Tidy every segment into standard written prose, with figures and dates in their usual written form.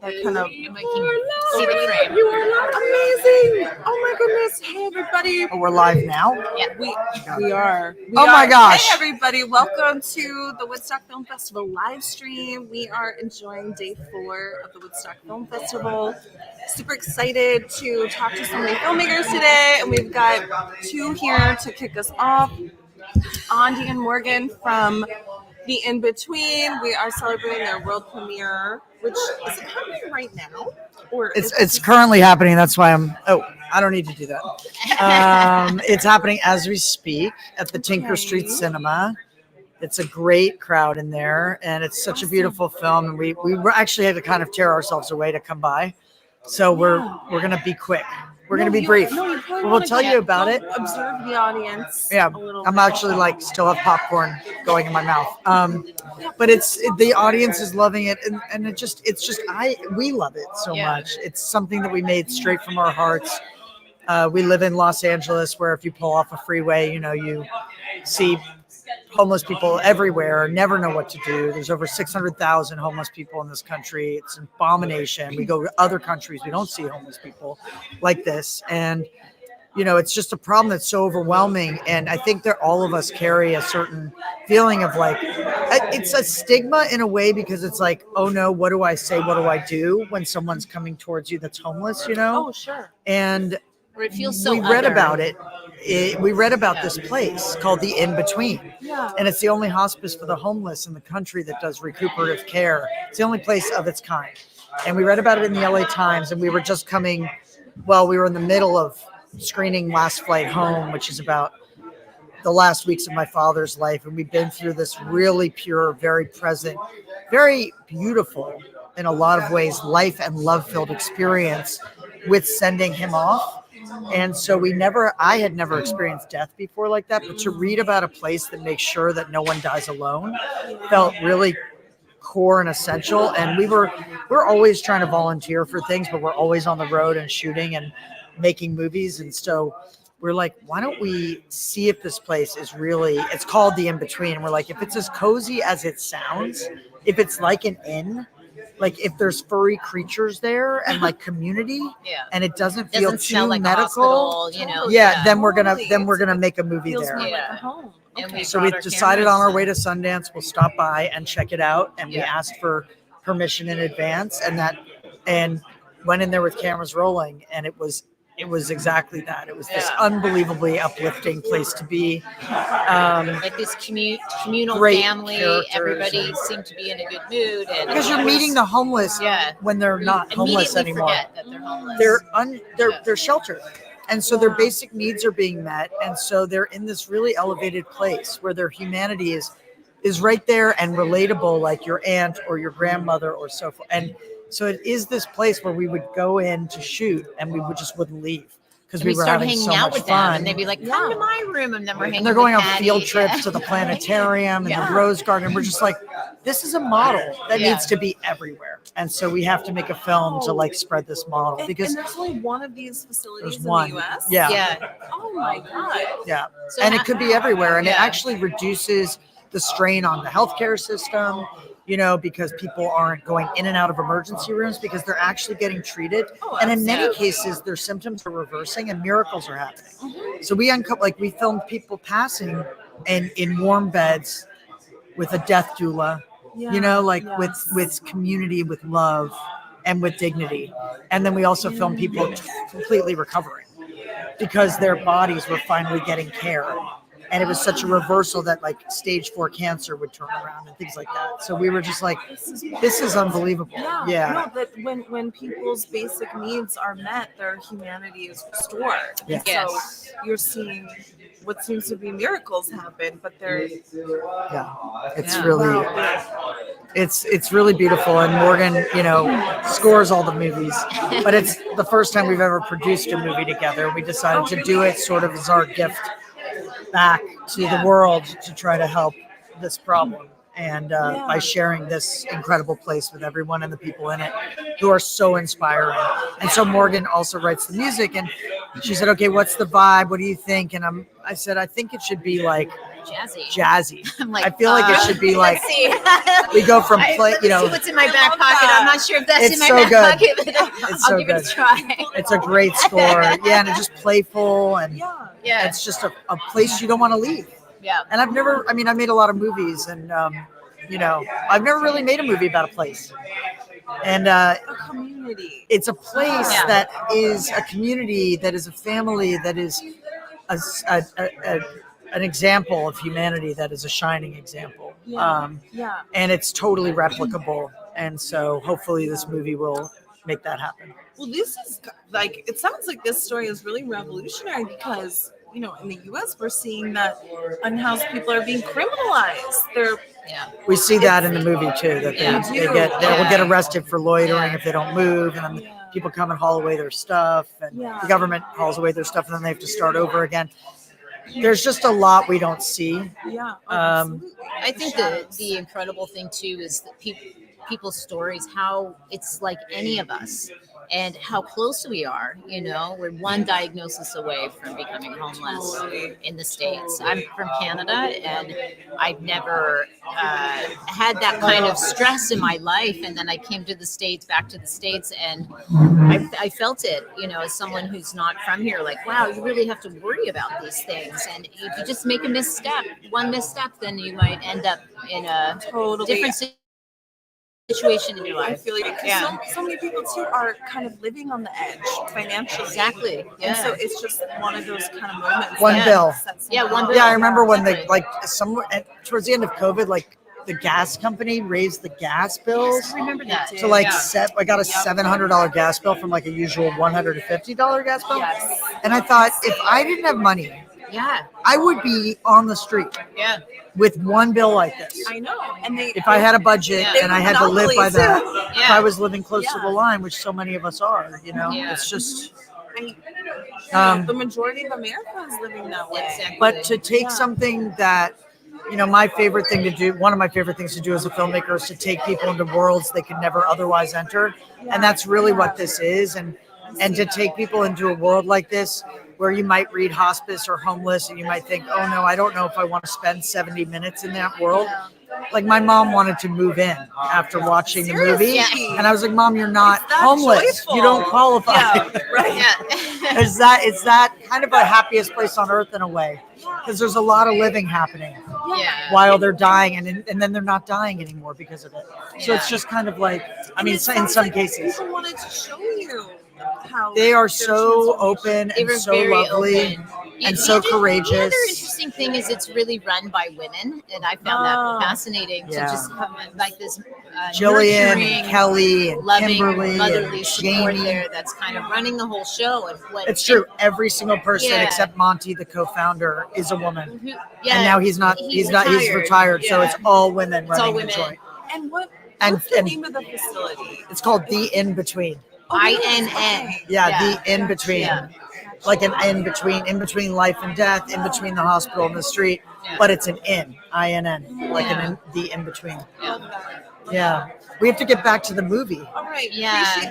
They're kind of see the frame. You are live. Amazing. Oh my goodness. Hey everybody. Oh, we're live now? Yeah. We are. Oh my gosh. Hey everybody. Welcome to the Woodstock Film Festival live stream. We are enjoying day 4 of the Woodstock Film Festival. Super excited to talk to so many filmmakers today, and we've got 2 here to kick us off. Andy and Morgan from The In Between. We are celebrating their world premiere, which is it happening right now? Or It's currently happening. That's why I don't need to do that. It's happening as we speak at the Tinker Street Cinema. It's a great crowd in there, and it's such a beautiful film. And we actually had to kind of tear ourselves away to come by. So we're going to be quick. We're going to be brief. We'll tell you about it. Observe the audience. Yeah, I'm actually still have popcorn going in my mouth. But the audience is loving it, and we love it so much. It's something that we made straight from our hearts. We live in Los Angeles, where if you pull off a freeway, you see homeless people everywhere, never know what to do. There's over 600,000 homeless people in this country. It's an abomination. We go to other countries, we don't see homeless people like this. And, it's just a problem that's so overwhelming. And I think that all of us carry a certain feeling of it's a stigma in a way, because it's like, oh no, what do I say? What do I do when someone's coming towards you that's homeless, Oh, sure. And or it feels so we read about it. We read about this place called the In Between, and it's the only hospice for the homeless in the country that does recuperative care. It's the only place of its kind, and we read about it in the LA Times. And we were just we were in the middle of screening Last Flight Home, which is about the last weeks of my father's life, and we've been through this really pure, very present, very beautiful in a lot of ways, life and love-filled experience with sending him off. And so I had never experienced death before like that, but to read about a place that makes sure that no one dies alone felt really core and essential. And we're always trying to volunteer for things, but we're always on the road and shooting and making movies. And so we're like, why don't we see if this place is it's called the In Between. And we're like, if it's as cozy as it sounds, if it's like an inn, if there's furry creatures there and community, and it doesn't feel too like medical, then we're gonna make a movie there. More like a home. And so we decided on our way to Sundance, we'll stop by and check it out. And we asked for permission in advance, and went in there with cameras rolling, and it was exactly that. It was this unbelievably uplifting place to be. This communal family. Everybody seemed to be in a good mood. And because you're meeting the homeless when they're not homeless anymore. Forget that they're homeless. They're sheltered. And so their basic needs are being met. And so they're in this really elevated place where their humanity is right there and relatable, like your aunt or your grandmother or so forth. And so it is this place where we would go in to shoot, and we wouldn't leave because we were having so much fun. And they'd be like, come to my room, and then we're hanging. And they're going on field trips to the planetarium and the Rose Garden. And we're just like, this is a model that needs to be everywhere. And so we have to make a film to spread this model, because and there's only one of these facilities in the US. Yeah. Oh my God. Yeah. So and it could be everywhere, and it actually reduces the strain on the healthcare system. Because people aren't going in and out of emergency rooms, because they're actually getting treated. And in many cases, their symptoms are reversing and miracles are happening. Mm-hmm. So we filmed people passing in warm beds with a death doula, with community, with love, and with dignity. And then we also filmed people completely recovering, because their bodies were finally getting care. And it was such a reversal that stage 4 cancer would turn around and things like that. So we were just like, this is unbelievable. No, that when people's basic needs are met, their humanity is restored. Yeah. So you're seeing what seems to be miracles happen, but it's really, it's really beautiful. And Morgan, scores all the movies, but it's the first time we've ever produced a movie together. We decided to do it sort of as our gift back to the world to try to help this problem, and by sharing this incredible place with everyone and the people in it who are so inspiring. And so Morgan also writes the music, and she said, okay, what's the vibe? What do you think? And I said, I think it should be Jazzy. I'm like, I feel like it should be like, let's see. we go from play, See what's in my back pocket. I'm not sure if that's It's in my so back good. pocket, but It's I'll so give good. it a try. It's a great score. Yeah, and it's just playful, and Yeah. it's just a place you don't want to leave. Yeah. And I've made a lot of movies, and I've never really made a movie about a place. And A community. it's a place Yeah. that is a community, that is a family, that is an example of humanity, that is a shining example. And it's totally replicable. And so hopefully this movie will make that happen. Well, this is like, it sounds like this story is really revolutionary because, in the U.S. we're seeing that unhoused people are being criminalized. We see that in the movie too, that they will get arrested for loitering if they don't move, and then people come and haul away their stuff, and the government hauls away their stuff, and then they have to start over again. There's just a lot we don't see. I think the incredible thing too is that people's stories, how it's like any of us, and how close we are. We're one diagnosis away from becoming homeless in the States. I'm from Canada, and I've never had that kind of stress in my life. And then I came to the States, back to the States, and I felt it, as someone who's not from here, like, wow, you really have to worry about these things. And if you just make one misstep, then you might end up in a different situation in your life. I feel like so many people too are kind of living on the edge financially. Exactly. Yeah. And so it's just one of those kind of moments. One bill. One bill. Yeah, I remember when towards the end of COVID, like the gas company raised the gas bills. I remember that. To I got a $700 gas bill from like a usual $150 gas bill. Yes. And I thought, if I didn't have money, I would be on the street. Yeah. With one bill like this. I know. And if I had a budget and I had to live by that, if I was living close to the line, which so many of us are, it's just. The majority of America is living that way. Exactly. But to take something that, my favorite thing to do, one of my favorite things to do as a filmmaker is to take people into worlds they could never otherwise enter. And that's really what this is. And to take people into a world like this, where you might read hospice or homeless and you might think, oh no, I don't know if I want to spend 70 minutes in that world. Like my mom wanted to move in after watching the movie. And I was like, Mom, you're not homeless. Joyful. You don't qualify. It's that kind of a happiest place on earth in a way. Because there's a lot of living happening while they're dying, and then they're not dying anymore because of it. So it's just kind of like, in some cases. People wanted to show you how they are so open and so lovely and so courageous. The other interesting thing is it's really run by women, and I found that fascinating to just have like this Jillian, Kelly, and loving, Kimberly, motherly support Jamie. there that's kind of running the whole show. And it's true. Every single person except Monty, the co-founder, is a woman. And now he's retired. So it's all women running the joint. And what's the name of the facility? It's called The In Between. INN. The In Between. Like an in between life and death, in between the hospital and the street, but it's an inn, INN, like the in between. Yeah. We have to get back to the movie. All right.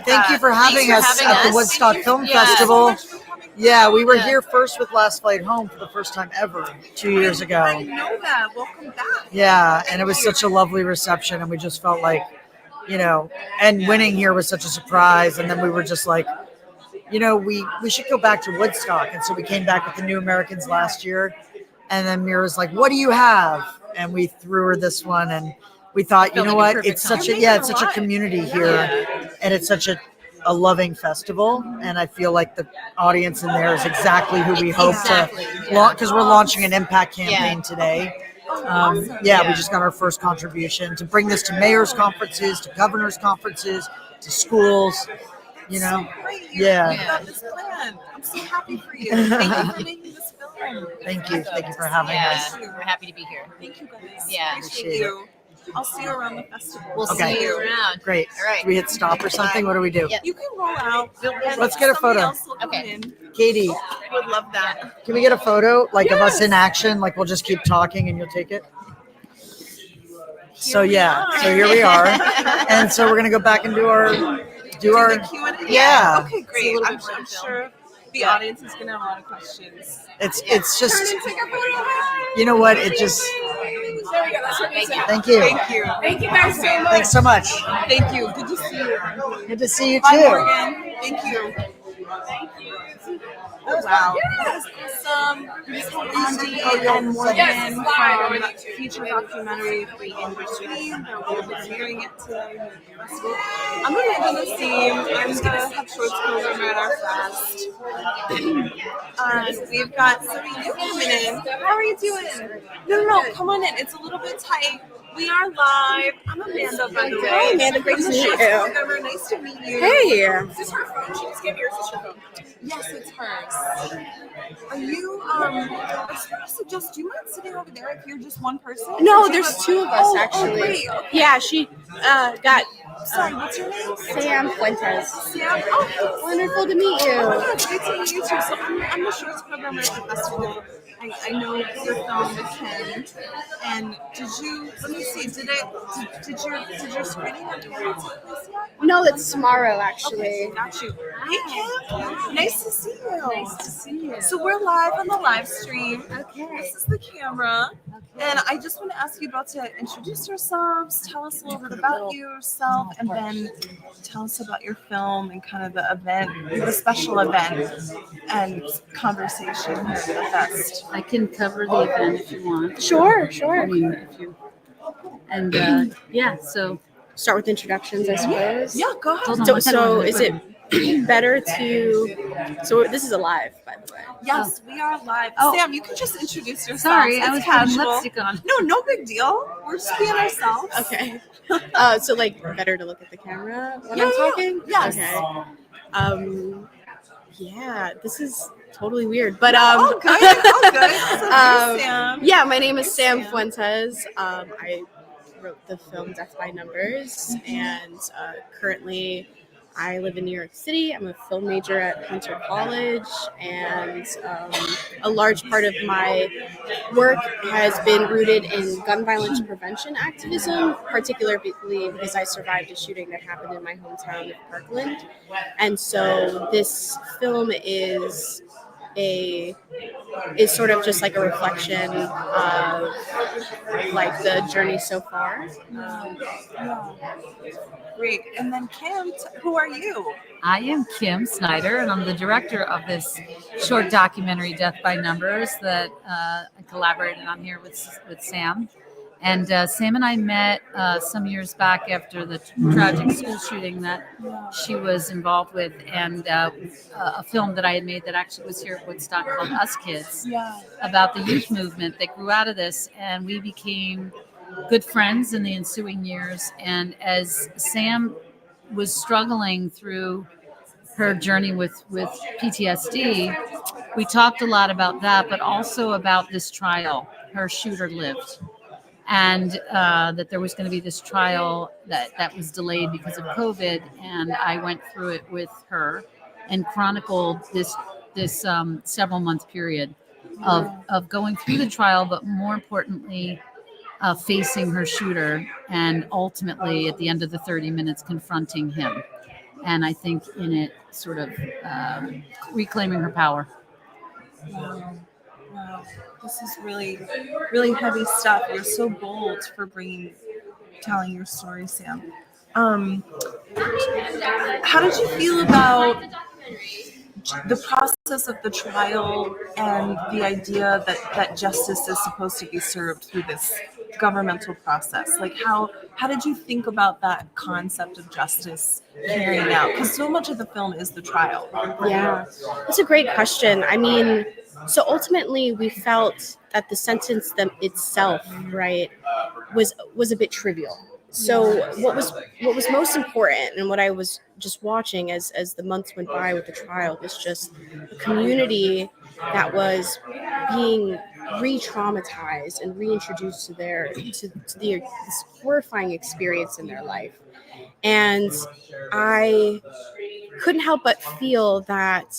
Thank you for having us at the Woodstock Film Festival. Yeah, we were here first with Last Flight Home for the first time ever 2 years ago. I know that. Welcome back. Yeah, and it was such a lovely reception, and we just felt like, and winning here was such a surprise, and then we were just like, we should go back to Woodstock. And so we came back with the New Americans last year. And then Mira's like, what do you have? And we threw her this one. And we thought, you know what? It's such a community here. And it's such a loving festival. And I feel like the audience in there is exactly who we hope to, because we're launching an impact campaign today. We just got our first contribution to bring this to mayor's conferences, to governor's conferences, to schools. You got this plan. I'm so happy for you. Thank you for making this film. Thank you for having us. We're happy to be here. Thank you guys. Appreciate you. I'll see you around the festival. We'll see you around. Great. All right. Do we hit stop or something? What do we do? Yep. You can roll out. Let's get a photo. Okay. Katie, would love that. Can we get a photo of us in action? Like we'll just keep talking and you'll take it. So here we are. And so we're gonna go back and do our Q&A. Yeah. Okay, great. I'm sure The audience is gonna have a lot of questions. It's just, Turn and take a photo. you know what? It just. There we go. That's what we said. Thank you. Thank you. Thank you guys so much. Thanks so much. Thank you. Good to see you. Good to see you Bye, too. Morgan. Thank you. Oh, wow. That was awesome. We just had Andy and Morgan from feature documentary The In Between. They're going to be premiering it today at the festival. I'm going to do the same. I'm going to have shorts program at our fest. And we've got somebody new coming in. How are you doing? No, come on in. It's a little bit tight. We are live. I'm Amanda, by the way. Hi, Amanda. Great to meet you. Nice to meet you. Hey. Is this her phone? She just gave yours. Is her phone? Yes, it's hers. Are you, I was going to suggest, do you mind sitting over there if you're just one person? No, Or do you there's have- two of us Oh, actually. great. Okay. Yeah, she got Sorry, what's your name? Sam Fuentes. Sam. Oh, Wonderful to meet Oh you. my God, great to meet you too. So I'm the shorts programmer at the festival. I know your film with Ken. And let me see, did your screening have take place yet? No, it's tomorrow actually. Okay, got you. Hey Kim, nice to see you. Nice to see you. So we're live on the live stream. Okay. This is the camera. And I just want to ask you about to introduce yourselves, tell us a little bit about yourself, and then tell us about your film and kind of the event, the special event and conversation here at the fest. I can cover the event if you want. Sure. I mean, if you and yeah. So Start with introductions, I suppose. Yeah, go ahead. hold on. So, one second, so one is second. it better to? So this is a live, by the way. Yes, we are live. Oh. Sam, you can just introduce yourself. Sorry, I It's was putting casual. lipstick on. No big deal. We're just being ourselves. Okay. So like better to look at the camera when Yeah, I'm yeah, talking. yes. Okay. Yeah, this is totally weird, but All good. So here's Sam. yeah, my name is Sam Sam. Fuentes. I wrote the film Death by Numbers, and currently I live in New York City. I'm a film major at Hunter College, and a large part of my work has been rooted in gun violence prevention activism, particularly because I survived a shooting that happened in my hometown of Parkland. And so this film is sort of just like a reflection of like the journey so far. Great. And then Kim, who are you? I am Kim Snyder, and I'm the director of this short documentary, Death by Numbers, that I collaborated on here with Sam. And Sam and I met some years back after the tragic school shooting that she was involved with, and a film that I had made that actually was here at Woodstock called Us Kids, about the youth movement that grew out of this. And we became good friends in the ensuing years. And as Sam was struggling through her journey with PTSD, we talked a lot about that, but also about this trial. Her shooter lived. And that there was going to be this trial that was delayed because of COVID, and I went through it with her and chronicled this several month period of going through the trial, but more importantly, facing her shooter, and ultimately at the end of the 30 minutes confronting him. And I think in it sort of reclaiming her power. Wow. This is really, really heavy stuff. You're so bold for telling your story, Sam. How did you feel about the process of the trial and the idea that justice is supposed to be served through this governmental process? Like how did you think about that concept of justice carrying out? Because so much of the film is the trial. Yeah, that's a great question. I mean, so ultimately we felt that the sentence itself, right, was a bit trivial. So what was most important, and what I was just watching as the months went by with the trial, was just a community that was being re-traumatized and reintroduced to this horrifying experience in their life. And I couldn't help but feel that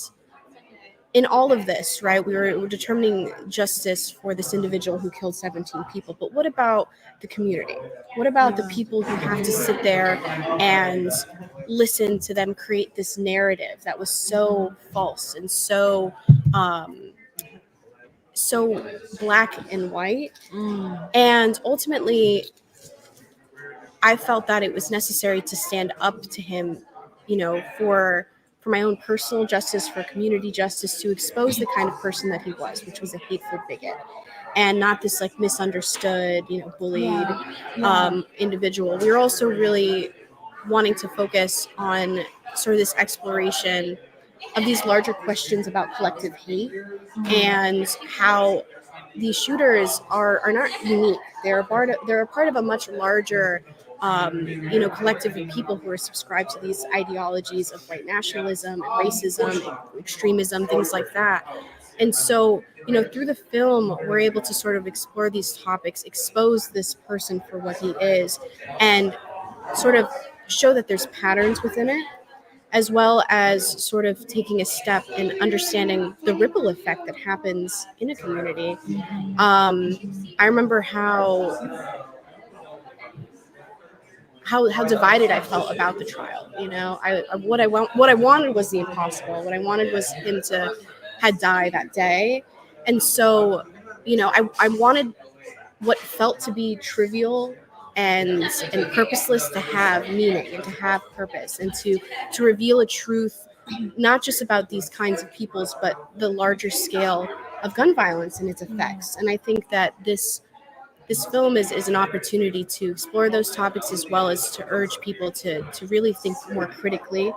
in all of this, right, we're determining justice for this individual who killed 17 people. But what about the community? What about the people who have to sit there and listen to them create this narrative that was so false and so black and white? And ultimately, I felt that it was necessary to stand up to him, for my own personal justice, for community justice, to expose the kind of person that he was, which was a hateful bigot, and not this like misunderstood, bullied individual. We were also really wanting to focus on sort of this exploration of these larger questions about collective hate and how these shooters are not unique. They're a part of a much larger collective of people who are subscribed to these ideologies of white nationalism and racism, extremism, things like that. And so, through the film, we're able to sort of explore these topics, expose this person for what he is, and sort of show that there's patterns within it, as well as sort of taking a step in understanding the ripple effect that happens in a community. I remember how divided I felt about the trial. What I wanted was the impossible. What I wanted was him to had died that day, and so I wanted what felt to be trivial and purposeless to have meaning and to have purpose and to reveal a truth, not just about these kinds of peoples, but the larger scale of gun violence and its effects. And I think that this film is an opportunity to explore those topics, as well as to urge people to really think more critically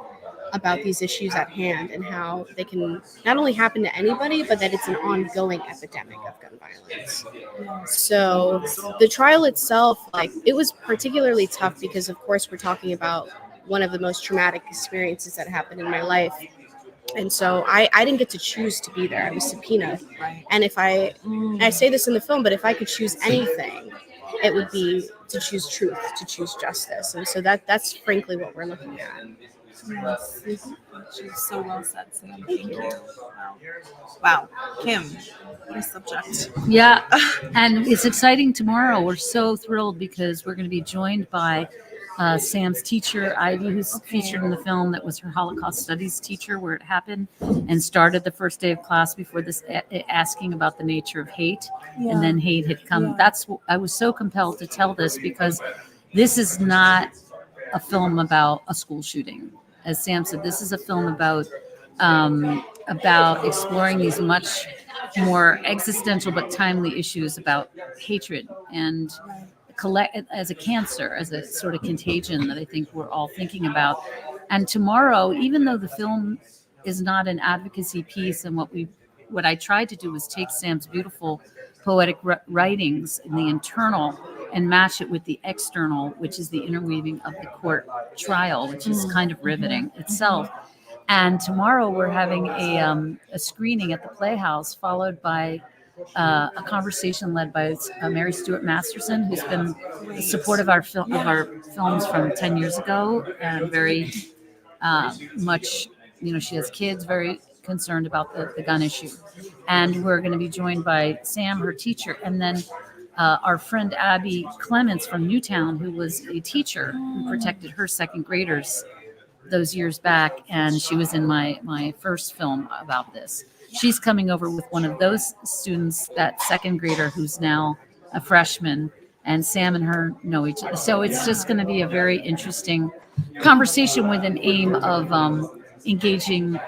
about these issues at hand and how they can not only happen to anybody, but that it's an ongoing epidemic of gun violence. So the trial itself, it was particularly tough because, of course, we're talking about one of the most traumatic experiences that happened in my life. And so I didn't get to choose to be there. I was subpoenaed. And I say this in the film, but if I could choose anything, it would be to choose truth, to choose justice. And so that's frankly what we're looking at. Yes, she's so well said, Sam. Thank you. Wow. Kim, what a subject. Yeah, and it's exciting tomorrow. We're so thrilled because we're going to be joined by Sam's teacher, Ivy, who's featured in the film. That was her Holocaust Studies teacher where it happened, and started the first day of class before this, asking about the nature of hate. And then hate had come. I was so compelled to tell this because this is not a film about a school shooting. As Sam said, this is a film about exploring these much more existential but timely issues about hatred and as a cancer, as a sort of contagion that I think we're all thinking about. And tomorrow, even though the film is not an advocacy piece, and what I tried to do was take Sam's beautiful poetic writings in the internal and match it with the external, which is the interweaving of the court trial, which is kind of riveting itself. And tomorrow we're having a screening at the Playhouse, followed by a conversation led by Mary Stuart Masterson, who's been supportive of our films from 10 years ago, and very much, she has kids, very concerned about the gun issue. And we're going to be joined by Sam, her teacher, and then our friend Abby Clements from Newtown, who was a teacher who protected her second graders those years back, and she was in my first film about this. She's coming over with one of those students, that second grader who's now a freshman, and Sam and her know each other. So it's just going to be a very interesting conversation with an aim of engaging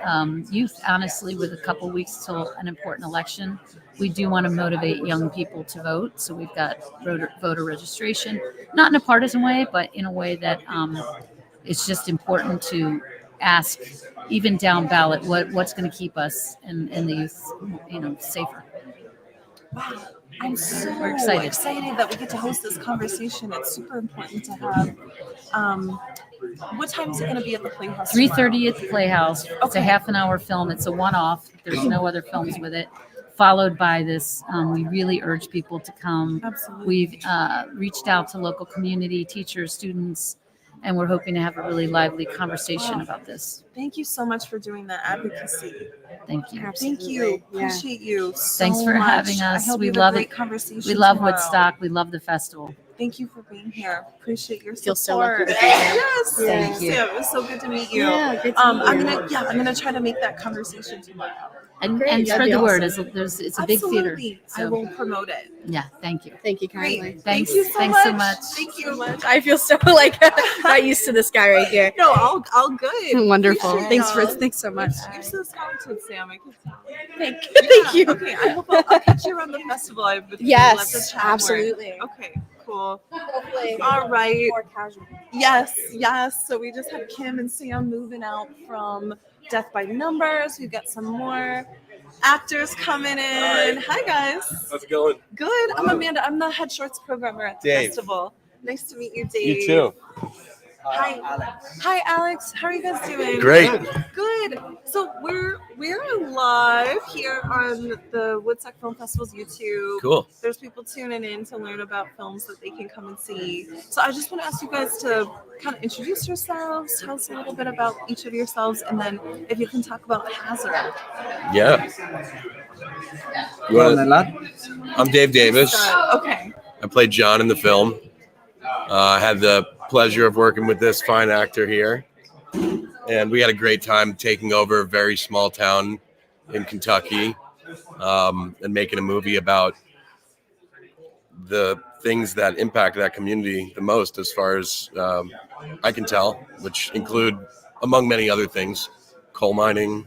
youth, honestly, with a couple weeks till an important election. We do want to motivate young people to vote. So we've got voter registration, not in a partisan way, but in a way that it's just important to ask, even down ballot, what's going to keep us and the youth, safer. Wow. I'm so We're excited that we get to host this conversation. It's super important to have. What time is it going to be at the Playhouse? 3:30 at the Playhouse. It's a half an hour film. It's a one-off. There's no other films with it. Followed by this, we really urge people to come. Absolutely. We've reached out to local community, teachers, students, and we're hoping to have a really lively conversation about this. Thank you so much for doing that advocacy. Thank you. Thank you. Appreciate you so Thanks for much. having I us. hope We you have love a great it. conversation We love tomorrow. Woodstock. We love the festival. Thank you for being here. Appreciate your Feel so lucky support. to be here. Yes. Thank you. Sam, it was so good to meet you. Yeah, good to meet you. I'm gonna try to make that conversation tomorrow. And, Great, and that'd spread be the word. awesome. It's a big theater. Absolutely. I So will promote it. yeah, thank you. Thank you Great. kindly. Thanks. Thank you so Thanks much. so much. Thank you. I feel so like not used to this guy right here. No, all good. Wonderful. Appreciate Thanks y'all. so much. You're so talented, Sam. I can tell. Thank you. Okay, I hope I'll catch you around the festival. I would love to Yes, chat more. absolutely. Okay, cool. Hopefully, All right. more casual. Yes. So we just had Kim and Sam moving out from Death by Numbers. We've got some more actors coming in. Hi, guys. How's it going? Good. I'm Amanda. I'm the head shorts programmer at the Dave. festival. Nice to meet you, Dave. You too. Hi, Alex. How are you guys doing? Great. Good. So we're live here on the Woodstock Film Festival's YouTube. Cool. There's people tuning in to learn about films that they can come and see. So I just want to ask you guys to kind of introduce yourselves, tell us a little bit about each of yourselves, and then if you can talk about Hazard. Yeah. Well, then, lad. I'm Dave Davis. Okay. I played John in the film. I had the pleasure of working with this fine actor here. And we had a great time taking over a very small town in Kentucky and making a movie about the things that impact that community the most, as far as I can tell, which include, among many other things, coal mining,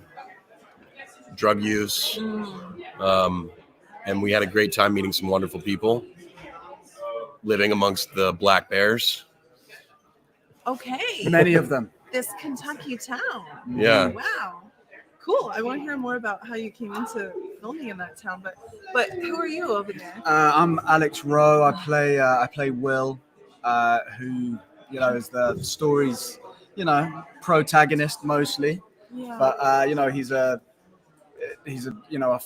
drug use. And we had a great time meeting some wonderful people living amongst the black bears. Okay. Many of them. This Kentucky town. Yeah. Wow. Cool. I want to hear more about how you came into filming in that town. But who are you over there? I'm Alex Rowe. I play Will, who is the story's protagonist mostly. Yeah. But he's a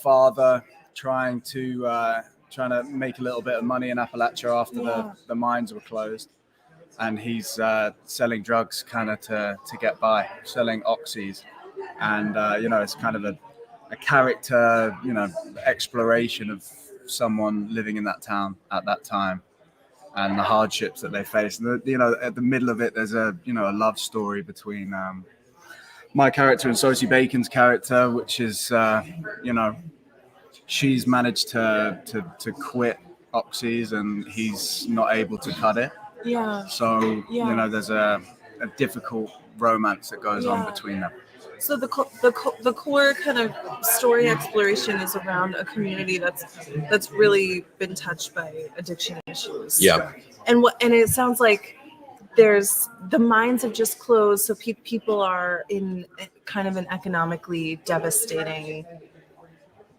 father trying to make a little bit of money in Appalachia after the mines were closed. And he's selling drugs kind of to get by, selling oxys. And, it's kind of a character, exploration of someone living in that town at that time and the hardships that they face. And, at the middle of it, there's a love story between my character and Sosie Bacon's character, which is, she's managed to quit oxys and he's not able to cut it. Yeah. So, there's a difficult romance that goes on between them. So the core kind of story exploration is around a community that's really been touched by addiction issues. Yeah. And it sounds like the mines have just closed, so people are in kind of an economically devastating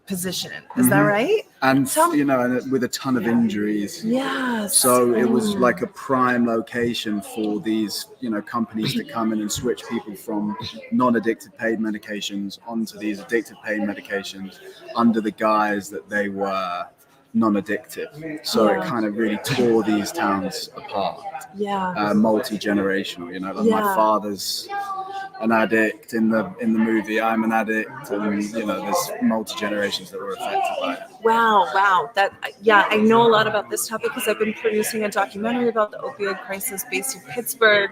position. Is that right? And and with a ton of injuries. Yes. So it was like a prime location for these, companies to come in and switch people from non-addicted pain medications onto these addicted pain medications under the guise that they were non-addictive. So it kind of really tore these towns apart. Yeah. Multi-generational, my father's an addict in the movie. I'm an addict, and there's multi-generations that were affected by it. Wow. I know a lot about this topic because I've been producing a documentary about the opioid crisis based in Pittsburgh,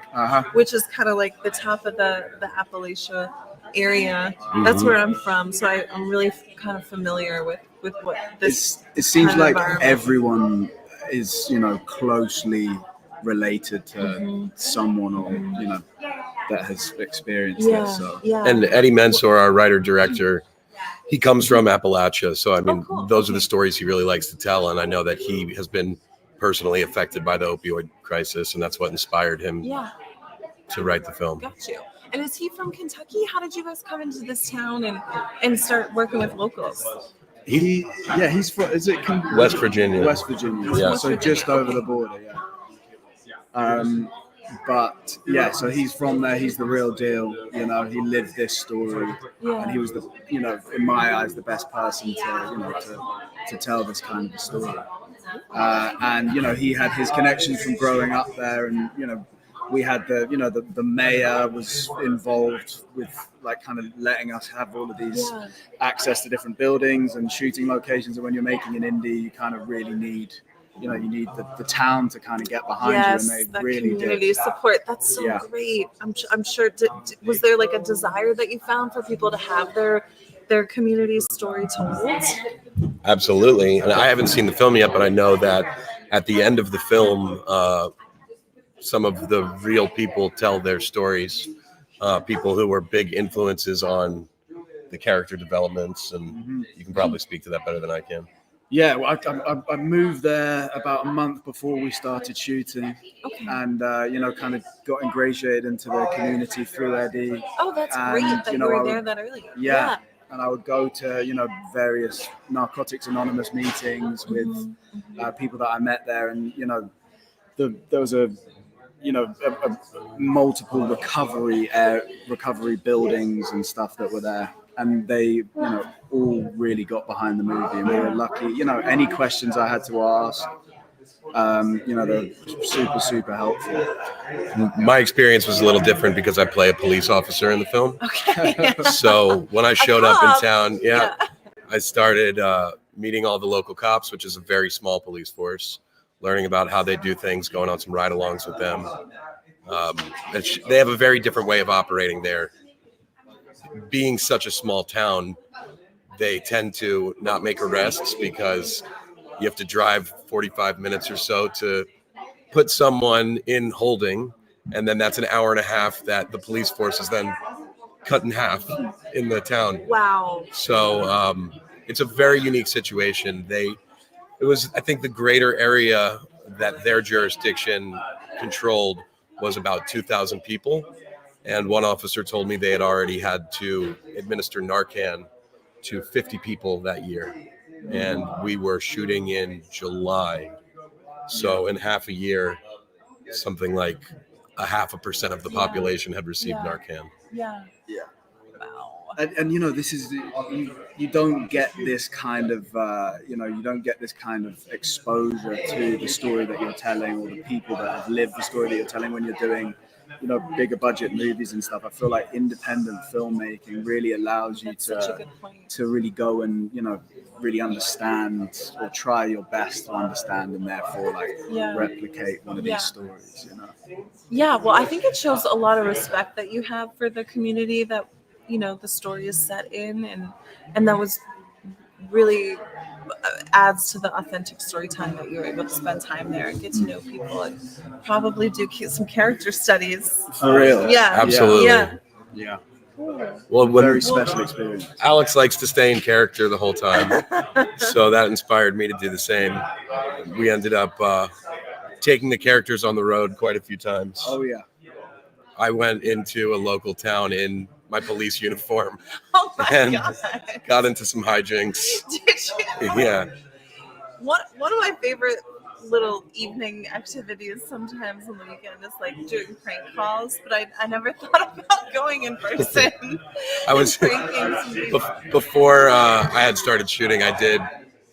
which is kind of like the top of the Appalachia area. Mm-hmm. That's where I'm from, so I'm really kind of familiar with what this. It seems like everyone is closely related to someone or that has experienced it. So. Yeah. And Eddie Mensor, our writer-director, he comes from Appalachia. So, I mean, those are the stories he really likes to tell. And I know that he has been personally affected by the opioid crisis, and that's what inspired him to write the film. Got you. And is he from Kentucky? How did you guys come into this town and start working with locals? He's from, West Virginia. West Virginia. Yeah. So just over the border, But so he's from there. He's the real deal. He lived this story, and he was the, in my eyes, the best person to tell this kind of a story. And he had his connections from growing up there, and we had the mayor was involved with like kind of letting us have all of these access to different buildings and shooting locations. And when you're making an indie, you kind of really need you need the town to kind of get behind you, and they that really community did. support. That's so great. I'm sure. Was there like a desire that you found for people to have their community story told? Absolutely. And I haven't seen the film yet, but I know that at the end of the film, some of the real people tell their stories. People who were big influences on the character developments, and you can probably speak to that better than I can. Yeah, well, I moved there about a month before we started shooting, and kind of got ingratiated into the community through Eddie. Oh, that's great that you were there that early. Yeah, and I would go to various Narcotics Anonymous meetings with people that I met there, and there was a multiple recovery buildings and stuff that were there. And they, all really got behind the movie, and we were lucky. Any questions I had to ask, they're super, super helpful. My experience was a little different because I play a police officer in the film. Okay. So when I showed up in town, I started meeting all the local cops, which is a very small police force, learning about how they do things, going on some ride-alongs with them. They have a very different way of operating there. Being such a small town, they tend to not make arrests because you have to drive 45 minutes or so to put someone in holding, and then that's an hour and a half that the police force is then cut in half in the town. Wow. So it's a very unique situation. It was, I think, the greater area that their jurisdiction controlled was about 2,000 people. And one officer told me they had already had to administer Narcan to 50 people that year. And we were shooting in July. So in half a year, something like 0.5% of the population had received Narcan. Yeah. Wow. And this is, you don't get this kind of exposure to the story that you're telling, or the people that have lived the story that you're telling when you're doing bigger budget movies and stuff. I feel like independent filmmaking really allows you to really go and really understand, or try your best to understand, and therefore replicate one of these stories. Yeah, well, I think it shows a lot of respect that you have for the community that the story is set in, and that was really adds to the authentic storytelling that you're able to spend time there and get to know people, and probably do some character studies. For real? Yeah, absolutely. Yeah. Well, very special experience. Alex likes to stay in character the whole time, so that inspired me to do the same. We ended up taking the characters on the road quite a few times. Oh yeah. I went into a local town in my police uniform and got into some hijinks. Did you? Yeah. One of my favorite little evening activities sometimes on the weekend is like doing prank calls, but I never thought about going in person. I was before I had started shooting, I did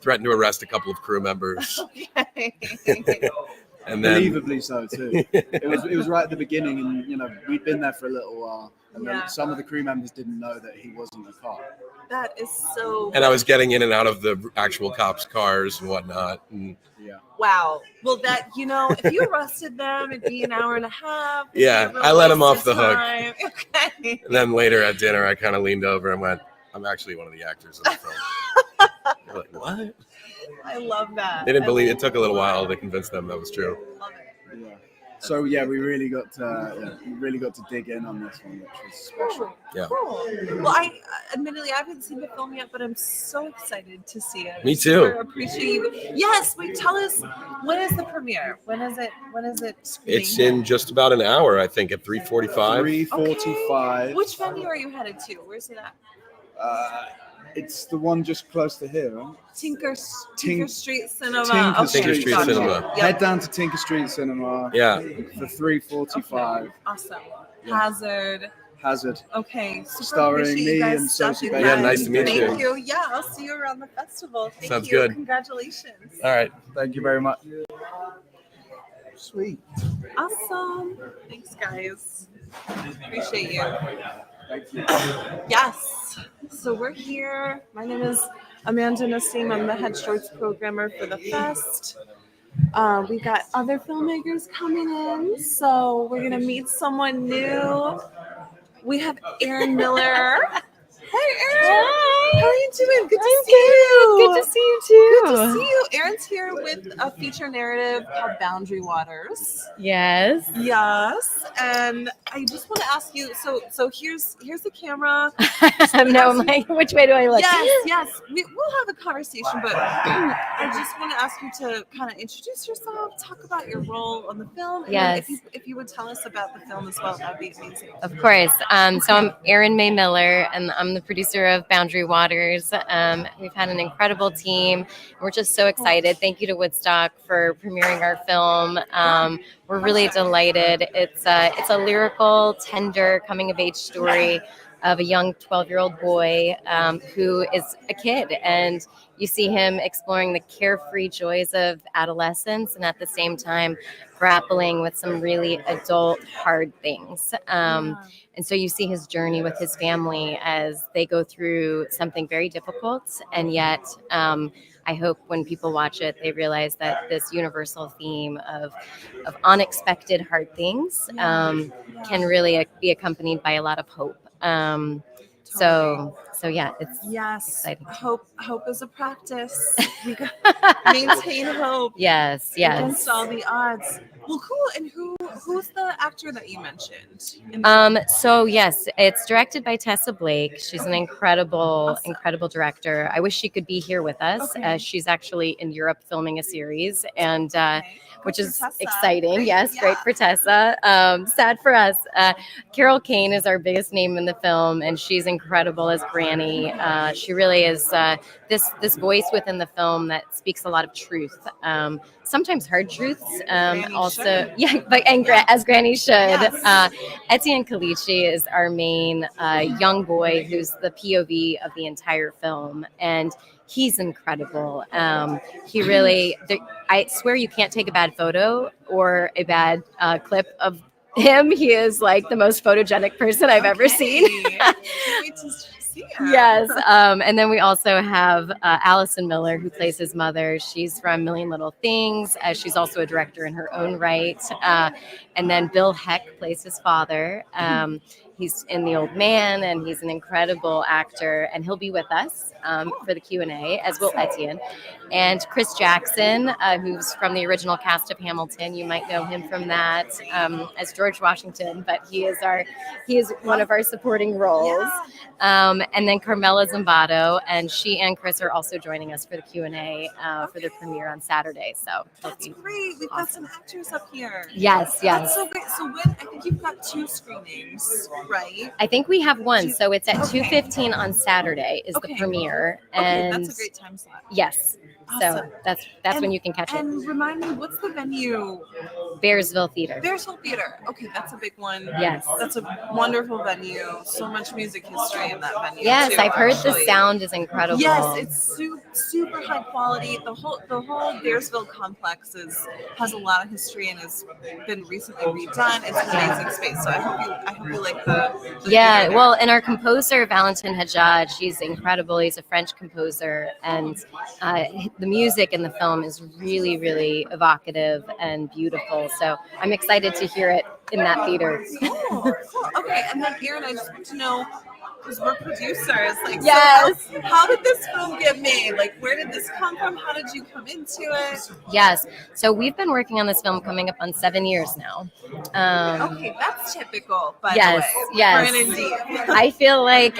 threaten to arrest a couple of crew members. Okay. And then, believably so too. It was right at the beginning, and we'd been there for a little while, and then some of the crew members didn't know that he wasn't a cop. That is so. And I was getting in and out of the actual cops' cars and whatnot. And wow. Well, that if you arrested them, it'd be an hour and a half. Yeah, I let him off the hook. Okay. And then later at dinner, I kind of leaned over and went, "I'm actually one of the actors in the film." They're like, "What?" I love that. They didn't believe it. Took a little while to convince them that was true. Love it. Yeah. So we really got to dig in on this one, which was special. Yeah. Cool. Well, admittedly I haven't seen the film yet, but I'm so excited to see it. Me too. I appreciate you. Yes. Wait. Tell us, when is the premiere? When is it? Screening? It's in just about an hour, I think, at 3:45. 3:45. Okay. Which venue are you headed to? Where's it at? It's the one just close to here, right? Tinker Street Cinema. Tinker Street Cinema. Yep. Head down to Tinker Street Cinema. Yeah. For 3:45. Okay. Awesome. Hazard. Okay. Super starring me and Sophie Baker. Yeah, nice to meet you. Thank you. Yeah, I'll see you around the festival. Thank Sounds you. good. Congratulations. All right. Thank you very much. Sweet. Awesome. Thanks, guys. Appreciate you. Thank you. Yes. So we're here. My name is Amanda Nassim. I'm the head shorts programmer for the fest. We got other filmmakers coming in, so we're gonna meet someone new. We have Erin Miller. Hey, Erin. Hi. How are you doing? Good to I'm see you. Good to see you too. Good to see you. Erin's here with a feature narrative called Boundary Waters. Yes. Yes, and I just want to ask you. So here's the camera. No, I'm like, which way do I look? Yes. We'll have a conversation, but I just want to ask you to kind of introduce yourself, talk about your role on the film, and then Yes. if you would tell us about the film as well, that'd be amazing. Of course. So I'm Erin May Miller, and I'm the producer of Boundary Waters. We've had an incredible team. We're just so excited. Thank you to Woodstock for premiering our film. We're really delighted. It's a lyrical, tender, coming-of-age story of a young 12-year-old boy who is a kid, and you see him exploring the carefree joys of adolescence and at the same time grappling with some really adult hard things. And so you see his journey with his family as they go through something very difficult, and yet I hope when people watch it, they realize that this universal theme of unexpected hard things can really be accompanied by a lot of hope. So yeah, it's exciting. Hope is a practice. We got maintain hope. Yes. Against all the odds. Well, cool. And who's the actor that you mentioned? So yes, it's directed by Tessa Blake. She's an incredible director. I wish she could be here with us. Okay. She's actually in Europe filming a series, and which is Tessa. exciting. Great. Yes, Yeah. great for Tessa. Sad for us. Carol Kane is our biggest name in the film, and she's incredible as Granny. She really is this voice within the film that speaks a lot of truth. Sometimes hard truths. Also, as Granny should. Yes. Etienne Kalichi is our main young boy who's the POV of the entire film, and he's incredible. He really, I swear you can't take a bad photo or a bad clip of him. He is like the most photogenic person I've ever seen. Can't wait to see her. Yes. And then we also have Allison Miller, who plays his mother. She's from Million Little Things. She's also a director in her own right. And then Bill Heck plays his father. He's in The Old Man, and he's an incredible actor, and he'll be with us for the Q&A, as will Etienne. And Chris Jackson, who's from the original cast of Hamilton. You might know him from that as George Washington, but he is one of our supporting roles. And then Carmela Zimbato, and she and Chris are also joining us for the Q&A for the premiere on Saturday. So That's great. We've got some actors up here. Yes. That's so great. So when I think you've got 2 screenings, right? I think we have one. So it's at 2:15 on Saturday is the premiere. And that's a great time slot. Yes. Awesome. So that's when you can catch it. And remind me, what's the venue? Bearsville Theater. Bearsville Theater. Okay, that's a big one. Yes. That's a wonderful venue. So much music history in that venue. Yes, too, I've heard the actually. sound is incredible. Yes, it's super high quality. The whole Bearsville complex has a lot of history and has been recently redone. It's an amazing space. So I hope you like the Yeah, theater. well, and our composer Valentin Hadjad, she's incredible. He's a French composer, and the music in the film is really, really evocative and beautiful. So I'm excited to hear it in that theater. Cool. Okay, and then Erin, I just want to know, because we're producers, like, Yes. so how did this film get made? Like, where did this come from? How did you come into it? Yes. So we've been working on this film coming up on 7 years now. Okay, that's typical, by Yes, the way. yes. For an indie. I feel like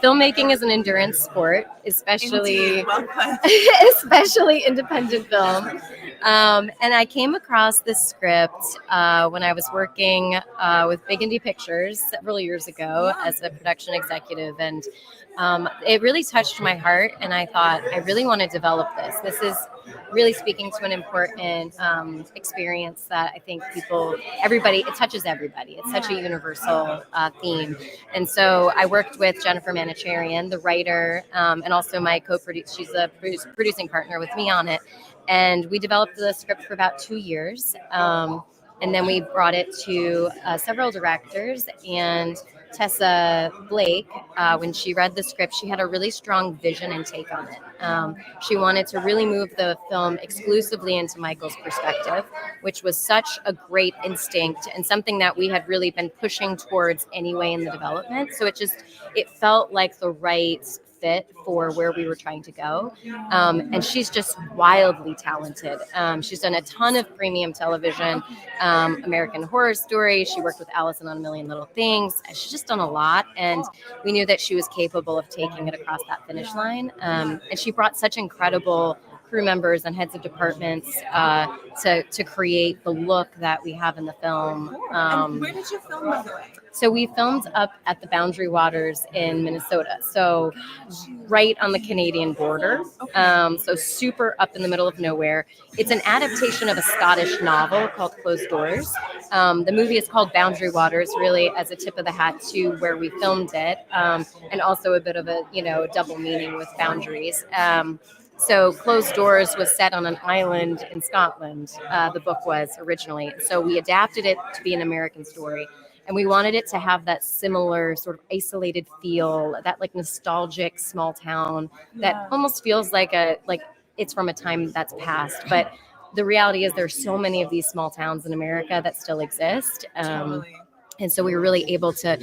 filmmaking is an endurance sport, especially Indeed, well put. especially independent film. And I came across this script when I was working with Big Indie Pictures several years ago as a production executive, and it really touched my heart. And I thought, I really want to develop this. This is really speaking to an important experience that I think everybody, it touches everybody. It's such a universal theme. And so I worked with Jennifer Manicherian, the writer, and also my co-producer. She's a producing partner with me on it. And we developed the script for about 2 years. And then we brought it to several directors, and Tessa Blake, when she read the script, she had a really strong vision and take on it. She wanted to really move the film exclusively into Michael's perspective, which was such a great instinct and something that we had really been pushing towards anyway in the development. So it felt like the right fit for where we were trying to go. And she's just wildly talented. She's done a ton of premium television, American Horror Story. She worked with Allison on A Million Little Things. She's just done a lot. And we knew that she was capable of taking it across that finish line. And she brought such incredible crew members and heads of departments to create the look that we have in the film. And where did you film, by the way? So we filmed up at the Boundary Waters in Minnesota. So right on the Canadian border. So super up in the middle of nowhere. It's an adaptation of a Scottish novel called Closed Doors. The movie is called Boundary Waters, really as a tip of the hat to where we filmed it. And also a bit of a, double meaning with boundaries. So Closed Doors was set on an island in Scotland, the book was originally. So we adapted it to be an American story. And we wanted it to have that similar sort of isolated feel, that like nostalgic small town that almost feels like it's from a time that's past. But the reality is there's so many of these small towns in America that still exist. Totally. And so we were really able to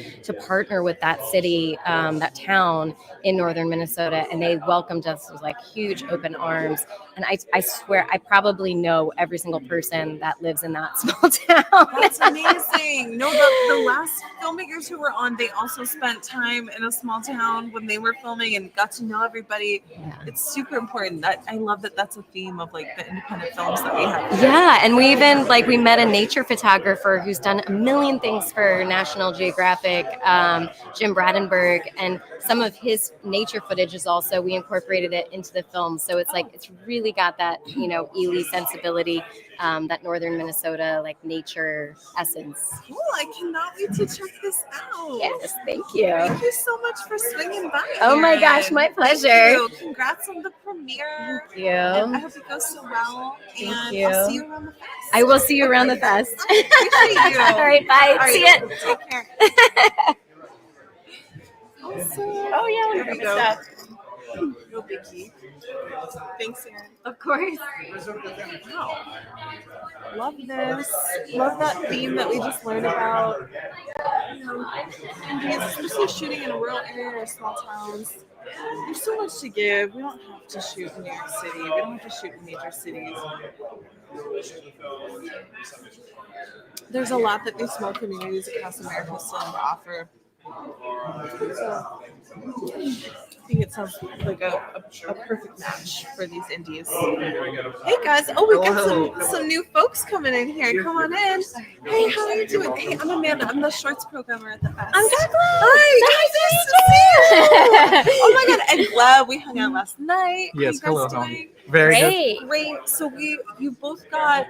partner with that city, that town in northern Minnesota, and they welcomed us with like huge open arms. And I swear, I probably know every single person that lives in that small town. That's amazing. No, the last filmmakers who were on, they also spent time in a small town when they were filming and got to know everybody. Yeah. It's super important. I love that that's a theme of like the independent films that we have. Yeah, and we even we met a nature photographer who's done a million things for National Geographic, Jim Bradenberg, and some of his nature footage is also, we incorporated it into the film. So it's it's really got that, Ely sensibility, that northern Minnesota, nature essence. Cool, I cannot wait to check this out. Yes, thank you. Thank you so much for swinging by. Oh my Erin. gosh, my pleasure. Thank you. Congrats on the premiere. Thank you. And I hope it goes so well. Thank and you. I'll see you around the fest. I will see you around the fest. I appreciate you. All right, bye. All right, See ya. Take care. Awesome. Oh yeah, There we go. No biggie. Thanks, Erin. Of course. Wow. Love this. Love that theme that we just learned about. Indians, especially shooting in a rural area or small towns. There's so much to give. We don't have to shoot in New York City. We don't have to shoot in major cities. There's a lot that these small communities across America still have to offer. So, I think it sounds like a perfect match for these indies. Hey guys, we got some new folks coming in here. Come on in. Hey, how are you doing? Hey, I'm Amanda. I'm the shorts programmer at the fest. I'm Gleb. Hi, nice to see you. Oh my god, and Gleb, we hung out last night. Yes, how you hello. guys doing? Very good. Great. So you both got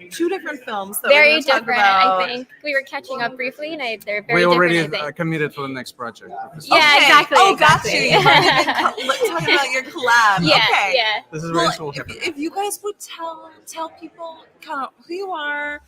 two different films that Very we're gonna talk different, about. I think. We were catching up briefly, and they're very We already different, I think. committed for the next project. Yeah, exactly. Oh, exactly. got you. You've already been talking about your collab. Yeah, Okay. yeah. This is Well, very cool. if you guys would tell people kind of who you are,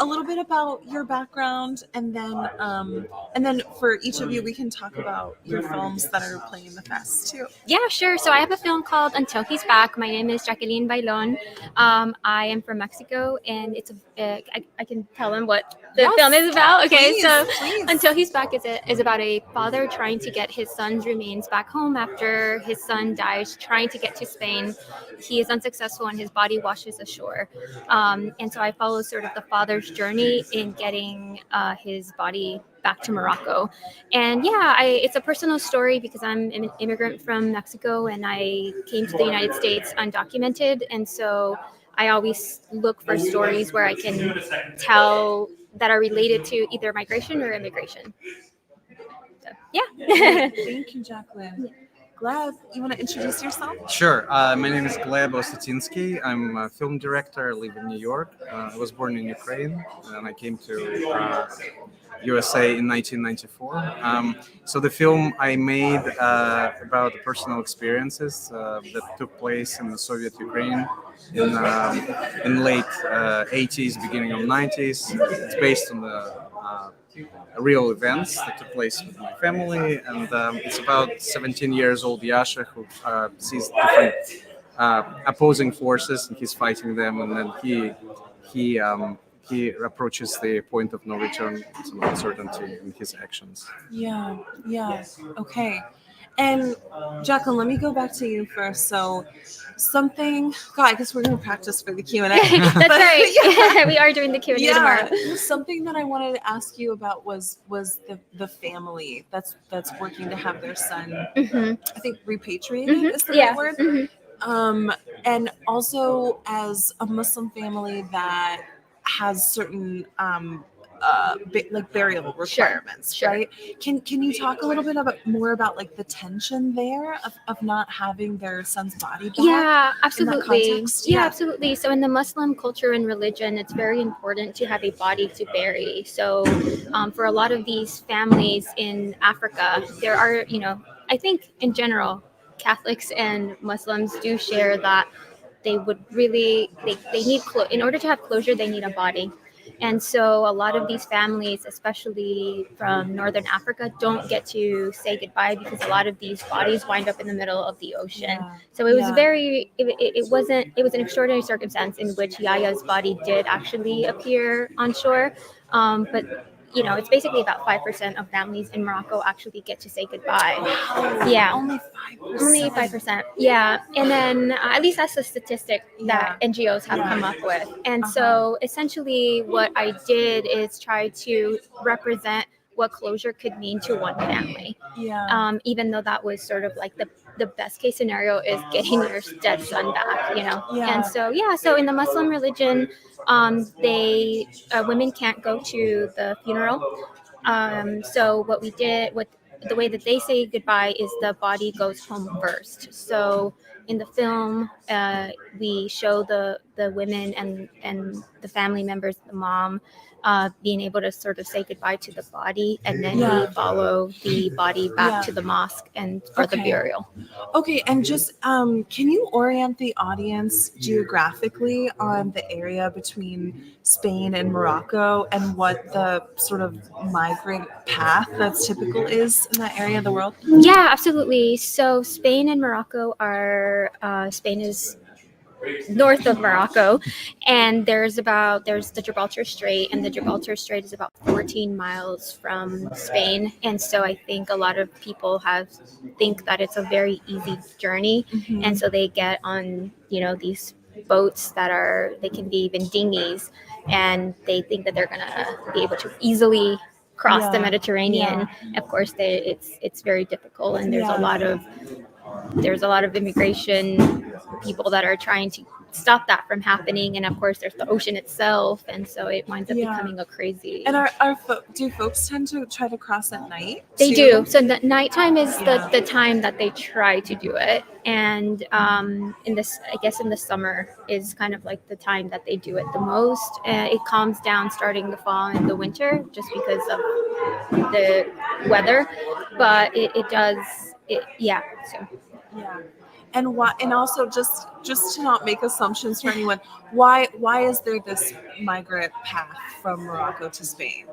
a little bit about your background, and then for each of you, we can talk about your films that are playing in the fest too. Yeah, sure. So I have a film called Until He's Back. My name is Jacqueline Bailon. I am from Mexico, and it's I can tell them what the film is about. Okay, Please. Until He's Back is about a father trying to get his son's remains back home after his son dies, trying to get to Spain. He is unsuccessful, and his body washes ashore. And so I follow sort of the father's journey in getting his body back to Morocco. And yeah, it's a personal story because I'm an immigrant from Mexico, and I came to the United States undocumented. And so I always look for stories where I can tell that are related to either migration or immigration. So, yeah. Thank you, Jacqueline. Gleb, you want to introduce yourself? Sure. My name is Gleb Ostatinsky. I'm a film director. I live in New York. I was born in Ukraine, and I came to USA in 1994. So the film I made about the personal experiences that took place in the Soviet Ukraine in late 80s, beginning of 90s. It's based on the real events that took place with my family, and it's about 17 years old Yasha who sees different opposing forces and he's fighting them, and then he approaches the point of no return, some uncertainty in his actions. Yeah, yeah. Okay. And Jacqueline, let me go back to you first. So God, I guess we're going to practice for the Q&A. That's But, right. We are doing the Q&A tomorrow. Something that I wanted to ask you about was the family that's working to have their son, Mhm. I think, repatriated Mhm. is the Yeah. right word. And also as a Muslim family that has certain like burial requirements, Sure. right? Can you talk a little bit more about like the tension there of not having their son's body back? Yeah, absolutely. context? Yeah, Yeah. absolutely. So in the Muslim culture and religion, it's very important to have a body to bury. So for a lot of these families in Africa, there are, I think in general, Catholics and Muslims do share that they would really, they need, in order to have closure, they need a body. And so a lot of these families, especially from Northern Africa, don't get to say goodbye because a lot of these bodies wind up in the middle of the ocean. Yeah. So it was Yeah. it was an extraordinary circumstance in which Yaya's body did actually appear on shore. But it's basically about 5% of families in Morocco actually get to say goodbye. Wow. Yeah. Only 5%. Only 5%. Yeah. And then at least that's the statistic that NGOs have come up with. And so essentially what I did is try to represent what closure could mean to one family. Yeah. Even though that was sort of like the best case scenario is getting your dead son back, Yeah. And so in the Muslim religion, they women can't go to the funeral. So what we did, the way that they say goodbye is the body goes home first. So in the film, we show the women and the family members, the mom, being able to sort of say goodbye to the body, and then we follow the body back to the mosque and for the burial. Okay, and just can you orient the audience geographically on the area between Spain and Morocco and what the sort of migrant path that's typical is in that area of the world? Yeah, absolutely. So Spain and Morocco are Spain is north of Morocco, and there's the Gibraltar Strait, and the Gibraltar Strait is about 14 miles from Spain. And so I think a lot of people think that it's a very easy journey, and so they get on these boats they can be even dinghies, and they think that they're gonna be able to easily cross the Mediterranean. Of course, it's very difficult, and there's a lot of immigration people that are trying to stop that from happening, and of course there's the ocean itself, and so it winds up becoming a crazy. And do folks tend to try to cross at night? They too? do. So the nighttime is the time that they try to do it, and in the summer is kind of like the time that they do it the most. It calms down starting the fall and the winter just because of the weather, but it does. So. Yeah. And why? And also, just to not make assumptions for anyone, why is there this migrant path from Morocco to Spain?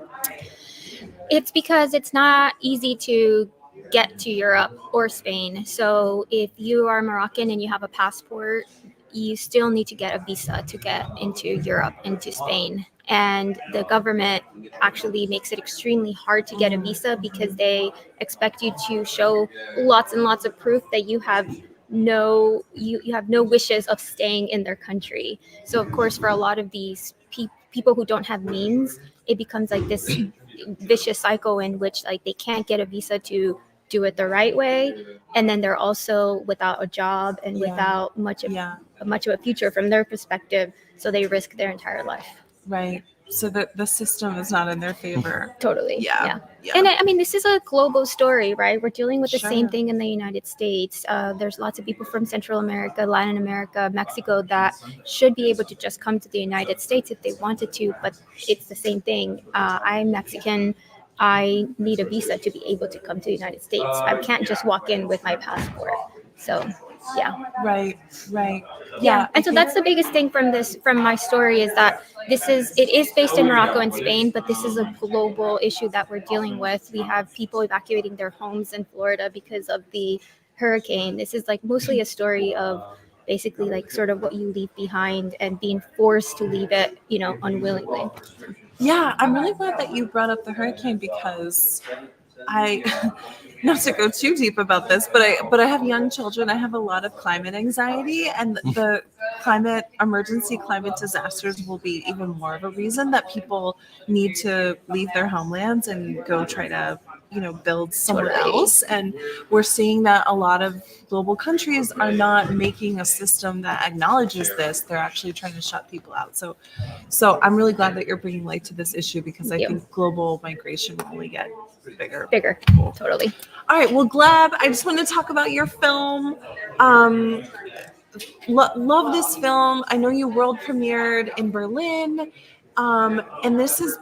It's because it's not easy to get to Europe or Spain. So if you are Moroccan and you have a passport, you still need to get a visa to get into Europe, into Spain. And the government actually makes it extremely hard to get a visa because they expect you to show lots and lots of proof that you have no wishes of staying in their country. So of course, for a lot of these people who don't have means, it becomes like this vicious cycle in which like they can't get a visa to do it the right way, and then they're also without a job and without much of a future from their perspective, so they risk their entire life. Right. so that the system is not in their favor. Totally. Yeah. And I mean, this is a global story, right? We're dealing with the same Sure. thing in the United States. There's lots of people from Central America, Latin America, Mexico that should be able to just come to the United States if they wanted to, but it's the same thing. I'm Mexican. I need a visa to be able to come to the United States. I can't just walk in with my passport. So, yeah. Right. Yeah. And so that's the biggest thing from my story is that it is based in Morocco and Spain, but this is a global issue that we're dealing with. We have people evacuating their homes in Florida because of the hurricane. This is like mostly a story of basically like sort of what you leave behind and being forced to leave it, unwillingly. Yeah, I'm really glad that you brought up the hurricane because I, not to go too deep about this, but I have young children. I have a lot of climate anxiety, and the climate emergency, climate disasters will be even more of a reason that people need to leave their homelands and go try to, build somewhere else. And we're seeing that a lot of global countries are not making a system that acknowledges this. They're actually trying to shut people out. So I'm really glad that you're bringing light to this issue because I think global migration will only get bigger. Totally. All right. Well, Gleb, I just want to talk about your film. Love this film. I know you world premiered in Berlin. And this is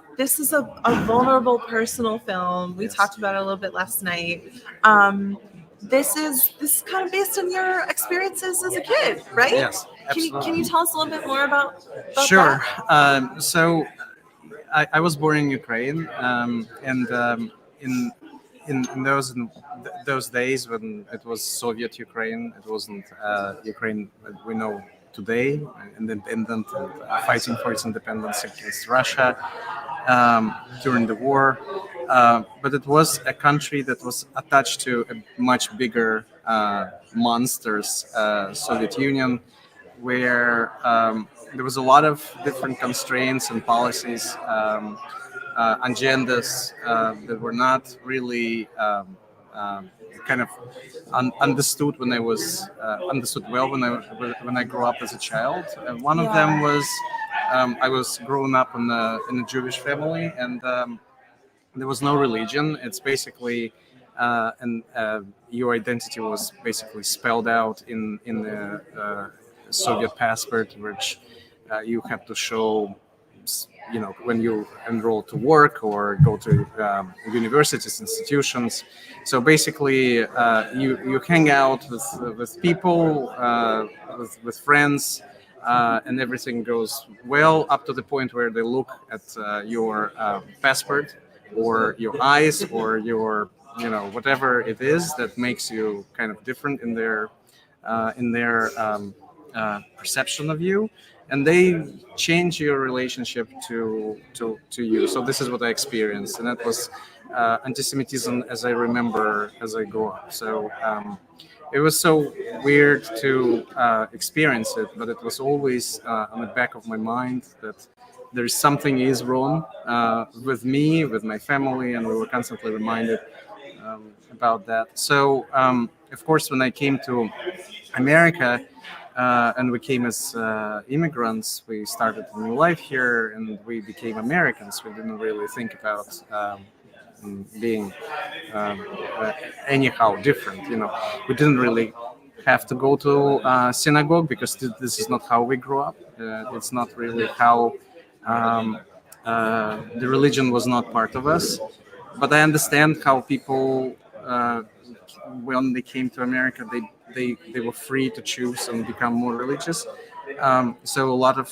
a vulnerable personal film. We talked about it a little bit last night. This is kind of based on your experiences as a kid, right? Yes, absolutely. Can you tell us a little bit more about Sure. that? So I was born in Ukraine, and in those days when it was Soviet Ukraine, it wasn't Ukraine that we know today, independent and fighting for its independence against Russia during the war. But it was a country that was attached to a much bigger monsters, Soviet Union, where there was a lot of different constraints and policies, agendas that were not really kind of understood when I was understood well when I grew up as a child. One of them was I was growing up in a Jewish family, and there was no religion. It's basically and your identity was basically spelled out in the Soviet passport, which you have to show, when you enroll to work or go to universities, institutions. So basically, you hang out with people, with friends, and everything goes well up to the point where they look at your passport or your eyes or your whatever it is that makes you kind of different in their perception of you, and they change your relationship to you. So this is what I experienced, and that was anti-Semitism as I remember as I grew up. So it was so weird to experience it, but it was always on the back of my mind that there's something is wrong with me, with my family, and we were constantly reminded about that. So of course, when I came to America, and we came as immigrants, we started a new life here, and we became Americans. We didn't really think about being anyhow different. We didn't really have to go to synagogue because this is not how we grew up. It's not really how the religion was not part of us. But I understand how people, when they came to America, they were free to choose and become more religious. So a lot of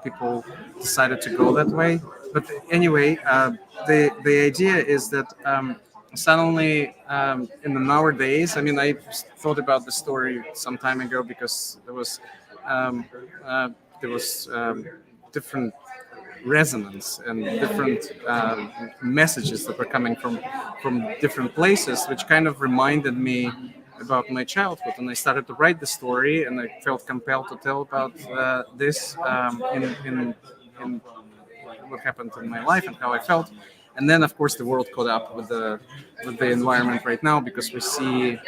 people decided to go that way. But anyway, the idea is that suddenly in the nowadays, I thought about the story some time ago because there was different resonance and different messages that were coming from different places, which kind of reminded me about my childhood. And I started to write the story, and I felt compelled to tell about this in what happened in my life and how I felt. And then, of course, the world caught up with the environment right now, because we see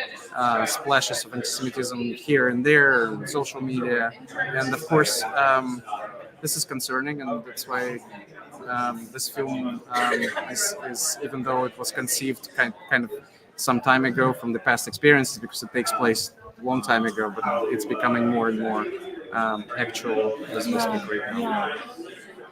splashes of anti-Semitism here and there on social media, and of course, this is concerning, and that's why This film is, even though it was conceived kind of some time ago from the past experiences, because it takes place a long time ago, but it's becoming more and more actual as we speak right now. Yeah.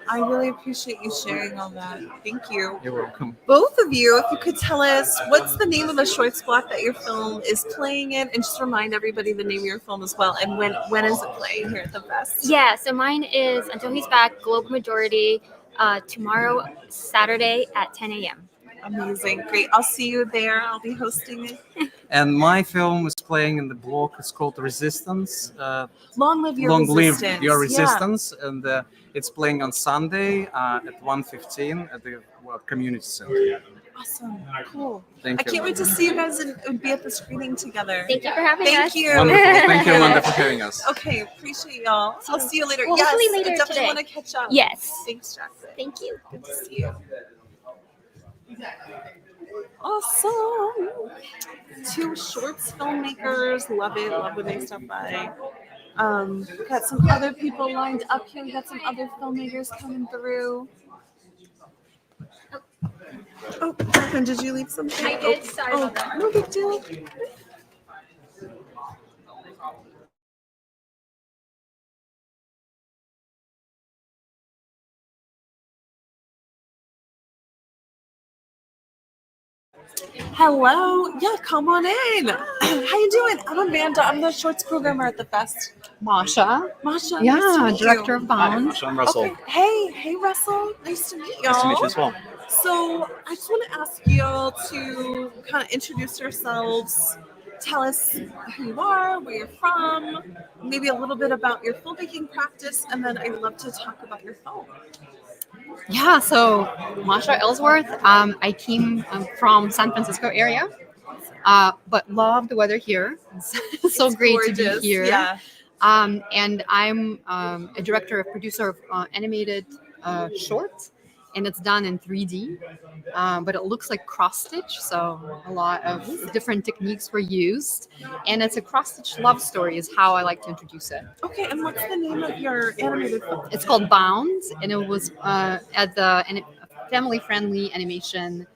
I really appreciate you sharing all that. Thank you. You're welcome. Both of you, if you could tell us what's the name of the shorts block that your film is playing in, and just remind everybody the name of your film as well, and when is it playing here at the fest? Yeah, so mine is Until He's Back, Global Majority, tomorrow, Saturday at 10 a.m. Amazing. Great. I'll see you there. I'll be hosting it. And my film is playing in the block. It's called Resistance. Long live your Long resistance. live your resistance, and it's playing on Sunday at 1:15 at the community center. Awesome. Cool. Thank I you. can't wait to see you guys and be at the screening together. Thank you for having Thank us. you. Wonderful. Thank you, Amanda, for having us. Okay, appreciate y'all. I'll see you later. Well, yes, hopefully later I definitely today. want to catch up. Yes. Thanks, Jackson. Thank you. Good to see you. Awesome. Two shorts filmmakers. Love it. Love when they stop by. Got some other people lined up here. We got some other filmmakers coming through. Oh, Catherine, did you leave something? I did. Sorry about that. No big deal. Hello. Yeah, come on in. How you doing? I'm Amanda. I'm the shorts programmer at the fest. Masha. Masha. Yeah, nice to meet director you. of Bound. I'm Russell. Okay. Hey, Russell. Nice to meet y'all. Nice to meet you as well. So I just want to ask y'all to kind of introduce yourselves. Tell us who you are, where you're from, maybe a little bit about your filmmaking practice, and then I'd love to talk about your film. Yeah, so Masha Ellsworth. I came from San Francisco area, but love the weather here. It's so It's great gorgeous. to be here. Yeah. And I'm a director, a producer of animated short, and it's done in 3D, but it looks like cross stitch. So a lot of different techniques were used, and it's a cross stitch love story is how I like to introduce it. Okay, and what's the name of your animated film? It's called Bound, and it was at the family-friendly animation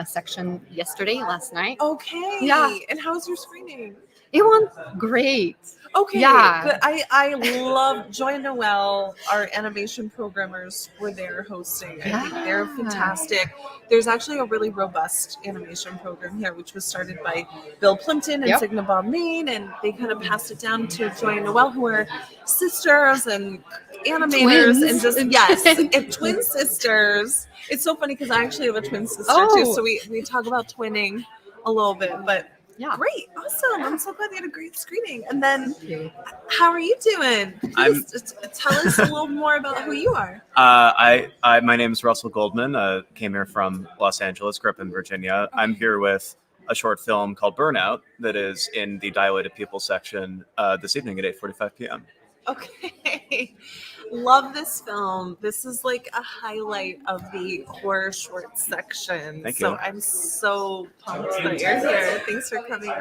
section last night. Okay. Yeah. And how's your screening? It went great. Okay. Yeah. Good. I love Joy and Noel, our animation programmers were there hosting. I think they're fantastic. There's actually a really robust animation program here, which was started by Bill Plimpton and Signa Bob Main, and they kind of passed it down to Joy and Noel, who are sisters and animators Twins. and just and twin sisters. It's so funny because I actually have a twin sister too, so we talk about twinning a little bit, but yeah. Great. Awesome. I'm so glad you had a great screening. And then how are you doing? Please tell us a little more about who you are. My name is Russell Goldman. Came here from Los Angeles, grew up in Virginia. Okay. I'm here with a short film called Burnout that is in the Dilated People section this evening at 8:45 p.m. Okay. Love this film. This is like a highlight of the horror short section. Thank you. So I'm so pumped that you're here. Thanks for coming.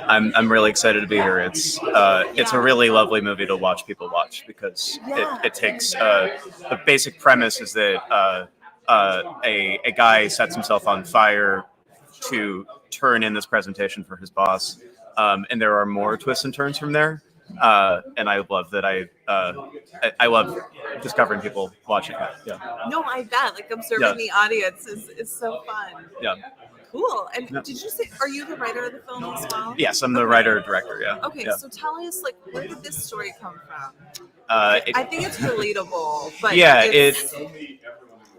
I'm really excited to be here. It's a really lovely movie to watch people watch because it takes the basic premise is that a guy sets himself on fire to turn in this presentation for his boss, and there are more twists and turns from there. And I love that I love discovering people watching it. Yeah. No, I bet. Like observing the audience is so fun. Yeah. Cool. And did you say, are you the writer of the film as well? Yes, I'm the writer director. Yeah. Okay, so tell us, like, where did this story come from? I think it's relatable, but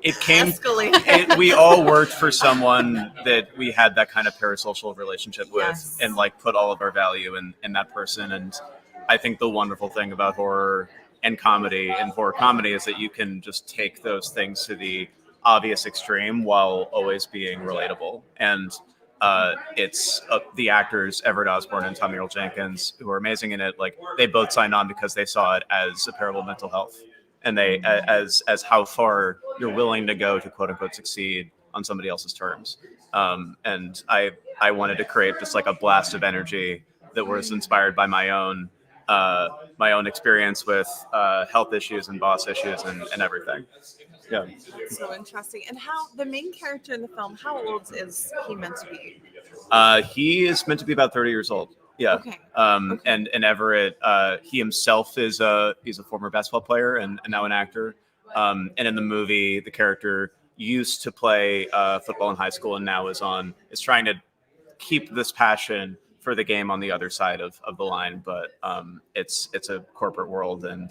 it came. Escalated. We all worked for someone that we had that kind of parasocial relationship with, and like put all of our value in that person. And I think the wonderful thing about horror and horror comedy is that you can just take those things to the obvious extreme while always being relatable. And it's the actors Everett Osborne and Tommy Earl Jenkins, who are amazing in it. Like they both signed on because they saw it as a parable of mental health, and they as how far you're willing to go to quote unquote succeed on somebody else's terms. And I wanted to create just like a blast of energy that was inspired by my own my own experience with health issues and boss issues and everything. Yeah. That's so interesting. And how the main character in the film, how old is he meant to be? He is meant to be about 30 years old. Yeah. Okay. And Everett, he himself he's a former basketball player and now an actor. And in the movie, the character used to play football in high school and now is trying to keep this passion for the game on the other side of the line. But it's a corporate world and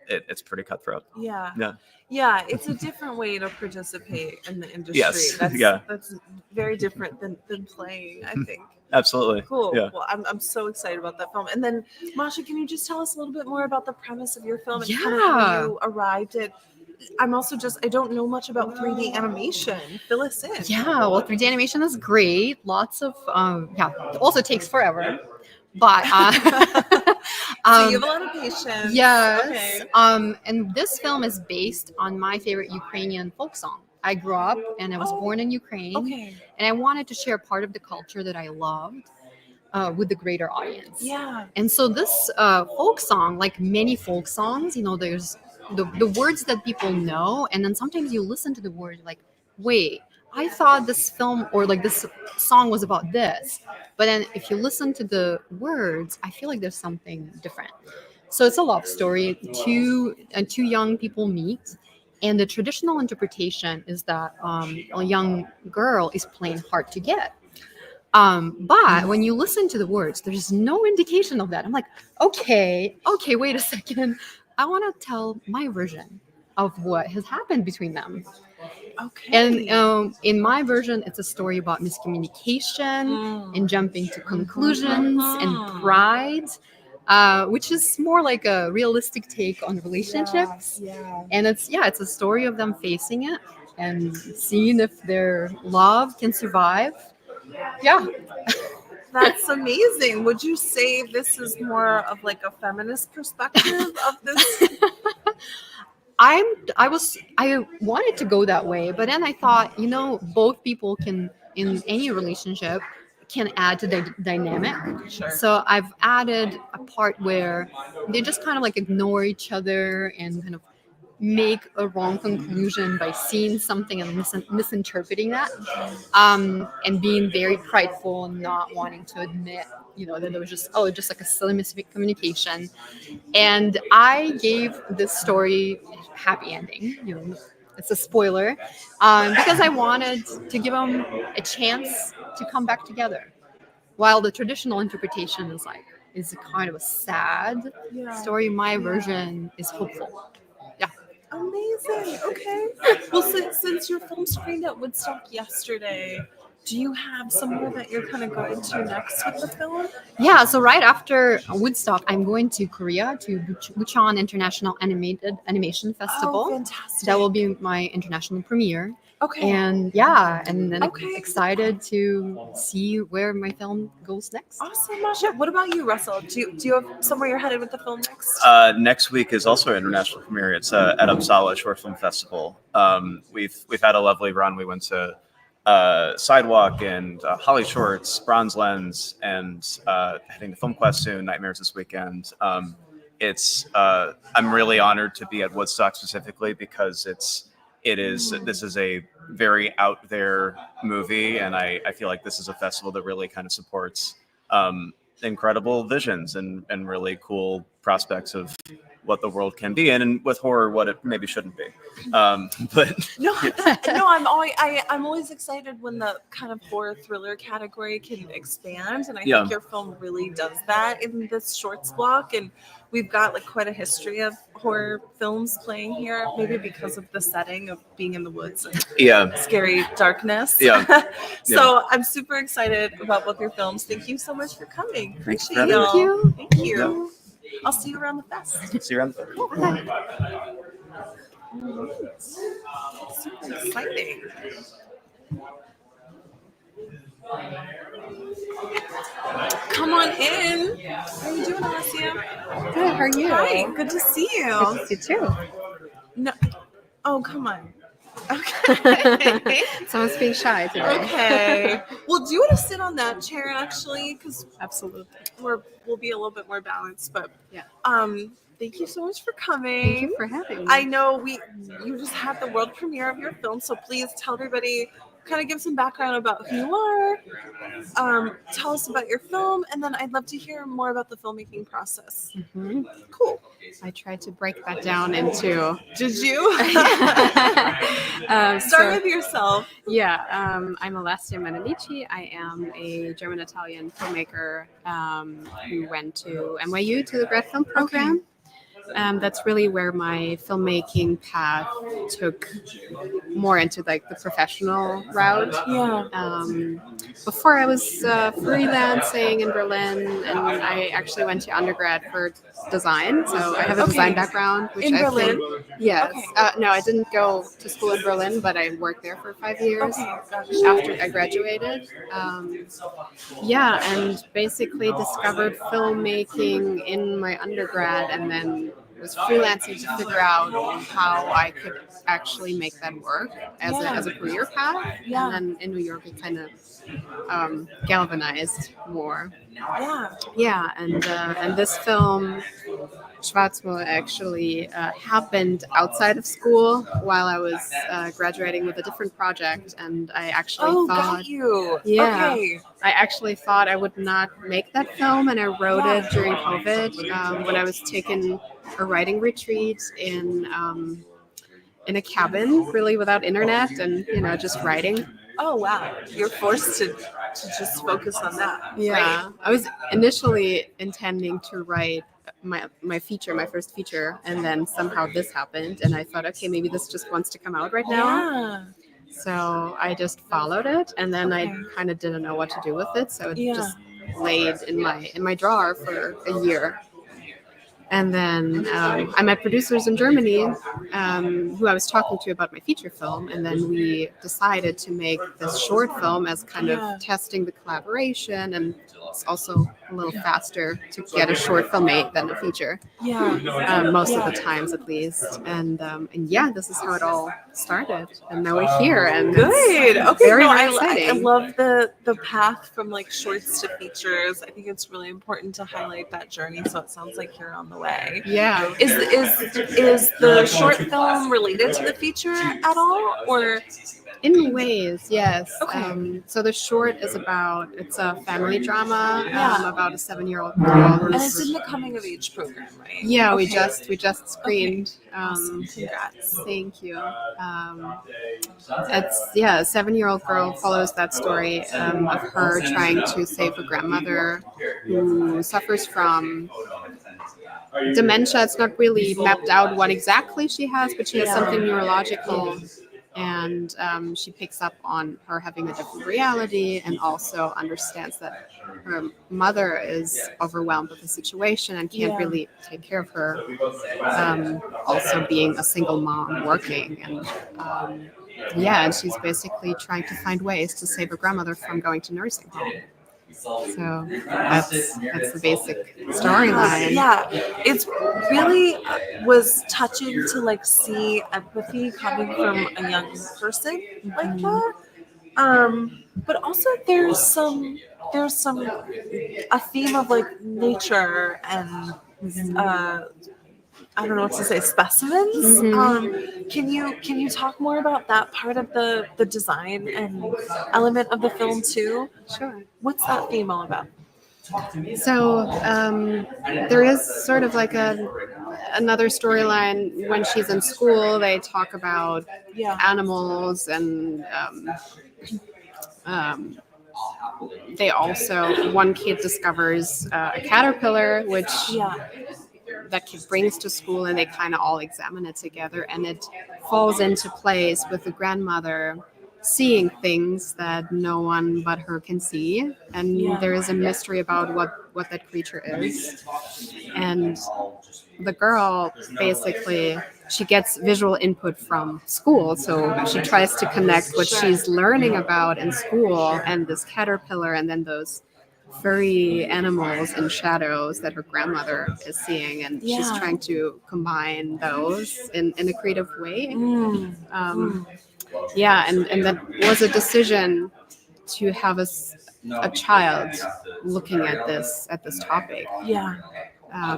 it's pretty cutthroat. Yeah. Yeah. Yeah, it's a different way to participate in the industry. Yes. That's very different than playing, I think. Absolutely. Cool. Yeah. Well, I'm so excited about that film. And then, Masha, can you just tell us a little bit more about the premise of your film and kind of how you arrived at? I don't know much about 3D animation. Fill us in. Yeah, well, 3D animation is great. Lots of it also takes forever. But so you have a lot of patience. Yes. Okay. And this film is based on my favorite Ukrainian folk song. I grew up and I was born in Ukraine. Okay. And I wanted to share part of the culture that I loved with the greater audience. Yeah. And so this folk song, like many folk songs, there's the words that people know, and then sometimes you listen to the words like, wait, I thought this film or like this song was about this. But then if you listen to the words, I feel like there's something different. So it's a love story. Two young people meet. And the traditional interpretation is that a young girl is playing hard to get. But when you listen to the words, there's no indication of that. I'm like, okay, wait a second. I want to tell my version of what has happened between them. Okay. And in my version, it's a story about miscommunication and jumping to conclusions and pride, which is more like a realistic take on relationships. Yeah. And it's a story of them facing it and seeing if their love can survive. Yeah. That's amazing. Would you say this is more of like a feminist perspective of this? I wanted to go that way, but then I thought, both people can, in any relationship, can add to the dynamic. Sure. So I've added a part where they just kind of like ignore each other and kind of make a wrong conclusion by seeing something and misinterpreting that, and being very prideful and not wanting to admit, that it was just like a silly miscommunication. And I gave this story a happy ending. It's a spoiler, because I wanted to give them a chance to come back together. While the traditional interpretation is kind of a sad story, my version is hopeful. Yeah. Amazing. Okay. Well, since your film screened at Woodstock yesterday, do you have somewhere that you're kind of going to next with the film? Yeah, so right after Woodstock, I'm going to Korea to Bucheon International Animation Festival. Oh, fantastic. That will be my international premiere. Okay. And and then excited to see where my film goes next. Awesome, Masha. What about you, Russell? Do you have somewhere you're headed with the film next? Next week is also an international premiere. It's at Uppsala Short Film Festival. We've had a lovely run. We went to Sidewalk and Holly Shorts, Bronze Lens, and heading to Film Quest soon, Nightmares this weekend. I'm really honored to be at Woodstock specifically because this is a very out there movie, and I feel like this is a festival that really kind of supports incredible visions and really cool prospects of what the world can be, and with horror, what it maybe shouldn't be. But I'm always excited when the kind of horror thriller category can expand, and I think your film really does that in this shorts block. And we've got like quite a history of horror films playing here, maybe because of the setting of being in the woods and scary darkness. So I'm super excited about both your films. Thank you so much for coming. Appreciate y'all. Thank you. I'll see you around the fest. See you around the fest. Cool. Super exciting. Come on in. How are you doing, Alessia? Good. How are you? Hi. Good to see you. Good to see you too. No. Oh, come on. Okay. Someone's being shy today. Okay. Well, do you want to sit on that chair actually? Because Absolutely. we'll be a little bit more balanced. But Yeah. thank you so much for coming. Thank you for having me. I know you just had the world premiere of your film, so please tell everybody, kind of give some background about who you are. Tell us about your film, and then I'd love to hear more about the filmmaking process. Mhm. Cool. I tried to break that down into. Did you? Start with yourself. Yeah, I'm Alessia Menanici. I am a German-Italian filmmaker who went to NYU to the grad film program. That's really where my filmmaking path took more into like the professional route. Yeah. Before I was freelancing in Berlin, and I actually went to undergrad for design. So I have a design background, which In I Berlin? think, yes. Okay. No, I didn't go to school in Berlin, but I worked there for 5 years after I graduated. And basically discovered filmmaking in my undergrad, and then was freelancing to figure out how I could actually make that work as a career path. Yeah. And then in New York, it kind of galvanized more. Yeah. Yeah, and this film, Schwarzmo, actually happened outside of school while I was graduating with a different project, and I actually thought, got you. yeah, Okay. I actually thought I would not make that film, and I wrote it during COVID when I was taking a writing retreat in a cabin, really without internet, and just writing. Oh wow, you're forced to just focus on that. Yeah, Right? I was initially intending to write my first feature, and then somehow this happened, and I thought, okay, maybe this just wants to come out right now. Yeah. So I just followed it, and then I kind of didn't know what to do with it, so it just laid in my drawer for a year. And then I met producers in Germany who I was talking to about my feature film. And then we decided to make this short film as kind of testing the collaboration. And it's also a little faster to get a short film made than a feature. Yeah. Most of the times, at least. And yeah, this is how it all started. And now we're here. And Good. it's Okay. very, No, very I exciting. love the path from like shorts to features. I think it's really important to highlight that journey. So it sounds like you're on the way. Yeah. Is the short film related to the feature at all, or? In ways, yes. Okay. So the short is it's a family drama about a 7-year-old girl. And it's in the coming of age program, right? Yeah, Okay. we just screened. Awesome. Congrats. Thank you. It's a 7-year-old girl follows that story of her trying to save her grandmother who suffers from dementia. It's not really mapped out what exactly she has, but she has something neurological. And she picks up on her having a different reality, and also understands that her mother is overwhelmed with the situation and can't really take care of her. Also being a single mom working, and and she's basically trying to find ways to save her grandmother from going to nursing home. So that's the basic storyline. Yeah, it's really was touching to like see empathy coming from a young person like that. But also there's a theme of like nature and I don't know what to say, specimens. Can you talk more about that part of the design and element of the film too? Sure. What's that theme all about? So there is sort of like another storyline when she's in school. They talk about animals, and they also, one kid discovers a caterpillar, which that kid brings to school, and they kind of all examine it together, and it falls into place with the grandmother seeing things that no one but her can see, and there is a mystery about what that creature is. And the girl, basically, she gets visual input from school, so she tries to connect what she's learning about in school and this caterpillar, and then those furry animals and shadows that her grandmother is seeing, and she's trying to combine those in a creative way. Yeah, and that was a decision to have a child looking at this topic. Yeah.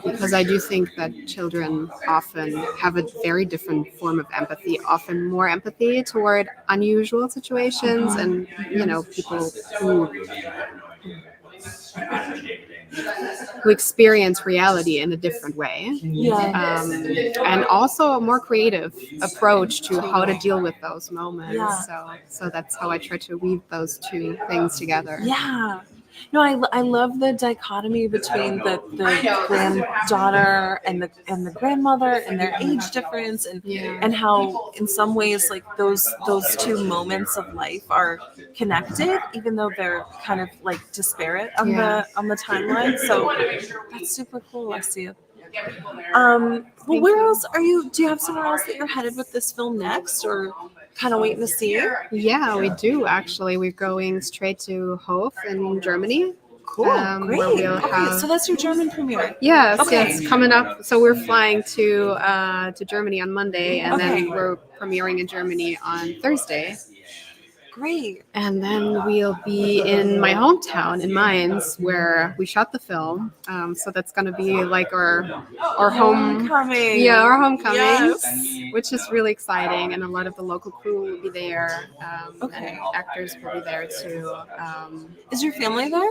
Because I do think that children often have a very different form of empathy, often more empathy toward unusual situations, and people who experience reality in a different way. Yeah. And also a more creative approach to how to deal with those moments. Yeah. So that's how I try to weave those two things together. Yeah. No, I love the dichotomy between the granddaughter and the grandmother and their age difference, and how in some ways like those two moments of life are connected, even though they're kind of like disparate on the timeline. So that's super cool. I see it. Well, where else are you? Do you have somewhere else that you're headed with this film next, or kind of waiting to see? Yeah, we do actually. We're going straight to Hof in Germany. Cool, great. Where we'll Okay, so that's your German premiere. Yes, Okay. yeah, it's coming up. So we're flying to Germany on Monday, and then we're premiering in Germany on Thursday. Great. And then we'll be in my hometown in Mainz, where we shot the film. So that's going to be like our homecoming. Yeah, our homecoming, Yes. which is really exciting. And a lot of the local crew will be there. And actors will be there too. Is your family there?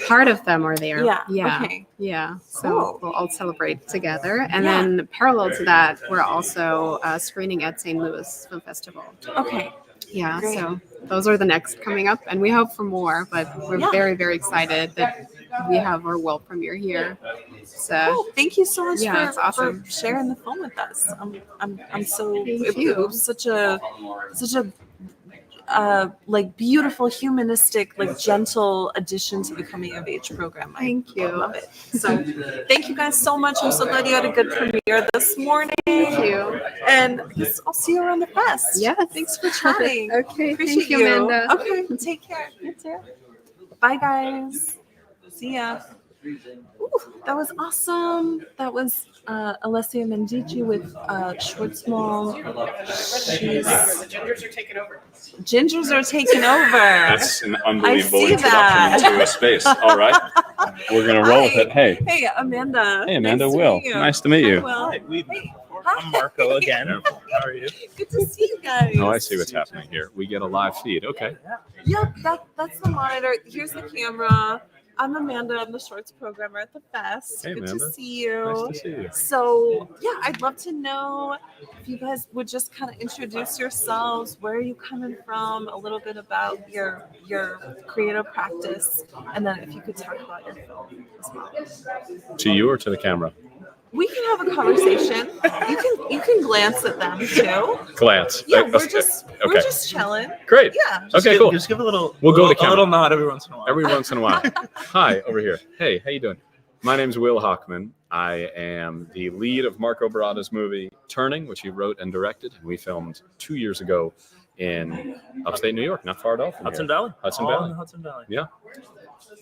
Part of them are there. Yeah. Okay. Yeah. So Cool. we'll all celebrate together. And then parallel to that, we're also screening at St. Louis Film Festival. Okay. Yeah, Great. so those are the next coming up, and we hope for more, but we're very, very excited that we have our world premiere here. So Cool. Thank you so much it's awesome. for sharing the film with us. I'm so Thank it you. was such a like beautiful, humanistic, like gentle addition to the coming of age program. Thank you. I love it. So thank you guys so much. I'm so glad you had a good premiere this morning. Thank you. And I guess I'll see you around the fest. Yes. Thanks for chatting. Okay, Appreciate thank you, Amanda. Okay, take care. You too. Bye, guys. See ya. Ooh, that was awesome. That was Alessia Mendici with Schwartzmal. Gingers are taking over. Gingers are taking over. That's an unbelievable I see that. introduction to a space. All right. We're going to roll with it. Hey. Hey, Amanda. Hey, Amanda. Nice to Will. meet you. Nice to meet you. Hi, Will. I'm Marco again. How are you? Good to see you guys. Oh, I see what's happening here. We get a live feed. Okay. Yep, that's the monitor. Here's the camera. I'm Amanda. I'm the shorts programmer at the fest. Hey, Good Amanda. to see you. Nice to see you. So, yeah, I'd love to know if you guys would just kind of introduce yourselves. Where are you coming from? A little bit about your creative practice, and then if you could talk about your film as well. To you or to the camera? We can have a conversation. You can glance at them too. Glance. Yeah, Okay. we're just chilling. Great. Yeah. Okay, cool. Just give a little. We'll go to a camera. little nod every once in a while. Every once in a while. Hi, over here. Hey, how you doing? My name's Will Hockman. I am the lead of Marco Barada's movie Turning, which he wrote and directed, and we filmed 2 years ago in upstate New York, not far at all from Hudson here. Valley. Hudson All Valley. in Hudson Valley. Yeah.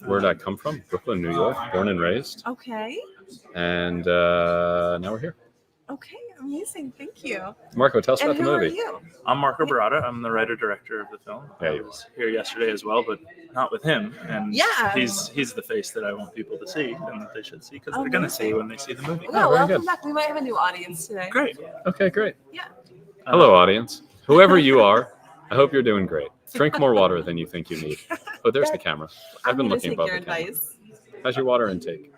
Where did I come from? Brooklyn, New York, born and raised. Okay. And now we're here. Okay. Amazing. Thank you. Marco, tell us And about the who are movie. you? I'm Marco Barada. I'm the writer-director of the film. Yeah, I you was here yesterday as well, but not with him. And Yeah. he's the face that I want people to see and that they should see because they're going to see when they see the movie. Well, very welcome good. back. We might have a new audience today. Great. Okay, great. Yeah. Hello, audience. Whoever you are, I hope you're doing great. Drink more water than you think you need. Oh, there's the camera. I've I'm been gonna looking take above your the camera. advice. How's your water intake?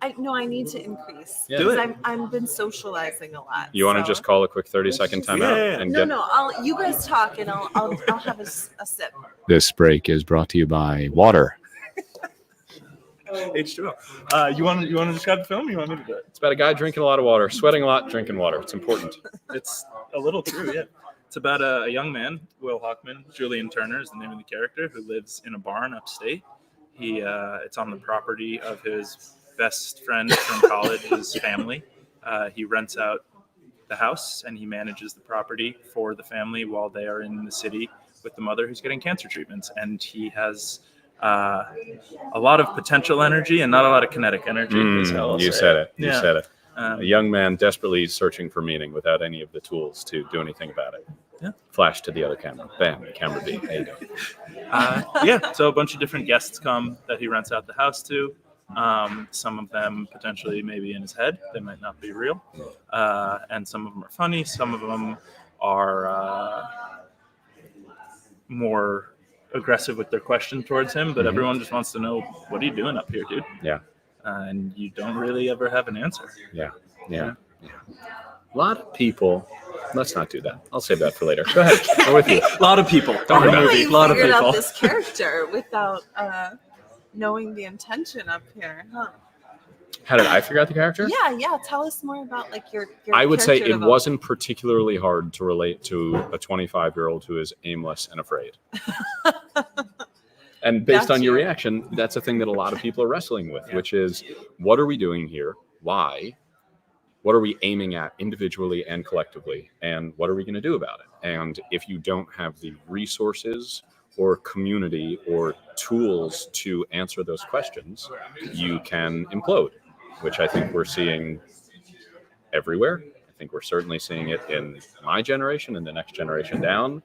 I need to increase. Yeah. Do Because it. I've been socializing a lot. You want to so- just call a quick 30-second timeout Yeah. and No, get. no. You guys talk and I'll have a sip. This break is brought to you by water. H2O. You want to describe the film? Or you want me to do it? It's about a guy drinking a lot of water, sweating a lot, drinking water. It's important. It's a little true, yeah. It's about a young man, Will Hockman. Julian Turner is the name of the character, who lives in a barn upstate. It's on the property of his best friend from college's family. He rents out the house and he manages the property for the family while they are in the city with the mother who's getting cancer treatments. And he has a lot of potential energy and not a lot of kinetic energy. is how I'll You say said it. You Yeah. said it. A young man desperately searching for meaning without any of the tools to do anything about it. Yeah. Flash to the other camera. Bam, camera B. There you go. Yeah, so a bunch of different guests come that he rents out the house to. Some of them potentially maybe in his head. They might not be real. And some of them are funny. Some of them are more aggressive with their question towards him. But everyone just wants to know, what are you doing up here, dude? Yeah. And you don't really ever have an answer. Yeah. A lot of people. Let's not do that. I'll save that for later. Go ahead. I'm with you. A lot of people. I don't know how you figured out this character without knowing the intention up here, huh? How did I figure out the character? Yeah. Tell us more about like your I would say it development. wasn't particularly hard to relate to a 25-year-old who is aimless and afraid. And based on your reaction, that's a thing that a lot of people are wrestling with, which is, what are we doing here? Why? What are we aiming at individually and collectively? And what are we going to do about it? And if you don't have the resources or community or tools to answer those questions, you can implode, which I think we're seeing everywhere. I think we're certainly seeing it in my generation and the next generation down.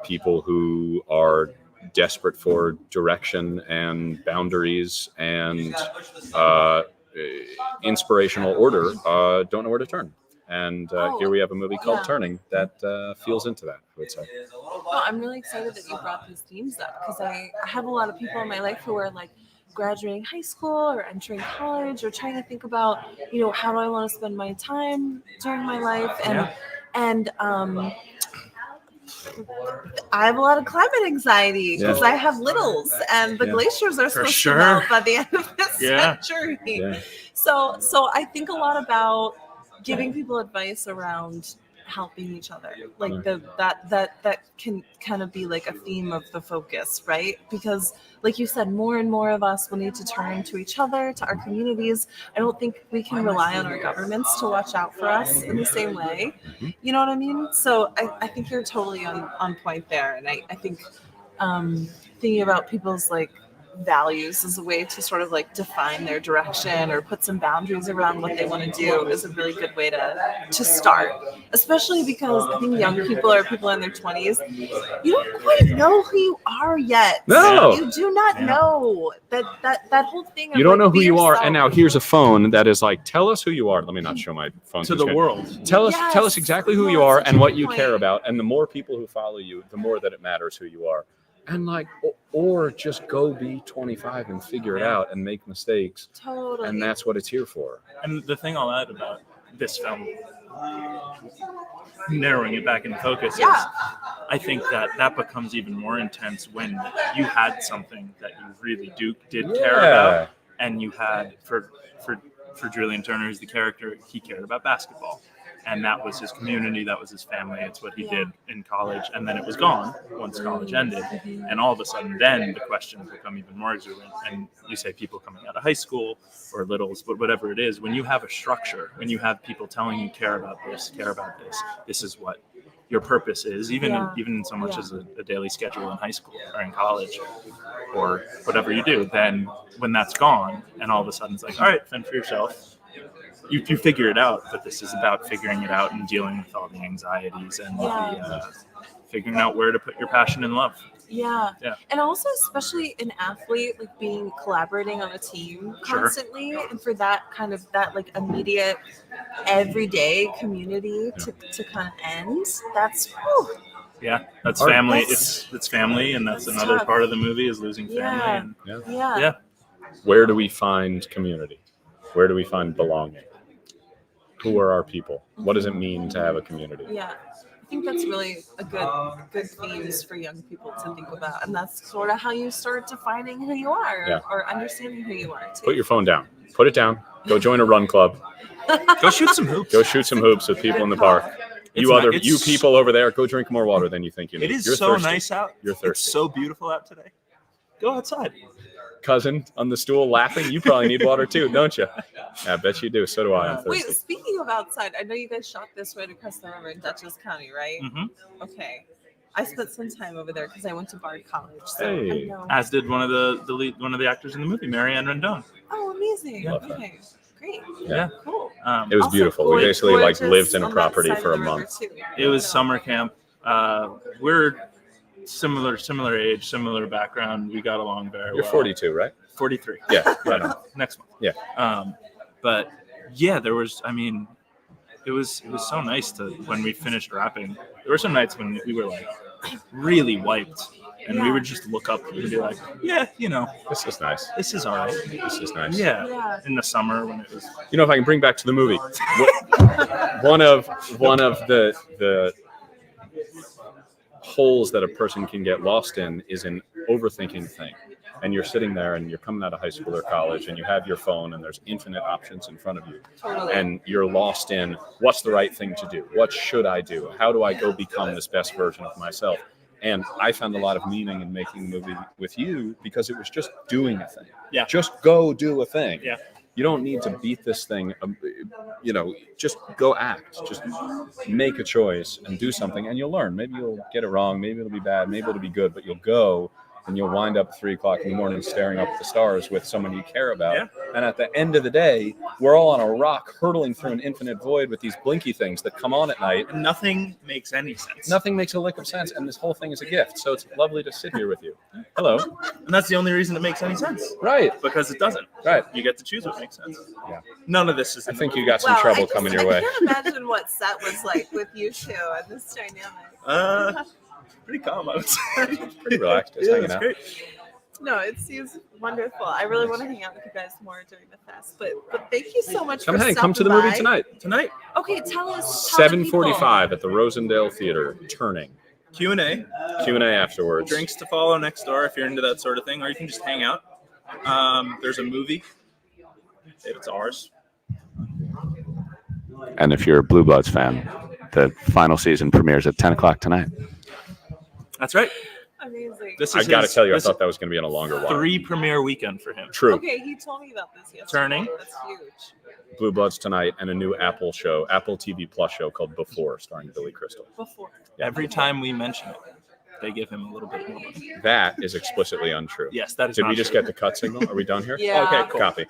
People who are desperate for direction and boundaries and inspirational order don't know where to turn. And here we have a movie called Turning that feels into that, I would say. Well, I'm really excited that you brought these themes up because I have a lot of people in my life who are like graduating high school or entering college or trying to think about, how do I want to spend my time during my life? And I have a lot of climate anxiety because I have littles and the glaciers are supposed to melt by the end of this century. Yeah. So I think a lot about giving people advice around helping each other, like that can kind of be like a theme of the focus, right? Because like you said, more and more of us will need to turn to each other, to our communities. I don't think we can rely on our governments to watch out for us in the same way. You know what I mean? So I think you're totally on point there. And I think thinking about people's like values as a way to sort of like define their direction or put some boundaries around what they want to do is a really good way to start, especially because I think young people or people in their 20s, you don't quite know who you are yet. No, you do not know that whole thing. You don't know who you are, and now here's a phone that is like, tell us who you are. Let me not show my phone to the world. Tell us exactly who you are and what you care about, and the more people who follow you, the more that it matters who you are. And like, or just go be 25 and figure it out and make mistakes. Totally. And that's what it's here for. And the thing I'll add about this film, narrowing it back into focus, is I think that becomes even more intense when you had something that you really did care about, and you had for Julian Turner, who's the character, he cared about basketball. And that was his community, that was his family, it's what he did in college, and then it was gone once college ended. And all of a sudden then the questions become even more exuberant. And you say people coming out of high school or littles, but whatever it is, when you have a structure, when you have people telling you care about this, this is what your purpose is, even in so much as a daily schedule in high school or in college or whatever you do, then when that's gone and all of a sudden it's like, all right, fend for yourself. You figure it out, but this is about figuring it out and dealing with all the anxieties and figuring out where to put your passion and love. Yeah. And also, especially an athlete, like collaborating on a team constantly, and for that kind of that like immediate, everyday community to kind of end. That's that's family. It's family, and that's another tough. Part of the movie is losing family. And, Where do we find community? Where do we find belonging? Who are our people? What does it mean to have a community? Yeah, I think that's really a good themes for young people to think about, and that's sort of how you start defining who you are or understanding who you are too. Put your phone down. Put it down. Go join a run club. Go shoot some hoops. Go shoot some hoops with people in the park. You people over there, go drink more water than you think you need. It is You're so thirsty. nice out. You're thirsty. It's so beautiful out today. Go outside. Cousin on the stool laughing, you probably need water too, don't you? I bet you do. So do I. I'm thirsty. Wait, speaking of outside, I know you guys shot this right across the river in Dutchess County, right? Mm-hmm. Okay. I spent some time over there because I went to Bard College. So Hey. I know. As did one of the actors in the movie, Marianne Rendon. Oh, amazing. Love her. Okay, great. Yeah. Cool. It was Also beautiful. We basically like gorgeous lived in a on that property side of for a the river, month. too. It was summer camp. We're similar age, similar background. We got along very You're well. 42, right? 43. Yeah, right on. Next month. Yeah. But yeah, there was. I mean, it was so nice to when we finished wrapping. There were some nights when we were like really wiped, and we would just look up and be like, yeah, This is nice. this is all right. This is nice. Yeah. In the summer when it was. If I can bring back to the movie, one of the holes that a person can get lost in is an overthinking thing. And you're sitting there and you're coming out of high school or college and you have your phone and there's infinite options in front of you. Totally. And you're lost in what's the right thing to do? What should I do? How do I go become this best version of myself? And I found a lot of meaning in making a movie with you because it was just doing a thing. Yeah. Just go do a thing. Yeah. You don't need to beat this thing. Just go act. Just make a choice and do something, and you'll learn. Maybe you'll get it wrong. Maybe it'll be bad. Maybe it'll be good. But you'll go, and you'll wind up at 3 o'clock in the morning staring up at the stars with someone you care about. Yeah. And at the end of the day, we're all on a rock hurtling through an infinite void with these blinky things that come on at night. And nothing makes any sense. Nothing makes a lick of sense, and this whole thing is a gift. So it's lovely to sit here with you. Hello. And that's the only reason it makes any sense. Right. Because it doesn't. Right. You get to choose what makes sense. Yeah. None of this is. I think you got some trouble coming your way. I can't imagine what set was like with you two and this dynamic. Pretty calm, I would say. Pretty relaxed. Just hanging out. Great. No, it seems wonderful. I really want to hang out with you guys more during the fest. But thank you so much Come for hang. Come to the stopping movie by. tonight. Okay, tell us. Tell the people. 7:45 at the Rosendale Theater. Turning. Q&A. Q&A afterwards. Drinks to follow next door if you're into that sort of thing, or you can just hang out. There's a movie. It's ours. And if you're a Blue Bloods fan, the final season premieres at 10 o'clock tonight. That's right. Amazing. This I is got to his- tell you, I this thought that was going to be on a longer one. 3 premiere weekend for him. True. Okay, he told me about this yesterday. Turning. That's huge. Blue Bloods tonight and a new Apple TV Plus show called Before, starring Billy Crystal. Before. Every time we mention it, they give him a little bit more money. That is explicitly untrue. Yes, that is Did not we just true. get the cut signal? Are we done here? Yeah. Okay, cool. Copy.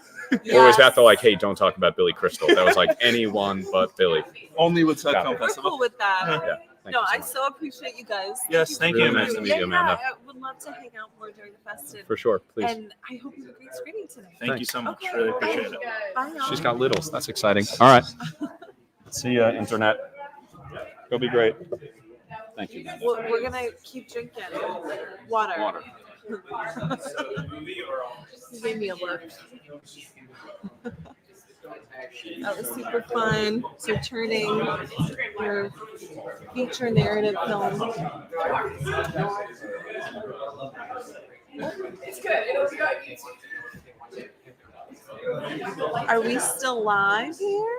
Or was that the hey, don't talk about Billy Crystal? That was like anyone but Billy. Only Woodstock Got Film it. We're Festival. cool with that. Yeah. Thank No, you so I much. so appreciate you guys. Yes, thank Really you. nice to meet you, Amanda. I would love to hang out more during the fest. For sure, please. And I hope you have a great screening tonight. Thank you so much. Really appreciate it. Bye, y'all. She's got littles. That's exciting. All right. See ya, internet. It'll be great. Thank you. We're gonna keep drinking water. Water. You gave me a look. That was super fun. So turning your feature narrative film. Are we still live here?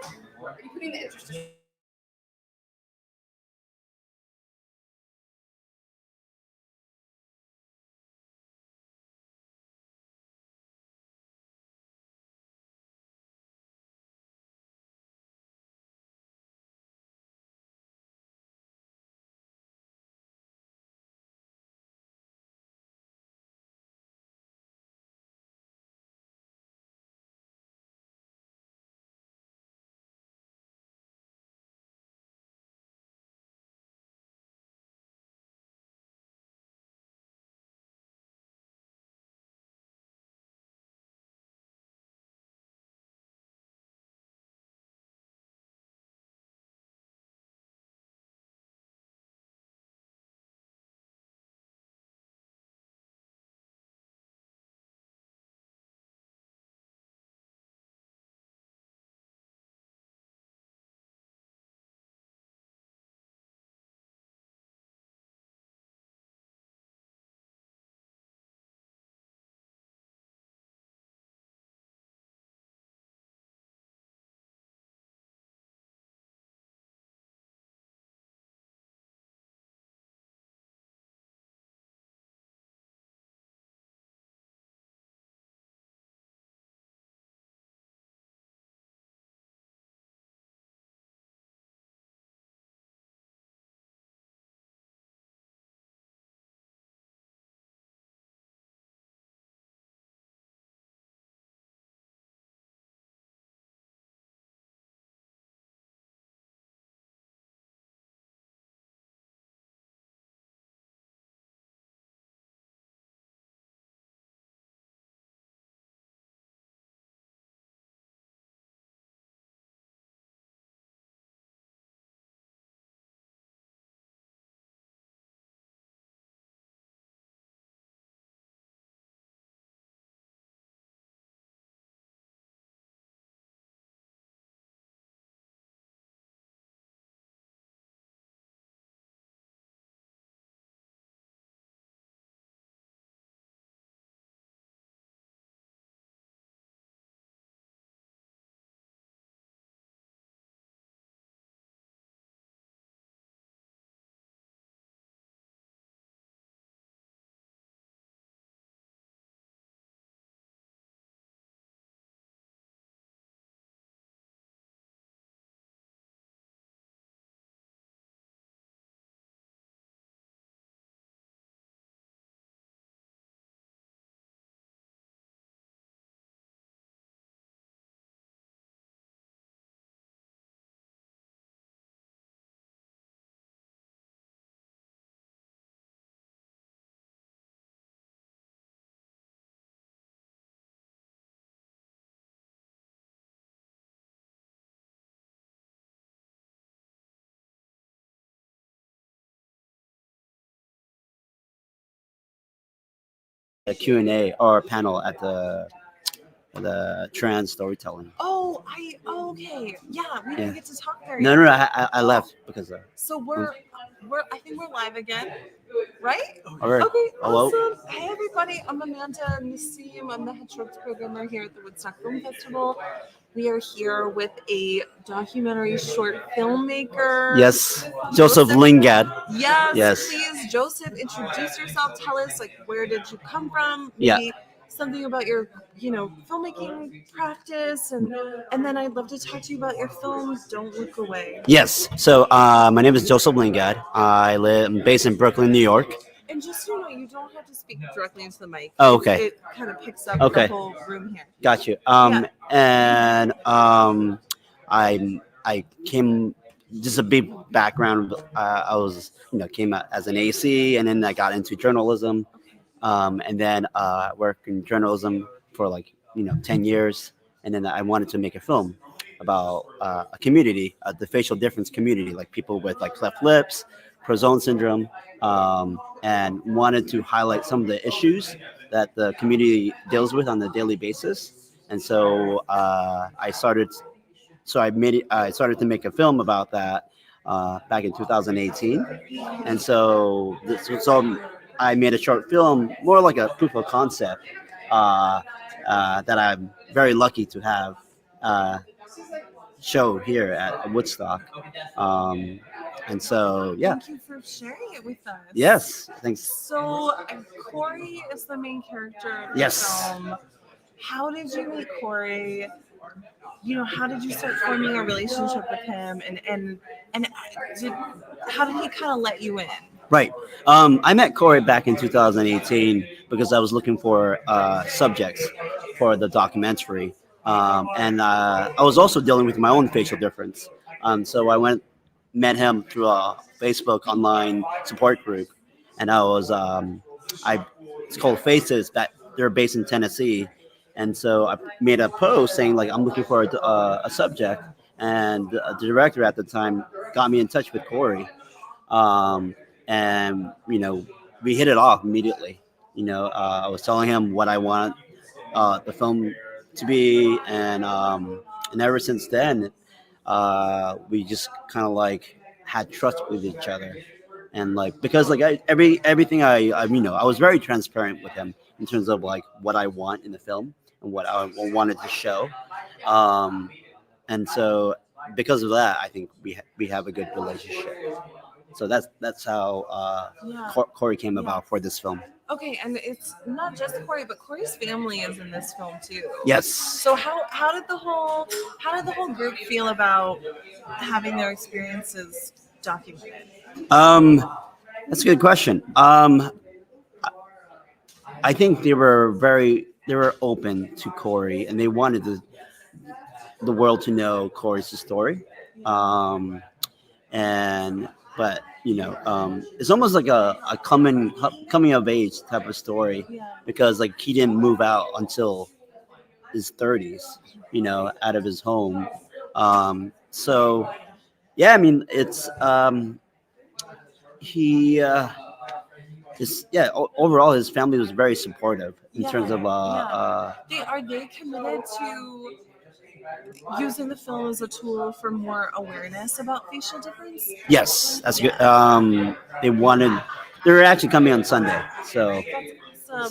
a Q&A or panel at the trans storytelling. Okay. Yeah, we Yeah. didn't get to talk there No, yet. no, no, I left because So we're I think we're live again, right? All right. Okay, Hello. awesome. Hey everybody, I'm Amanda Nassim. I'm the head shorts programmer here at the Woodstock Film Festival. We are here with a documentary short filmmaker. Yes, Joseph Lingad. Yes, please, Joseph, introduce yourself. Tell us, like, where did you come from? Maybe something about your, filmmaking practice, and then I'd love to talk to you about your film, Don't Look Away. Yes. So my name is Joseph Lingad. I'm based in Brooklyn, New York. And just so you know, you don't have to speak directly into the mic. Oh, okay. It kind of picks up the whole room here. Got you. And I came just a big background. I was came out as an AC, and then I got into journalism, and then worked in journalism for 10 years, and then I wanted to make a film about a community, the facial difference community, like people with cleft lips, Crozon syndrome, and wanted to highlight some of the issues that the community deals with on a daily basis. And so I started to make a film about that back in 2018. And so I made a short film, more like a proof of concept, that I'm very lucky to have show here at Woodstock. And so, yeah. Thank you for sharing it with us. Yes, thanks. So, Corey is the main character of the film. How did you meet Corey? How did you start forming a relationship with him? And how did he kind of let you in? Right. I met Corey back in 2018 because I was looking for subjects for the documentary. And I was also dealing with my own facial difference. So I met him through a Facebook online support group. And it's called Faces, that they're based in Tennessee. And so I made a post saying I'm looking for a subject. And the director at the time got me in touch with Corey. And we hit it off immediately. I was telling him what I want the film to be, and ever since then, we just kind of had trust with each other, and because everything I was very transparent with him in terms of what I want in the film and what I wanted to show, and so because of that, I think we have a good relationship. So that's how Corey came about for this film. Okay, and it's not just Corey, but Corey's family is in this film too. Yes. So how did the whole group feel about having their experiences documented? That's a good question. I think they were open to Corey, and they wanted the world to know Corey's story. But it's almost like a coming of age type of story, because he didn't move out until his 30s, out of his home. So yeah, I mean, it's overall his family was very supportive in terms of are they committed to using the film as a tool for more awareness about facial difference? Yes, that's good. They're actually coming on Sunday, so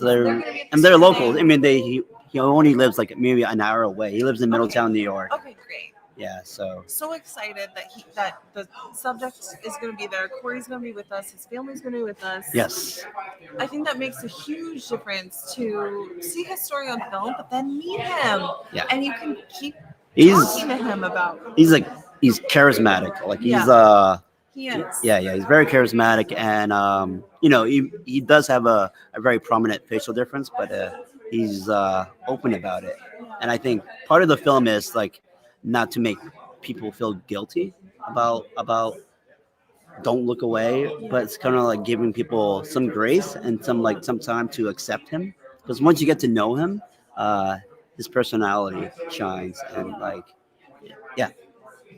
they're local. I mean, he only lives maybe an hour away. He lives in Middletown, New York. Okay, great. Yeah, so excited that the subject is going to be there. Corey's going to be with us. His family's going to be with us. Yes. I think that makes a huge difference to see his story on film, but then meet him. Yeah. And you can keep talking to him about. He's charismatic. He is. Yeah, he's very charismatic, and he does have a very prominent facial difference, but he's open about it. And I think part of the film is not to make people feel guilty about Don't Look Away, but it's kind of giving people some grace and some time to accept him, because once you get to know him, his personality shines, and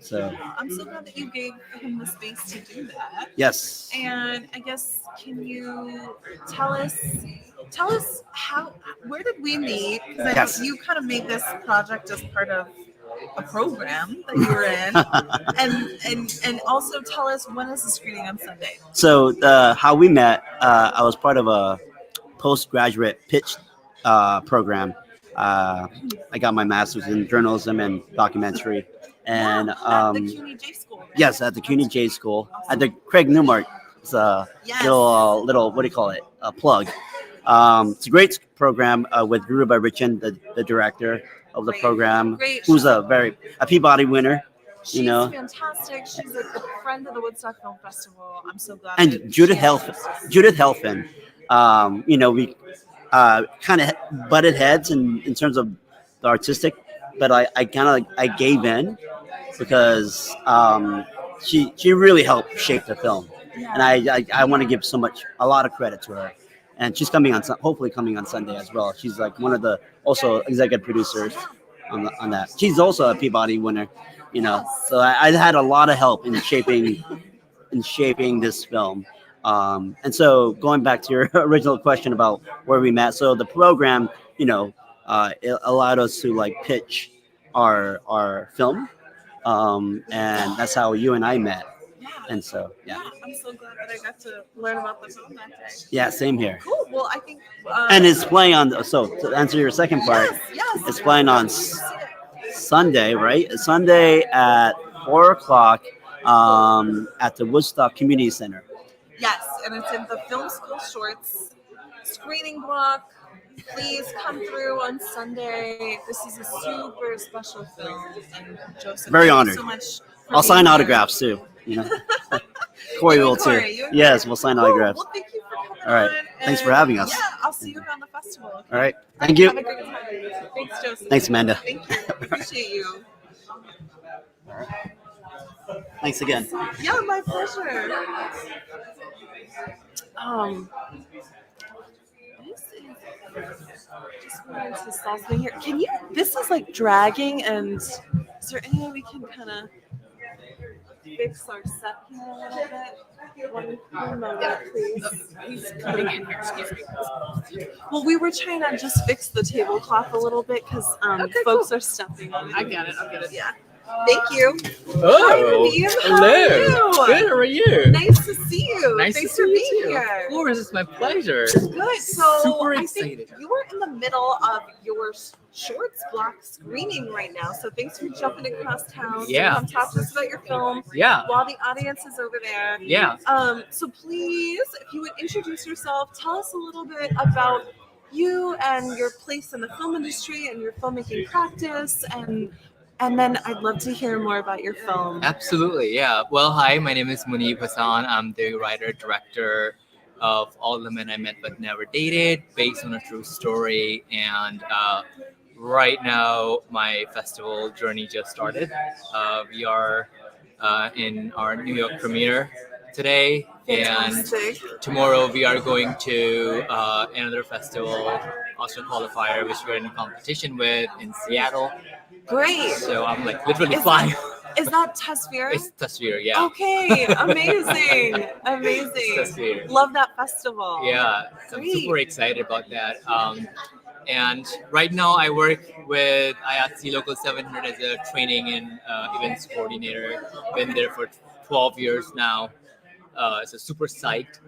So I'm so glad that you gave him the space to do that. yes. And I guess, can you tell us where did we meet? Because I know Yes. you kind of made this project as part of a program that you were in, and also tell us, when is the screening on Sunday? So how we met, I was part of a postgraduate pitch program. I got my master's in journalism and documentary, and At the CUNY J School. Right? yes, at the CUNY J School at the Craig Newmark. It's a Yes. little what do you call it? A plug. It's a great program with Ruba Richin, the director of the program, Great. who's a Peabody winner. She's You know, fantastic. She's a friend of the Woodstock Film Festival. I'm so glad. and that Judith she Helfin. You know, we kind of butted heads in terms of the artistic, but I gave in because she really helped shape the film, and I want to give a lot of credit to her. And she's coming on, hopefully coming on Sunday as well. She's like one of the also executive producers on that. She's also a Peabody winner, you know. So I had a lot of help in shaping this film. And so going back to your original question about where we met, so the program, you know, it allowed us to like pitch our film, and that's how you and I met. And so yeah, I'm so glad that I got to learn about the film that day. yeah, same here. Cool. Well, I think. And it's playing on. So to answer your second part, Yes. it's playing on Sunday, right? Sunday at 4:00 at the Woodstock Community Center. Yes, and it's in the Film School Shorts screening block. Please come through on Sunday. This is a super special film, and Joseph, Very thank honored. you so much. I'll sign autographs too. You know, Corey will too. Corey, Yes, we'll sign autographs. Well, thank you for coming All right. on, Thanks for and having us. Yeah, I'll see you around the festival. Okay? All right. Thank you. Have a great time. Thanks, Joseph. Thanks, Amanda. Thank you. Appreciate you. Thanks again. Yeah, my pleasure. This is just wanted to solve something here. Can you? This is like dragging, and is there any way we can kind of fix our set here a little bit? One moment, please. He's coming in here. Excuse me. Well, we were trying to just fix the tablecloth a little bit because folks are stepping on it. I get it. Yeah. Thank you. Oh, Hi, Raviv. How hello. are you? Good. How are you? Nice to see you. Nice Thanks to for see being you too. here. Of course, it's my pleasure. Good. So Super I excited. think you were in the middle of your shorts block screening right now. So thanks for jumping across town Yeah. to come talk to us about your film. Yeah. While the audience is over there. Yeah. So please, if you would introduce yourself, tell us a little bit about you and your place in the film industry and your filmmaking practice, and then I'd love to hear more about your film. Absolutely, yeah. Well, hi, my name is Munib Hassan. I'm the writer-director of All the Men I Met But Never Dated, based on a true story. And right now, my festival journey just started. We are in our New York premiere today. Fantastic. And tomorrow we are going to another festival, Oscar Qualifier, which we're in competition with in Seattle. Great. So I'm like literally flying. Is that Tasvir? It's Tasvir, yeah. Okay, amazing, amazing. Tasvir. Love that festival. Yeah, so I'm Great. super excited about that. And right now I work with IATSE Local 700 as a training and events coordinator. Been there for 12 years now. So super psyched.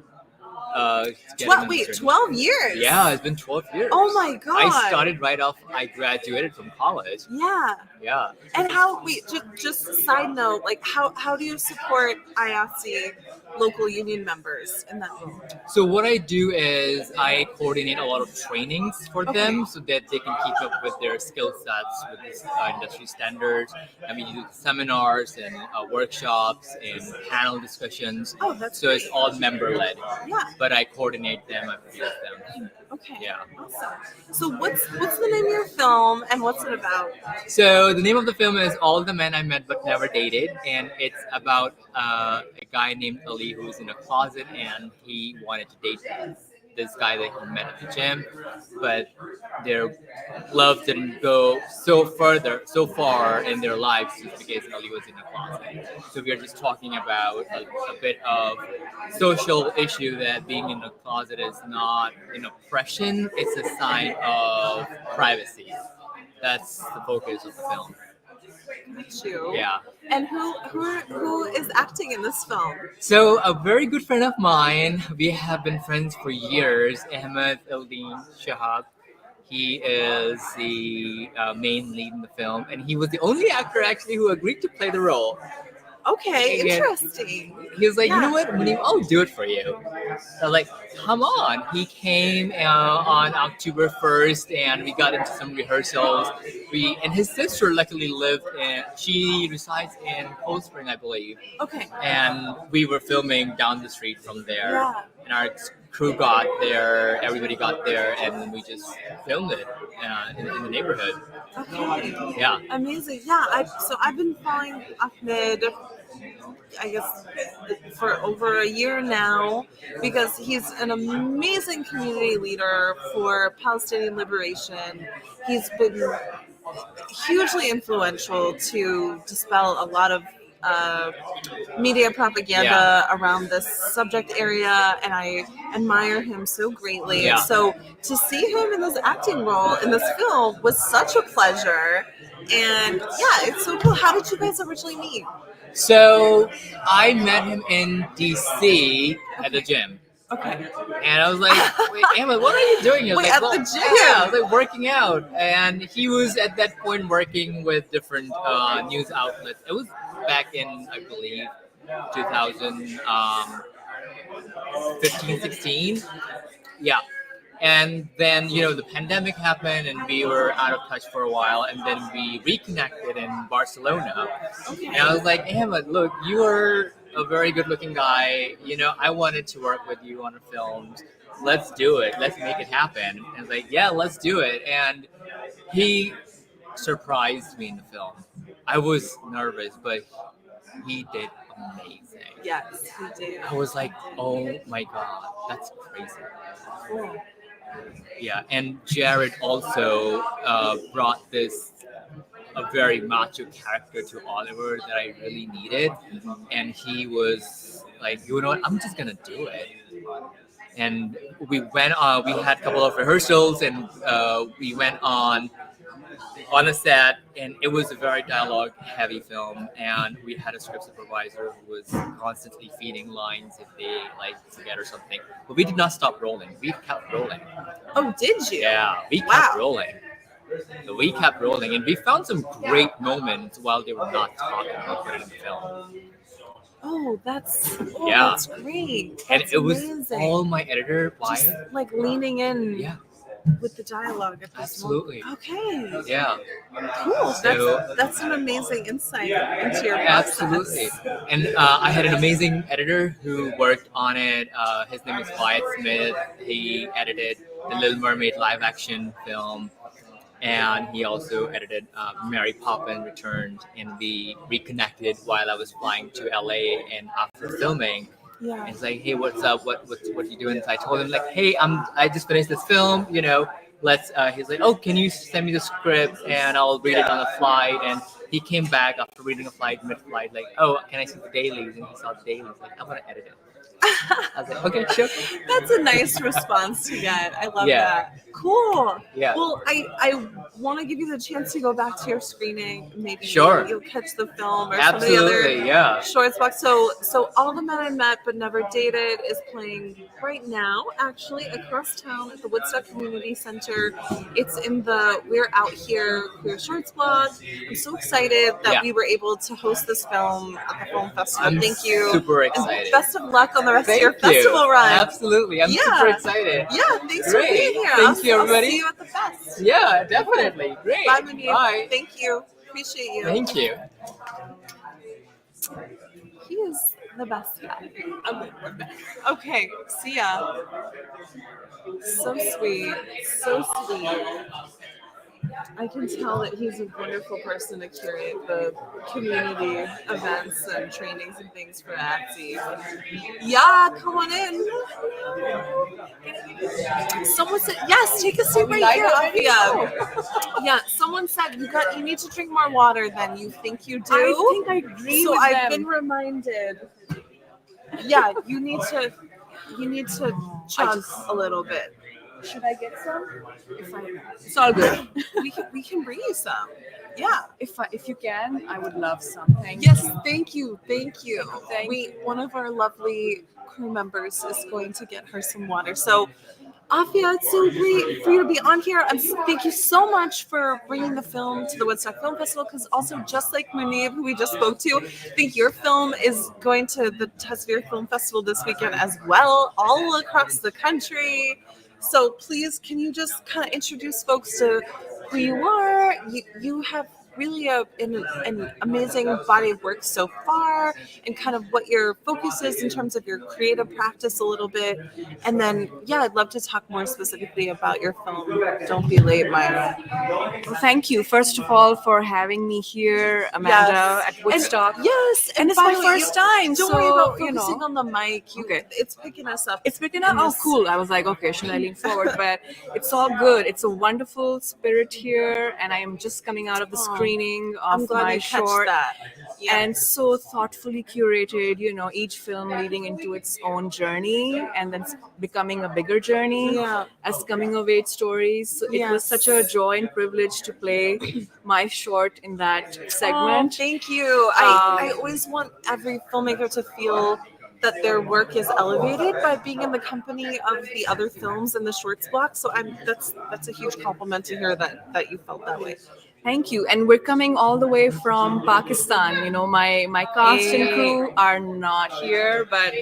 to get an Wait, internship. 12 years? Yeah, it's been 12 years. Oh my God. I started right off, I graduated from college. Yeah. Yeah. And just a side note, like how do you support IATSE local union members in that role? So what I do is I coordinate a lot of trainings for them so that they can keep up with their skill sets with this, industry standards. And we do seminars and workshops and panel discussions. Oh, that's so it's great. all member-led. Yeah. But I coordinate them, I produce them. Okay. Yeah. Awesome. So what's the name of your film and what's it about? So the name of the film is All the Men I Met But Never Dated, and it's about a guy named Ali who's in a closet and he wanted to date me. this guy that he met at the gym, but their love didn't go so far in their lives just because Ellie was in a closet. So we are just talking about a bit of social issue that being in a closet is not an oppression; it's a sign of privacy. That's the focus of the film. Got you. Yeah. And who is acting in this film? So a very good friend of mine, we have been friends for years, Ahmed Eldin Shahab. He is the main lead in the film, and he was the only actor actually who agreed to play the role. Okay, And interesting. he was like, Yeah. you know what, Munib, I'll do it for you. I was like, come on. He came on October 1st, and we got into some rehearsals. And his sister luckily she resides in Cold Spring, I believe. Okay. And we were filming down the street from there. Yeah. And our crew got there, everybody got there, and then we just filmed it in the neighborhood. Okay. Yeah. Amazing. Yeah. I've been following Ahmed, I guess, for over a year now, because he's an amazing community leader for Palestinian liberation. He's been hugely influential to dispel a lot of media propaganda around this subject area, and I admire him so greatly. Yeah. So to see him in this acting role in this film was such a pleasure. And yeah, it's so cool. How did you guys originally meet? So I met him in DC at the gym. Okay. And I was like, wait, Emma, what are you doing? He was Wait, like, at the well, gym? Yeah, I was like working out. And he was at that point working with different news outlets. It was back in, I believe, 2015, 16. Yeah. And then, the pandemic happened and we were out of touch for a while. And then we reconnected in Barcelona. Okay. And I was like, Emma, look, you are a very good looking guy. I wanted to work with you on a film. Let's do it. Let's make it happen. And I was like, yeah, let's do it. And he surprised me in the film. I was nervous, but he did amazing. Yes, he did. I was like, oh my God, that's crazy. Cool. Yeah, and Jared also brought a very macho character to Oliver that I really needed. And he was like, you know what, I'm just gonna do it. And we went on, we had a couple of rehearsals, and we went on a set, and it was a very dialogue heavy film, and we had a script supervisor who was constantly feeding lines if they forget or something. But we did not stop rolling. We kept rolling. Oh, did you? Yeah, we kept rolling. So we kept rolling, and we found some great moments while they were not talking. We put it in the film. Oh, that's great. And That's it was amazing. all my editor, Just Wyatt. leaning in with the dialogue at this Absolutely. moment. Okay. Yeah. Cool. So- That's an amazing insight into your process. Absolutely. And I had an amazing editor who worked on it. His name is Wyatt Smith. He edited the Little Mermaid live action film. And he also edited Mary Poppins Returned, and we reconnected while I was flying to LA and after filming. Yeah. And he's like, hey, what's up? What you doing? So I told him hey, I just finished this film, let's he's like, oh, can you send me the script and I'll read it on the flight. And he came back after reading a mid-flight, like, oh, can I see the dailies? And he saw the dailies, like, I'm gonna edit it. I was like, okay, sure. That's a nice response to get. I love Yeah. that. Cool. Yeah. Well, I want to give you the chance to go back to your screening. Maybe Sure. you'll catch the film or Absolutely, some of the other yeah. shorts box. So All the Men I Met But Never Dated is playing right now, actually, across town at the Woodstock Community Center. It's in the We're Out Here Queer Shorts blog. I'm so excited that we were able to host this film at the film festival. I'm Thank you. super And excited. best of luck on the rest Thank of your you. festival run. Absolutely. I'm super excited. Yeah, thanks Great. for being here. Thank you, I'll everybody. see you at the fest. Yeah, definitely. Great. Bye, Munib. Bye. Thank you. Appreciate you. Thank you. He is the best guy. Okay, see ya. So sweet. So sweet. I can tell that he's a wonderful person to curate the community events and trainings and things for ATSI. Yeah, come on in. Someone said, yes, take a seat right here, Afia. Yeah, someone said you need to drink more water than you think you do. I think I agree So with I've them. been reminded. Yeah, you need to chug a little bit. Should I get some? It's all good. We can bring you some. Yeah. If you can, I would love some. Thank Yes, you. thank you. One of our lovely crew members is going to get her some water. So, Afia, it's so great for you to be on here. Thank you so much for bringing the film to the Woodstock Film Festival, because also, just like Munib, who we just spoke to, I think your film is going to the Tasvir Film Festival this weekend as well, all across the country. So please, can you just kind of introduce folks to who you are? You have really an amazing body of work so far, and kind of what your focus is in terms of your creative practice a little bit. And then, yeah, I'd love to talk more specifically about your film, Don't Be Late, Myra. Well, thank you, first of all, for having me here, Amanda, Yes. at Woodstock. And it's by my the way, first time. Don't so, worry about you know. focusing on the mic. Okay. It's picking us up. It's picking up. Oh, cool. I was like, okay, should I lean forward? But it's all good. It's a wonderful spirit here, and I am just coming out of the screening I'm of glad my you catch short. that. Yeah. And so thoughtfully curated, each film leading into its own journey and then becoming a bigger journey as coming of age stories. So it was such a joy and privilege to play my short in that segment. Oh, thank you. I always want every filmmaker to feel that their work is elevated by being in the company of the other films in the shorts block. So that's a huge compliment to hear that you felt that way. Thank you. And we're coming all the way from Pakistan. My cast and crew are not here, but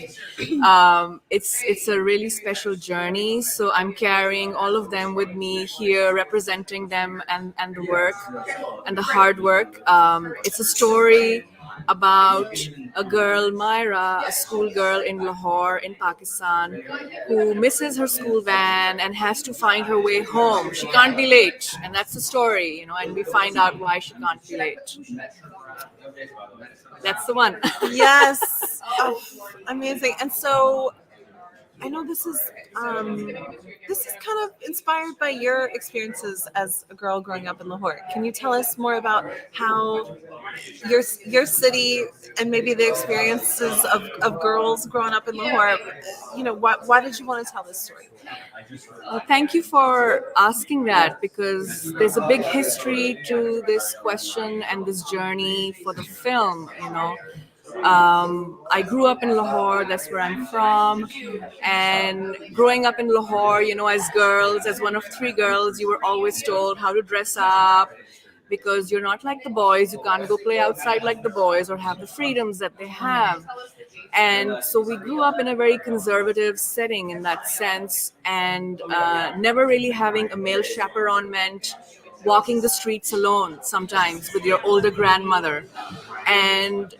it's a really special journey. So I'm carrying all of them with me here, representing them and the work and the hard work. It's a story about a girl, Myra, a schoolgirl in Lahore in Pakistan, who misses her school van and has to find her way home. She can't be late, and that's the story, and we find out why she can't be late. That's the one. Yes. Oh, amazing. And so I know this is kind of inspired by your experiences as a girl growing up in Lahore. Can you tell us more about how your city and maybe the experiences of girls growing up in Lahore? Why did you want to tell this story? Thank you for asking that, because there's a big history to this question and this journey for the film. I grew up in Lahore, that's where I'm from, and growing up in Lahore, as girls, as one of three girls, you were always told how to dress up, because you're not like the boys, you can't go play outside like the boys or have the freedoms that they have. And so we grew up in a very conservative setting in that sense, and never really having a male chaperone meant walking the streets alone sometimes with your older grandmother. And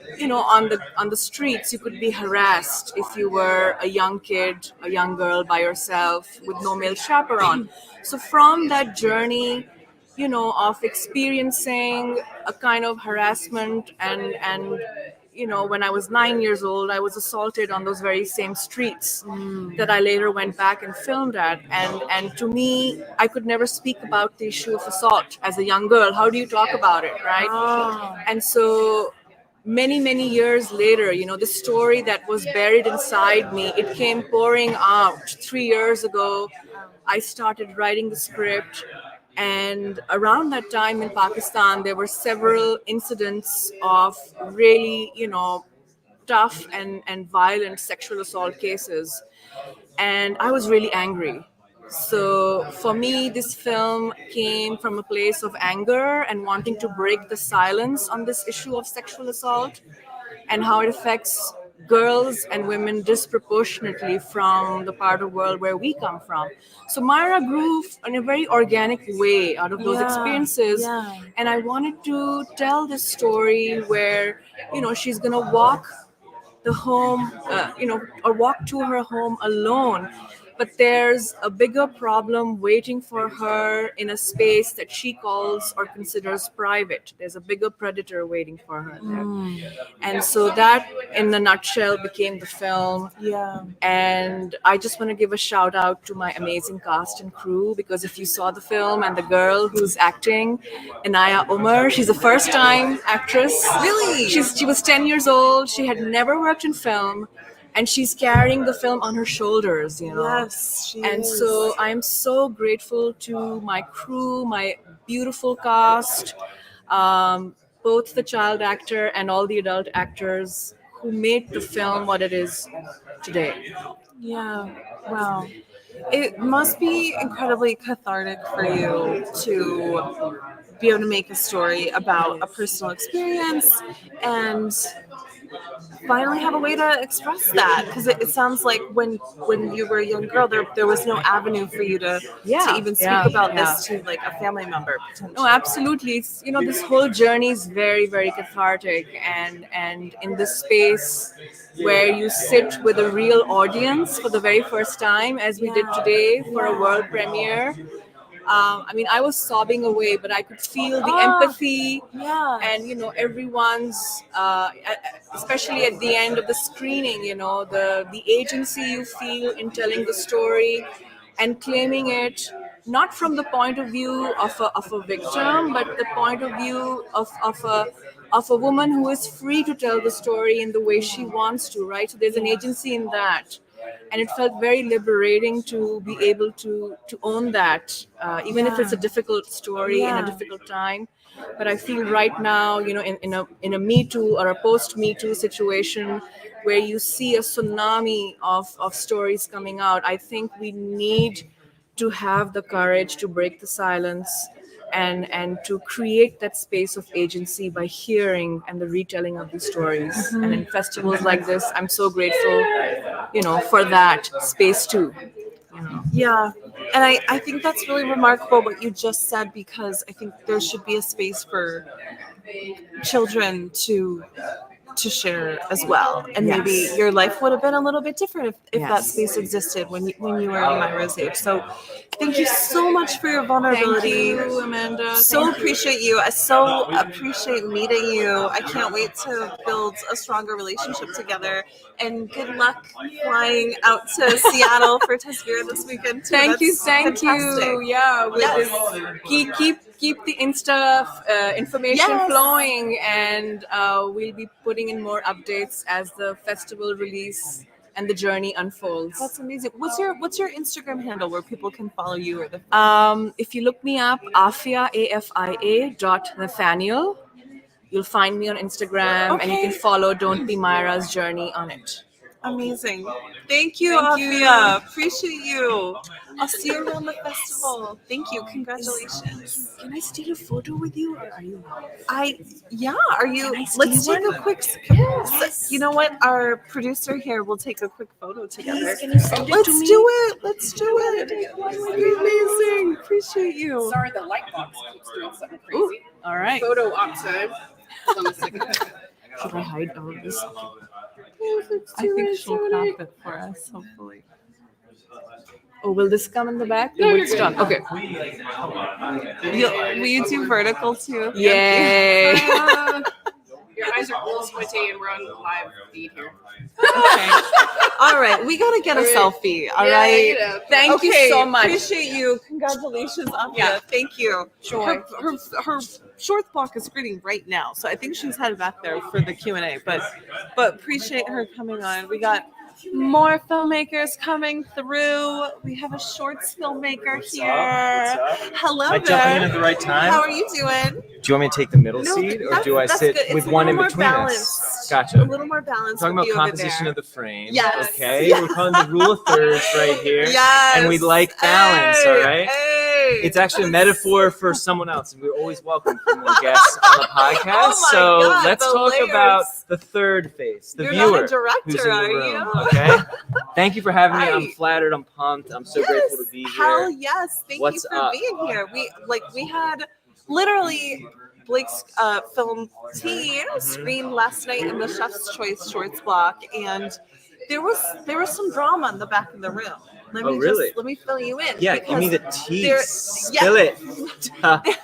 on the streets you could be harassed if you were a young kid, a young girl by yourself with no male chaperone. So from that journey of experiencing a kind of harassment and when I was 9 years old, I was assaulted on those very same streets that I later went back and filmed at. And to me, I could never speak about the issue of assault as a young girl. How do you talk about it, right? And so many, many years later, the story that was buried inside me, it came pouring out. 3 years ago, I started writing the script. And around that time in Pakistan, there were several incidents of really, tough and violent sexual assault cases. And I was really angry. So for me, this film came from a place of anger and wanting to break the silence on this issue of sexual assault and how it affects girls and women disproportionately from the part of the world where we come from. So Myra grew in a very organic way out of those experiences. And I wanted to tell this story where, she's going to walk the home, or walk to her home alone. but there's a bigger problem waiting for her in a space that she calls or considers private. There's a bigger predator waiting for her there. And so that, in a nutshell, became the film. Yeah. And I just want to give a shout out to my amazing cast and crew, because if you saw the film and the girl who's acting, Inaya Umar, she's a first-time actress. Really? She was 10 years old. She had never worked in film, and she's carrying the film on her shoulders, you know. Yes, she And is. so I'm so grateful to my crew, my beautiful cast, both the child actor and all the adult actors who made the film what it is today. Yeah. Wow. It must be incredibly cathartic for you to be able to make a story about a personal experience and finally have a way to express that, because it sounds like when you were a young girl there was no avenue for you to even speak about this to like a family member potentially. No, absolutely. It's, you know, this whole journey is very, very cathartic, and in this space where you sit with a real audience for the very first time, as we did today for a world premiere. I mean, I was sobbing away, but I could feel the empathy, and you know, everyone's, especially at the end of the screening, you know, the agency you feel in telling the story and claiming it not from the point of view of a victim, but the point of view of a woman who is free to tell the story in the way she wants to, right? So there's an agency in that. And it felt very liberating to be able to own that, even if it's a difficult story in a difficult time. But I feel right now, you know, in a Me Too or a post Me Too situation where you see a tsunami of stories coming out, I think we need to have the courage to break the silence and to create that space of agency by hearing and the retelling of these stories. Mhm. And in festivals like this, I'm so grateful, you know, for that space too. Yeah. And I think that's really remarkable what you just said, because I think there should be a space for children to share as well. And maybe Yes. your life would have been a little bit different if that Yes. space existed when you were in Myra's age. So thank you so much for your vulnerability. Thank you, Amanda. So Thank you. appreciate you. I so appreciate meeting you. I can't wait to build a stronger relationship together. And good luck flying out to Seattle for Tasvira this weekend too. Thank you, That's thank fantastic. you. Yeah, with Yes. this, keep the Insta information Yes. flowing, and we'll be putting in more updates as the festival release and the journey unfolds. That's amazing. What's your Instagram handle where people can follow you or the If you look me up, Afia AFIA.Nathaniel, you'll find me on Instagram, and you can follow Don't Be Myra's journey on it. Amazing. Thank you, Thank you. Afia. Appreciate you. I'll see you around the festival. Thank you. Congratulations. Can I steal a photo with you, or are you? Are you? Can I steal Let's take one? a quick. Yes. You know what? Our producer here will take a quick photo together. Please, can you send it Let's to me? do it. Let's do it. You're amazing. Appreciate you. Sorry, the light box keeps doing something crazy. All right. Photo op time. Hold on a second. Should I hide all of this? I think she'll crop it for us, hopefully. Oh, will this come in the back? No, The you're Woodstock. good. Okay. Will you do vertical too? Yay. Your eyes are a little squinty, and we're on the live feed here. All right, we gotta get a selfie. All Yeah, right. you know. Thank you so much. Appreciate you. Congratulations, Afia. Yeah. Thank you. Sure. Her short block is screening right now, so I think she's headed back there for the Q&A. But appreciate her coming on. We got more filmmakers coming through. We have a shorts filmmaker here. Hello Am I there. jumping in at the right time? How are you doing? Do you want me to take the middle No, seat, or that's- do I that's sit good. It's with a one in little more between us? balanced. Gotcha. A little more balanced. Talking with about you over composition there. of the frame. Yes. Okay. Yes. We're calling the rule of thirds right here. Yes. And we like balance. Hey, all right. hey. It's actually a metaphor for someone else, and we're always welcome for more guests on the podcast. Oh my so God, let's the talk layers. about the third face, the You're viewer not a director, who's in are the room. you? Okay. Thank you for having me. I'm Right. flattered. I'm pumped. I'm so grateful to be here. Hell yes. Thank What's you for up? being here. We had literally Blake's film team screened last night in the Chef's Choice Shorts block, and there was some drama in the back of the room. Let Oh, me really? just let me fill you in. Yeah, give me the because tea. there- Spill yeah. it.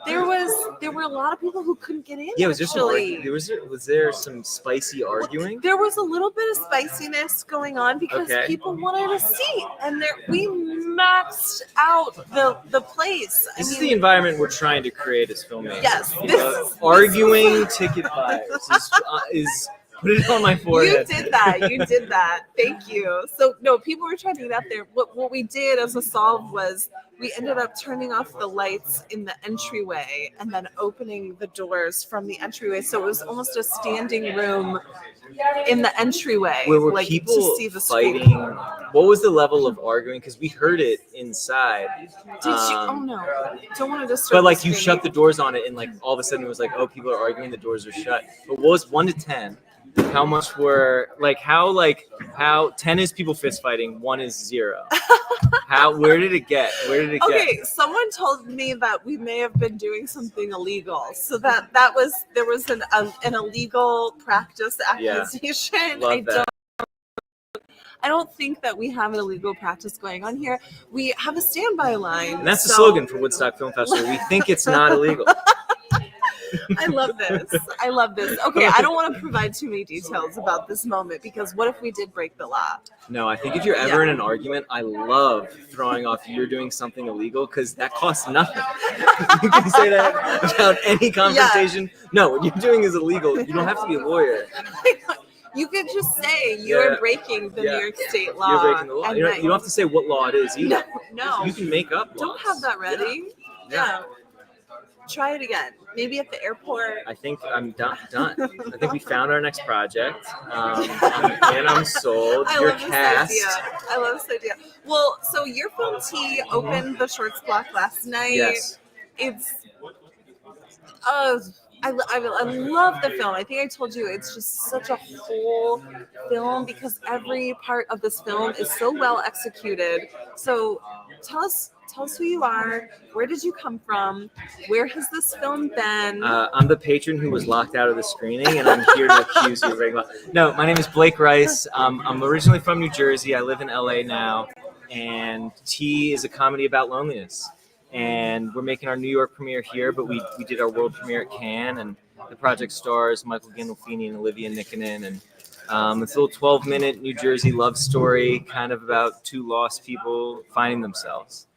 There were a lot of people who couldn't get in. Yeah, was there some actually. was there some spicy arguing? There was a little bit of spiciness going on because Okay. people wanted a seat, and we maxed out the place. This is the environment we're trying to create as filmmakers. Yes, You this know, is- arguing ticket buyers is put it on my forehead. You did that. You did that. Thank you. So no, people were trying to get out there. What we did as a solve was we ended up turning off the lights in the entryway and then opening the doors from the entryway. So it was almost a standing room in the entryway, Where were like people to see the fighting? screen. What was the level of arguing? Because we heard it inside. Did you? Oh no! Don't want to disturb. But like the you screen. shut the doors on it, and like all of a sudden it was like, oh, people are arguing. The doors are shut. But what was 1 to 10? How much were how 10 is people fist fighting, 1 is 0. Where did it get? Where did it get? Okay, someone told me that we may have been doing something illegal, so there was an illegal practice Yeah. accusation. Love that. I don't think that we have an illegal practice going on here. We have a standby line. And that's the so- slogan for Woodstock Film Festival. We think it's not illegal. I love this. I love this. Okay, I don't want to provide too many details about this moment because what if we did break the law? No, I think if you're ever in an argument, I love throwing off you're doing something illegal because that costs nothing. You can say that without any confrontation. No, what you're doing is illegal. You don't have to be a lawyer. You could just say you're Yeah. breaking the Yeah. New York State law. You're breaking the law. and You that- don't have to say what law it is either. No. You can make up laws. Don't have that ready. Yeah. Try it again. Maybe at the airport. I think I'm done. I think we found our next project. And I'm sold. I You're love this cast. idea. I love this idea. Well, so your film T opened the shorts block last night. Yes. It's I love the film. I think I told you it's just such a whole film because every part of this film is so well executed. So tell us who you are. Where did you come from? Where has this film been? I'm the patron who was locked out of the screening, and I'm here to accuse you of breaking law. No, my name is Blake Rice. I'm originally from New Jersey. I live in LA now, and T is a comedy about loneliness. And we're making our New York premiere here, but we did our world premiere at Cannes, and the project stars Michael Gandolfini and Olivia Nikonin, and it's a little 12-minute New Jersey love story, kind of about two lost people finding themselves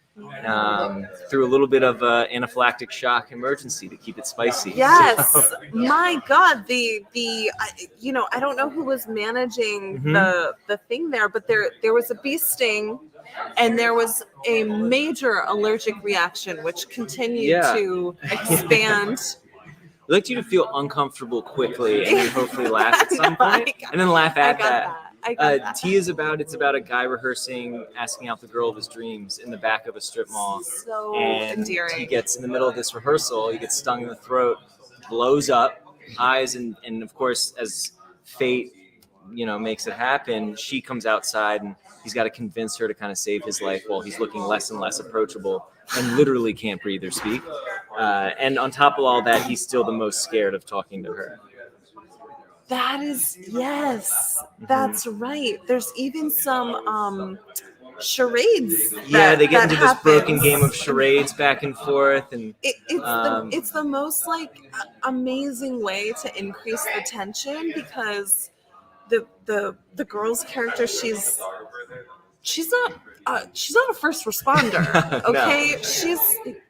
through a little bit of anaphylactic shock emergency to keep it spicy. Yes, So- my God, I don't know who was managing the thing there, but there was a bee sting, and there was a major allergic reaction, which continued Yeah. to expand. I'd like you to feel uncomfortable quickly and then hopefully laugh at some point, and then laugh at that. I got that. T is about a guy rehearsing, asking out the girl of his dreams in the back of a strip mall. So And endearing. he gets in the middle of this rehearsal, he gets stung in the throat, blows up, eyes, and of course, as fate, makes it happen, she comes outside and he's got to convince her to kind of save his life while he's looking less and less approachable and literally can't breathe or speak. And on top of all that, he's still the most scared of talking to her. That is, yes, that's right. There's even some charades. They get into this broken happens. game of charades back and forth, and It's the most amazing way to increase the tension because the girl's character she's not a first responder. Okay, No. she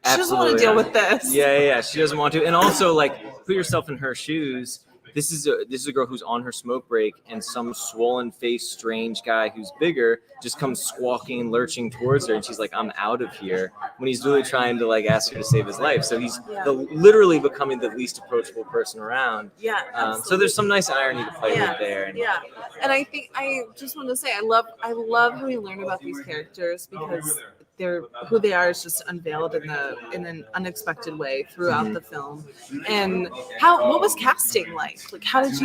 doesn't want to deal with this. Yeah. She doesn't want to. And also, put yourself in her shoes. This is a girl who's on her smoke break, and some swollen-faced, strange guy who's bigger just comes squawking and lurching towards her, and she's like, "I'm out of here." When he's really trying to ask her to save his life, so he's literally becoming the least approachable person around. Yeah. So there's some nice irony to play with there. And, Yeah, and I think I just want to say I love how we learn about these characters because who they are is just unveiled in an unexpected way throughout the film. And what was casting like? How did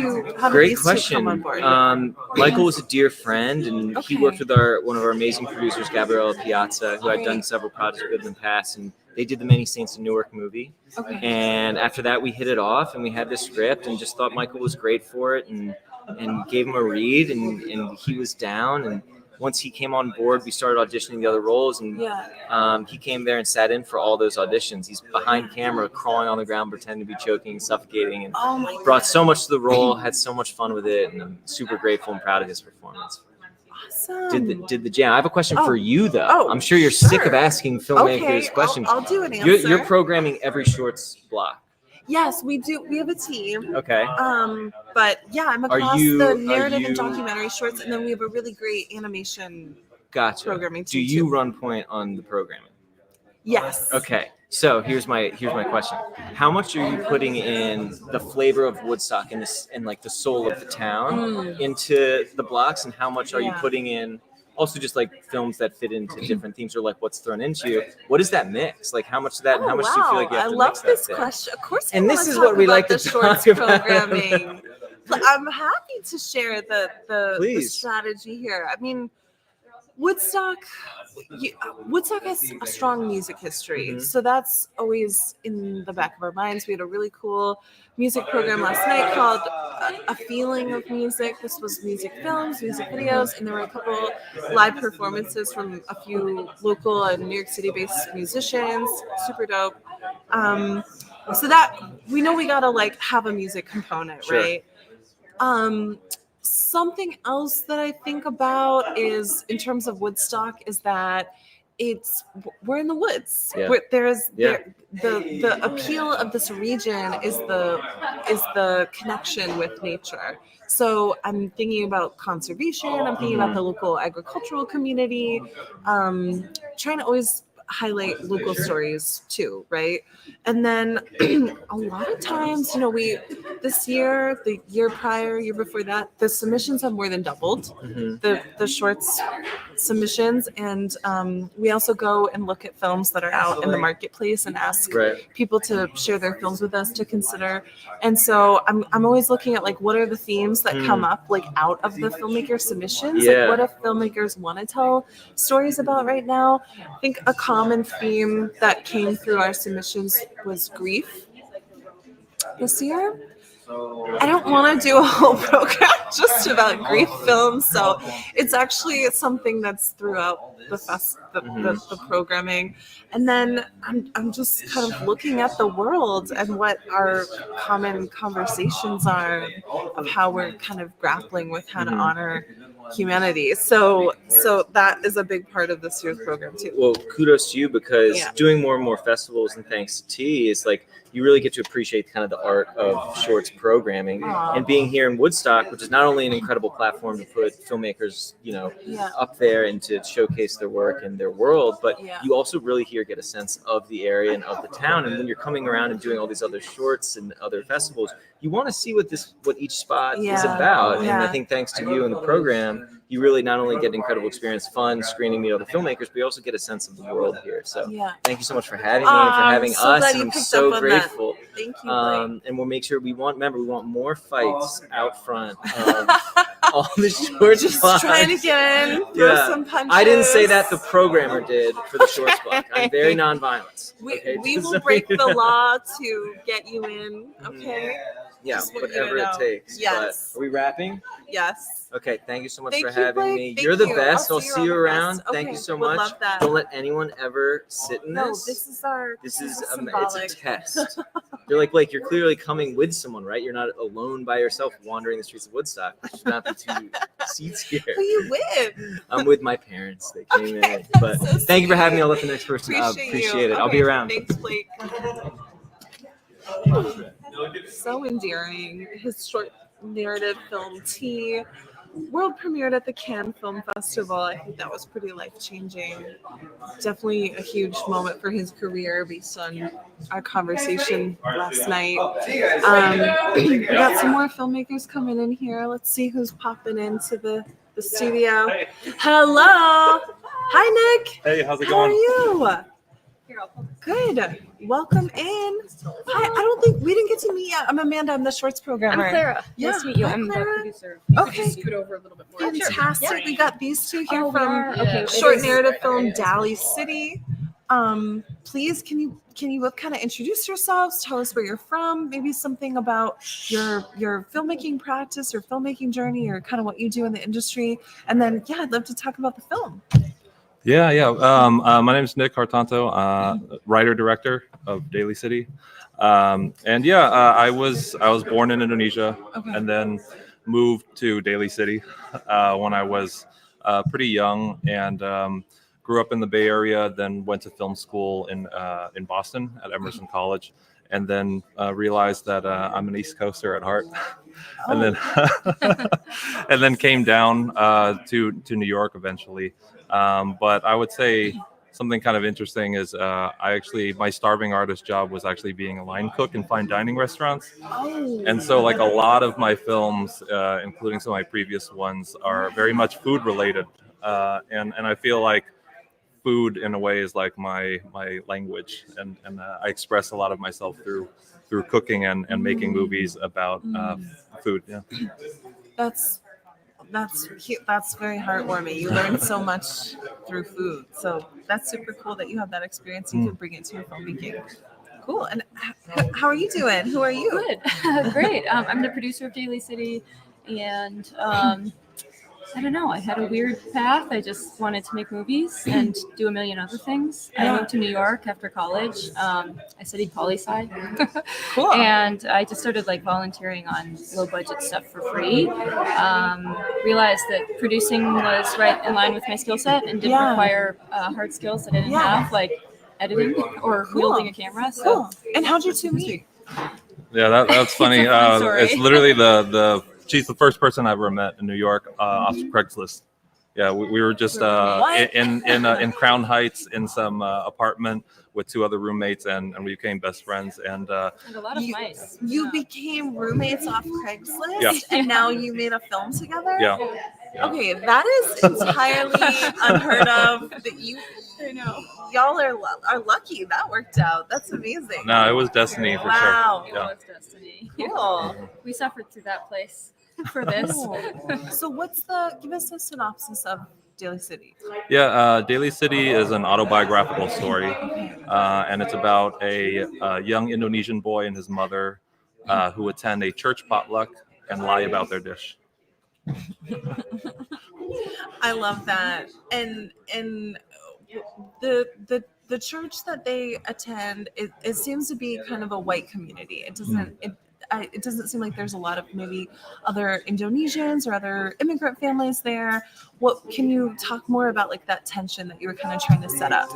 Great these question. two come on board? Michael was a dear friend, and he worked with one of our amazing producers, Gabriella Piazza, who I've done several projects with in the past, and they did the Many Saints of Newark movie. Okay. And after that, we hit it off, and we had this script, and just thought Michael was great for it, and gave him a read, and he was down, and once he came on board, we started auditioning the other roles, and he came there and sat in for all those auditions. He's behind camera, crawling on the ground, pretending to be choking, suffocating, and brought so much to the role, had so much fun with it, and I'm super grateful and proud of his performance. Awesome. Did the jam. I have a question for you, though. Oh, I'm sure you're sick of asking filmmakers questions. I'll do an answer. You're programming every shorts block. Yes, we do. We have a team. Okay. But yeah, I'm across you- the are narrative you- and documentary shorts, and then we have a really great animation. Gotcha. Programming Do team, you too. run point on the programming? Yes. Okay. So here's my question. How much are you putting in the flavor of Woodstock and this and like the soul of the town into the blocks, and how much are you Yeah. putting in also just like films that fit into different themes, or like what's thrown into you? What is that mix? Like how much of that and how much do you feel like you have I to love mix this that question. Of course, And I this wanna is talk what we about like to the shorts talk about. programming. But I'm happy to share the Please. strategy here. I mean, Woodstock has a strong music history, so that's always in the back of our minds. We had a really cool music program last night called A Feeling of Music. This was music films, music videos, and there were a couple live performances from a few local and New York City-based musicians. Super dope. So that we know we gotta like have a music component, Sure. right? Something else that I think about is in terms of Woodstock is that we're in the woods. Yeah. The appeal of this region is the connection with nature. So I'm thinking about conservation. I'm thinking about the local agricultural community. Trying to always highlight local stories too, right? And then a lot of times, this year, the year prior, year before that, the submissions have more than doubled. The shorts submissions, and we also go and look at films that are out in the marketplace and ask people to share their films with us to consider. And so I'm always looking at like what are the themes that come up like out of the filmmaker submissions. Yeah. Like what if filmmakers want to tell stories about right now? I think a common theme that came through our submissions was grief this year. I don't want to do a whole program just about grief films, so it's actually something that's throughout the programming. And then I'm just kind of looking at the world and what our common conversations are of how we're kind of grappling with how to honor humanity. So that is a big part of this year's program too. Well, kudos to you, because doing more and more festivals, and thanks to T, is like you really get to appreciate kind of the art of shorts programming. And being here in Woodstock, which is not only an incredible platform to put filmmakers, up there and to showcase their work and their world, but you also really here get a sense of the area and of the town. And when you're coming around and doing all these other shorts and other festivals, you want to see what each spot is about. And I think thanks to you and the program, you really not only get an incredible experience, fun screening the other filmmakers, but you also get a sense of the world here. So thank you so much for having me and for having so us. glad And you I'm picked so up on grateful. that. Thank you, Blake. And we'll make sure we want more fights out front of all the short Just spots. trying to get in, throw some punches. I didn't say that, the programmer did for the short spot. I'm very nonviolent. We will break the law to get you in, okay? Yeah, Just want you to whatever it know. takes. Yes. But are we wrapping? Yes. Okay, thank you so much Thank for you, having Blake. me. Thank You're the you. best. I'll see you on the around. bus. Thank Okay, you so would much. love that. Don't let anyone ever sit in No, this. this is our. This is it's symbolic. a test. You're like Blake, you're clearly coming with someone, right? You're not alone by yourself wandering the streets of Woodstock. There should not be two seats here. Who you with? I'm with my parents. They came in. But thank you for having me. I'll let the next person appreciate it. I'll be around. Thanks, Blake. So endearing. His short narrative film Tea world premiered at the Cannes Film Festival. I think that was pretty life-changing. Definitely a huge moment for his career based on our conversation last night. We got some more filmmakers coming in here. Let's see who's popping into the studio. Hello. Hi, Nick. Hey, how's it How are going? you? Good. Welcome in. Hi. I don't think we didn't get to meet yet. I'm Amanda. I'm the shorts programmer. I'm Clara. Yeah. Nice to meet you. Hi, I'm Clara. the producer. Okay. Scoot over a little bit more. Fantastic. Yeah. We got these two here Oh, we from are? Okay. short It is- narrative film Dally City. please, can you both kind of introduce yourselves? Tell us where you're from, maybe something about your filmmaking practice or filmmaking journey, or kind of what you do in the industry. And then, yeah, I'd love to talk about the film. Yeah. My name is Nick Hartanto, writer director of Daly City, and I was born in Indonesia, Okay. and then moved to Daly City when I was pretty young, and grew up in the Bay Area. Then went to film school in Boston at Emerson College, and then realized that I'm an East Coaster at heart, and then and then came down to New York eventually. But I would say something kind of interesting is my starving artist job was actually being a line cook in fine dining restaurants. Oh. And so like a lot of my films, including some of my previous ones, are very much food related. And I feel like food in a way is like my language, and I express a lot of myself through cooking and making movies about food. Yeah. That's cute. That's very heartwarming. You learn so much through food. So that's super cool that you have that experience. You can bring it to your filmmaking. Cool. And how are you doing? Who are you? Good. Great. I'm the producer of Daly City, and I don't know. I had a weird path. I just wanted to make movies and do a million other things. I moved to New York after college. I studied poli-sci. Cool. And I just started like volunteering on low budget stuff for free. Realized that producing was right in line with my skill set and didn't require hard skills that I didn't have, like editing or wielding a camera. So. Cool. And how'd you two meet? Yeah, that's funny. It's a fun story. It's literally she's the first person I ever met in New York off Craigslist. Yeah, we were just in Crown Heights in some apartment with two other roommates, and we became best friends. And a lot of mice. You became roommates off Craigslist, Yeah. and now you made a film together? Yeah. Okay, that is entirely unheard of. That y'all are lucky that worked out. That's amazing. No, it was destiny for Wow. sure. Yeah. It was destiny. Cool. We suffered through that place for this. So give us a synopsis of Daly City. Yeah, Daly City is an autobiographical story, and it's about a young Indonesian boy and his mother who attend a church potluck and lie about their dish. I love that. And the church that they attend, it seems to be kind of a white community. It doesn't seem like there's a lot of maybe other Indonesians or other immigrant families there. What can you talk more about, like that tension that you were kind of trying to set up,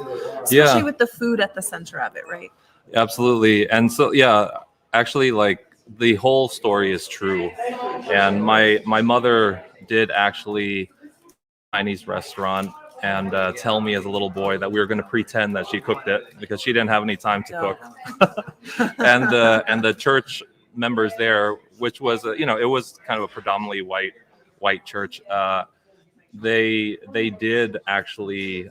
especially with the food at the center of it, right? Absolutely. And so, yeah, actually, like the whole story is true. And my mother did actually Chinese restaurant and tell me as a little boy that we were going to pretend that she cooked it because she didn't have any time to cook. and the church members there, which was it was kind of a predominantly white church. They did actually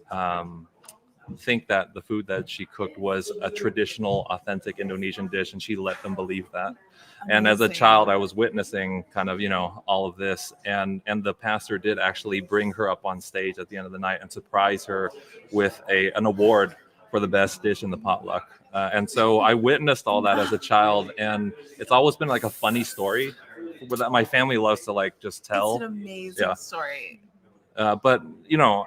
think that the food that she cooked was a traditional, authentic Indonesian dish, and she let them believe that. And as a child, I was witnessing kind of, all of this. And the pastor did actually bring her up on stage at the end of the night and surprise her with an award for the best dish in the potluck. And so I witnessed all that as a child. And it's always been like a funny story that my family loves to like just tell. It's an amazing story. But,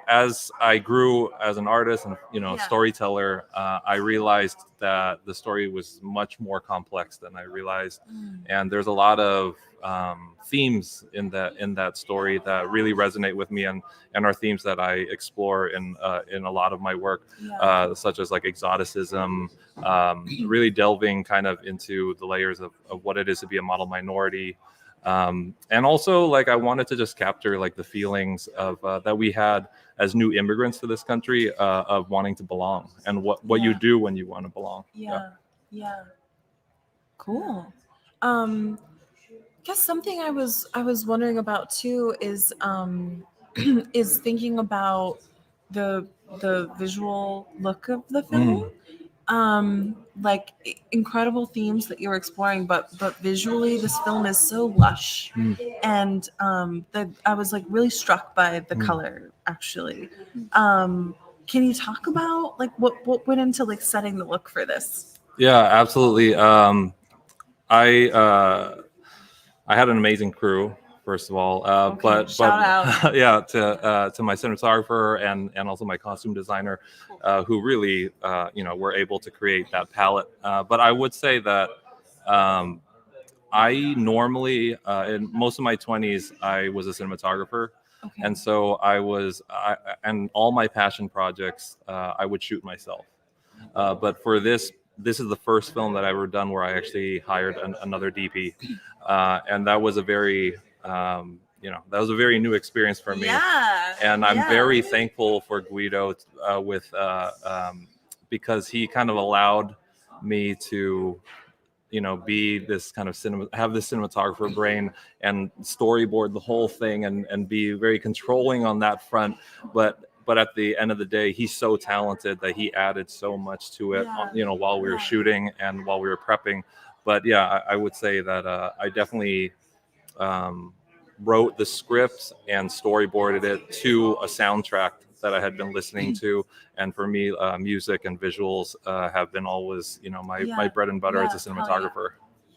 as I grew as an artist and, storyteller, I realized that the story was much more complex than I realized. And there's a lot of themes in that story that really resonate with me and are themes that I explore in a lot of my work, such as like exoticism, really delving kind of into the layers of what it is to be a model minority. And also, like, I wanted to just capture like the feelings of that we had as new immigrants to this country of wanting to belong and what you do when you want to belong. Yeah. Cool. Guess something I was wondering about too is is thinking about the visual look of the film. Like incredible themes that you're exploring, but visually this film is so lush, and I was like really struck by the color actually. Can you talk about like what went into like setting the look for this? Yeah, absolutely. I had an amazing crew, first of all. But shout out. yeah, to my cinematographer and also my costume designer, who really were able to create that palette. But I would say that I normally in most of my 20s I was a cinematographer. Okay. And so and all my passion projects I would shoot myself. But for this is the first film that I've ever done where I actually hired another DP, and that was a very new experience for me. Yeah. And I'm very thankful for Guido because he kind of allowed me to be this kind of have this cinematographer brain and storyboard the whole thing and be very controlling on that front. But at the end of the day, he's so talented that he added so much to it, while we were shooting and while we were prepping. But yeah, I would say that I definitely wrote the script and storyboarded it to a soundtrack that I had been listening to. And for me, music and visuals have been always, my bread and butter as a cinematographer.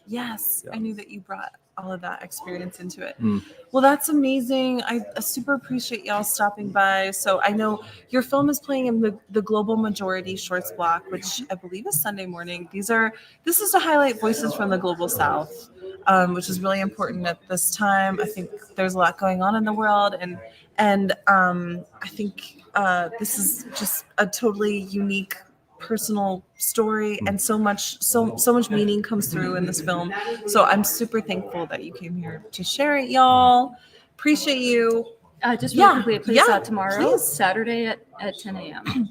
Yes, Yeah. I knew that you brought all of that experience into it. Mm. Well, that's amazing. I super appreciate y'all stopping by. So I know your film is playing in the Global Majority Shorts block, which I believe is Sunday morning. This is to highlight voices from the Global South, which is really important at this time. I think there's a lot going on in the world, and I think this is just a totally unique personal story, and so much meaning comes through in this film. So I'm super thankful that you came here to share it, y'all. Appreciate you. Just really quickly, it plays out tomorrow, please. Saturday at 10 a.m.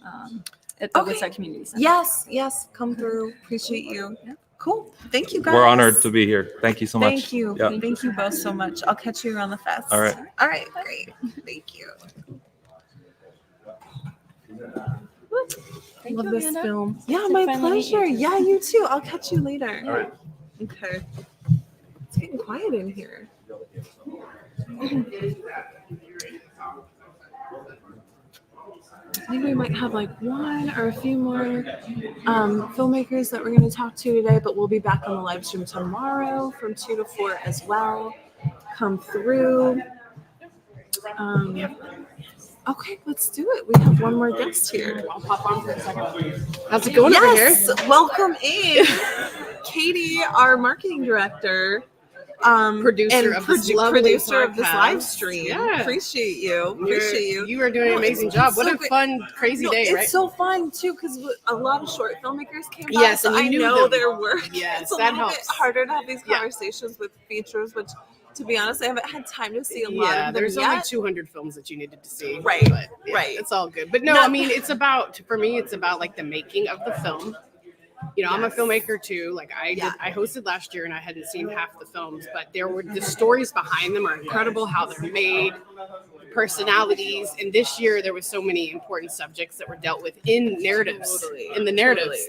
At the Woodstock Community Center. Yes, come through. Appreciate you. Cool. Thank you, guys. We're honored to be here. Thank you so much. Thank you. Yeah. Thank you both so much. I'll catch you around the fest. All right. All right, great. Thank you. Thank Love you, this Amanda. film. It's Yeah, been my fun to meet you pleasure. too. Yeah, you too. I'll catch you later. All right. Okay. It's getting quiet in here. I think we might have like one or a few more filmmakers that we're going to talk to today, but we'll be back on the live stream tomorrow from 2 to 4 as well. Come through. Okay, let's do it. We have one more guest here. I'll pop on for a second. How's it going over here? Welcome in. Katie, our marketing director. Producer of this lovely producer of this podcast. live stream. Yeah. Appreciate you. You are doing an amazing job. What a great. fun, crazy day, it's right? so fun too because a lot of short filmmakers came by. Yes, so and you I knew know them. their work. Yes, it's a that little bit helps. harder to have these conversations with features, which, to be honest, I haven't had time to see a lot of them there's yet. only 200 films that you needed to see. Right, but, right. It's all good. But no, I mean, for me, it's about like the making of the film. I'm a filmmaker too. Like I hosted last year and I hadn't seen half the films, but the stories behind them are incredible, how they're made, personalities. And this year there was so many important subjects that were dealt with in narratives,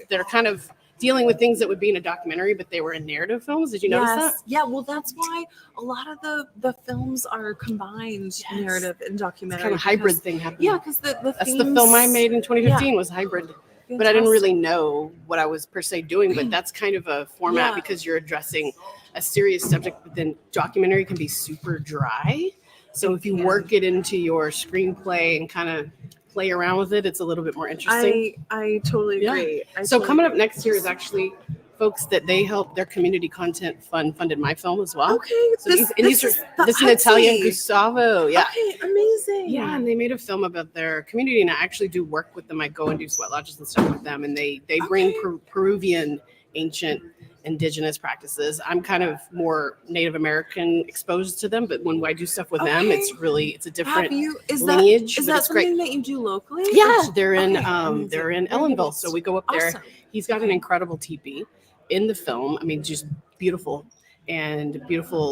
that are kind of dealing with things that would be in a documentary, but they were in narrative films. Did you notice that? Yeah, well, that's why a lot of the films are combined narrative and documentary. It's kind of a hybrid thing happening. Yeah, because that's the film I made in 2015 was hybrid. But I didn't really know what I was per se doing, but that's kind of a format because you're addressing a serious subject, but then documentary can be super dry. So if you work it into your screenplay and kind of play around with it, it's a little bit more interesting. I totally agree. So coming up next year is actually folks that they help their community content funded my film as well. Okay, so this is an Italian Gustavo. Yeah. Okay, amazing. Yeah, and they made a film about their community, and I actually do work with them. I go and do sweat lodges and stuff with them, and they bring Peruvian ancient indigenous practices. I'm kind of more Native American exposed to them, but when I do stuff with them, it's a different lineage. Is but that it's great. something that you do locally? Yeah, they're in Ellenville, so we go up there. Awesome. He's got an incredible teepee in the film. I mean, just beautiful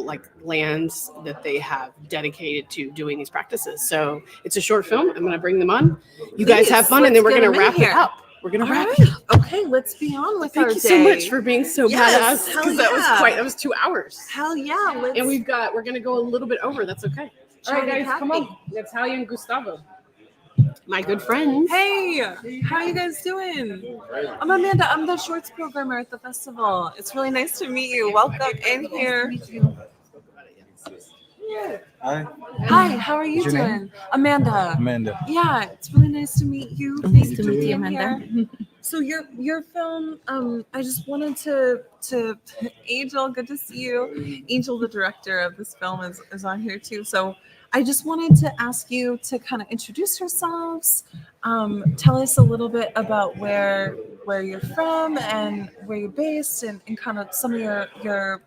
like lands that they have dedicated to doing these practices. So it's a short film. I'm going to bring them on. You guys have fun, and then we're going to wrap it up. We're going to wrap it up. Okay, let's be on with our day. Thank you so much for being so Yes, badass. hell Because that was 2 hours. Hell yeah. And we're going to go a little bit over. That's okay. All right, guys, come on. Natalia and Gustavo. my good friends. Hey, how are you guys doing? I'm Amanda. I'm the shorts programmer at the festival. It's really nice to meet you. Welcome in here. Hi. Hi, how are you What's your doing? name? Amanda. Amanda. Yeah, it's really nice to meet you. Nice Thank to you for meet you, being Amanda. here. So your film, I just wanted to Angel, good to see you. Angel, the director of this film, is on here too. So I just wanted to ask you to kind of introduce yourselves, tell us a little bit about where you're from and where you're based, and kind of some of your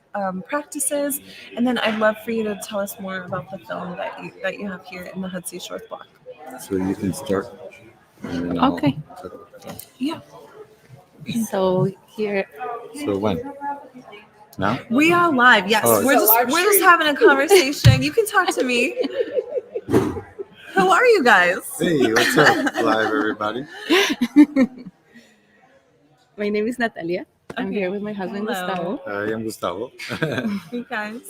practices, and then I'd love for you to tell us more about the film that you have here in the Hudson Shores block. So you can start. And then I'll Okay. talk about the film. Yeah. So here. So when? Now? We are live. Yes, Oh, we're just having a conversation. You can talk to me. Who are you guys? Hey, what's up, live everybody? My name is Natalia. I'm Okay. here with my husband Hello. Gustavo. I am Gustavo. You guys.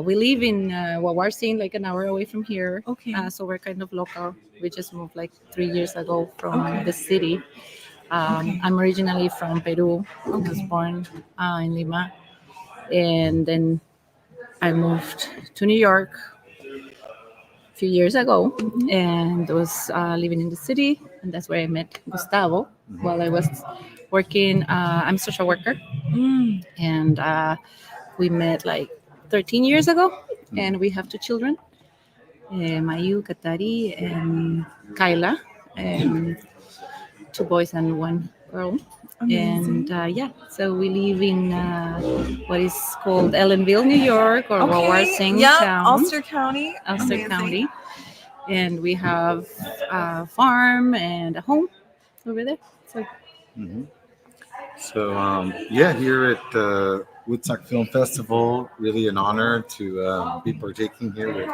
We live in Wawarsin, like an hour away from here. Okay. So we're kind of local. We just moved like 3 years ago from Okay. the city. Okay. I'm originally from Peru. I was born in Lima. And then I moved to New York a few years ago and was living in the city. And that's where I met Gustavo while I was working. I'm a social worker. Mm. And we met like 13 years ago. And we have 2 children, Mayu, Katari, and Kyla. And 2 boys and 1 girl. Amazing. And so we live in what is called Ellenville, New York, or Wawarsing Yeah, Town. Ulster County. Ulster Amazing. County. And we have a farm and a home over there. So Mhm. So yeah, here at the Woodstock Film Festival, really an honor to be partaking here with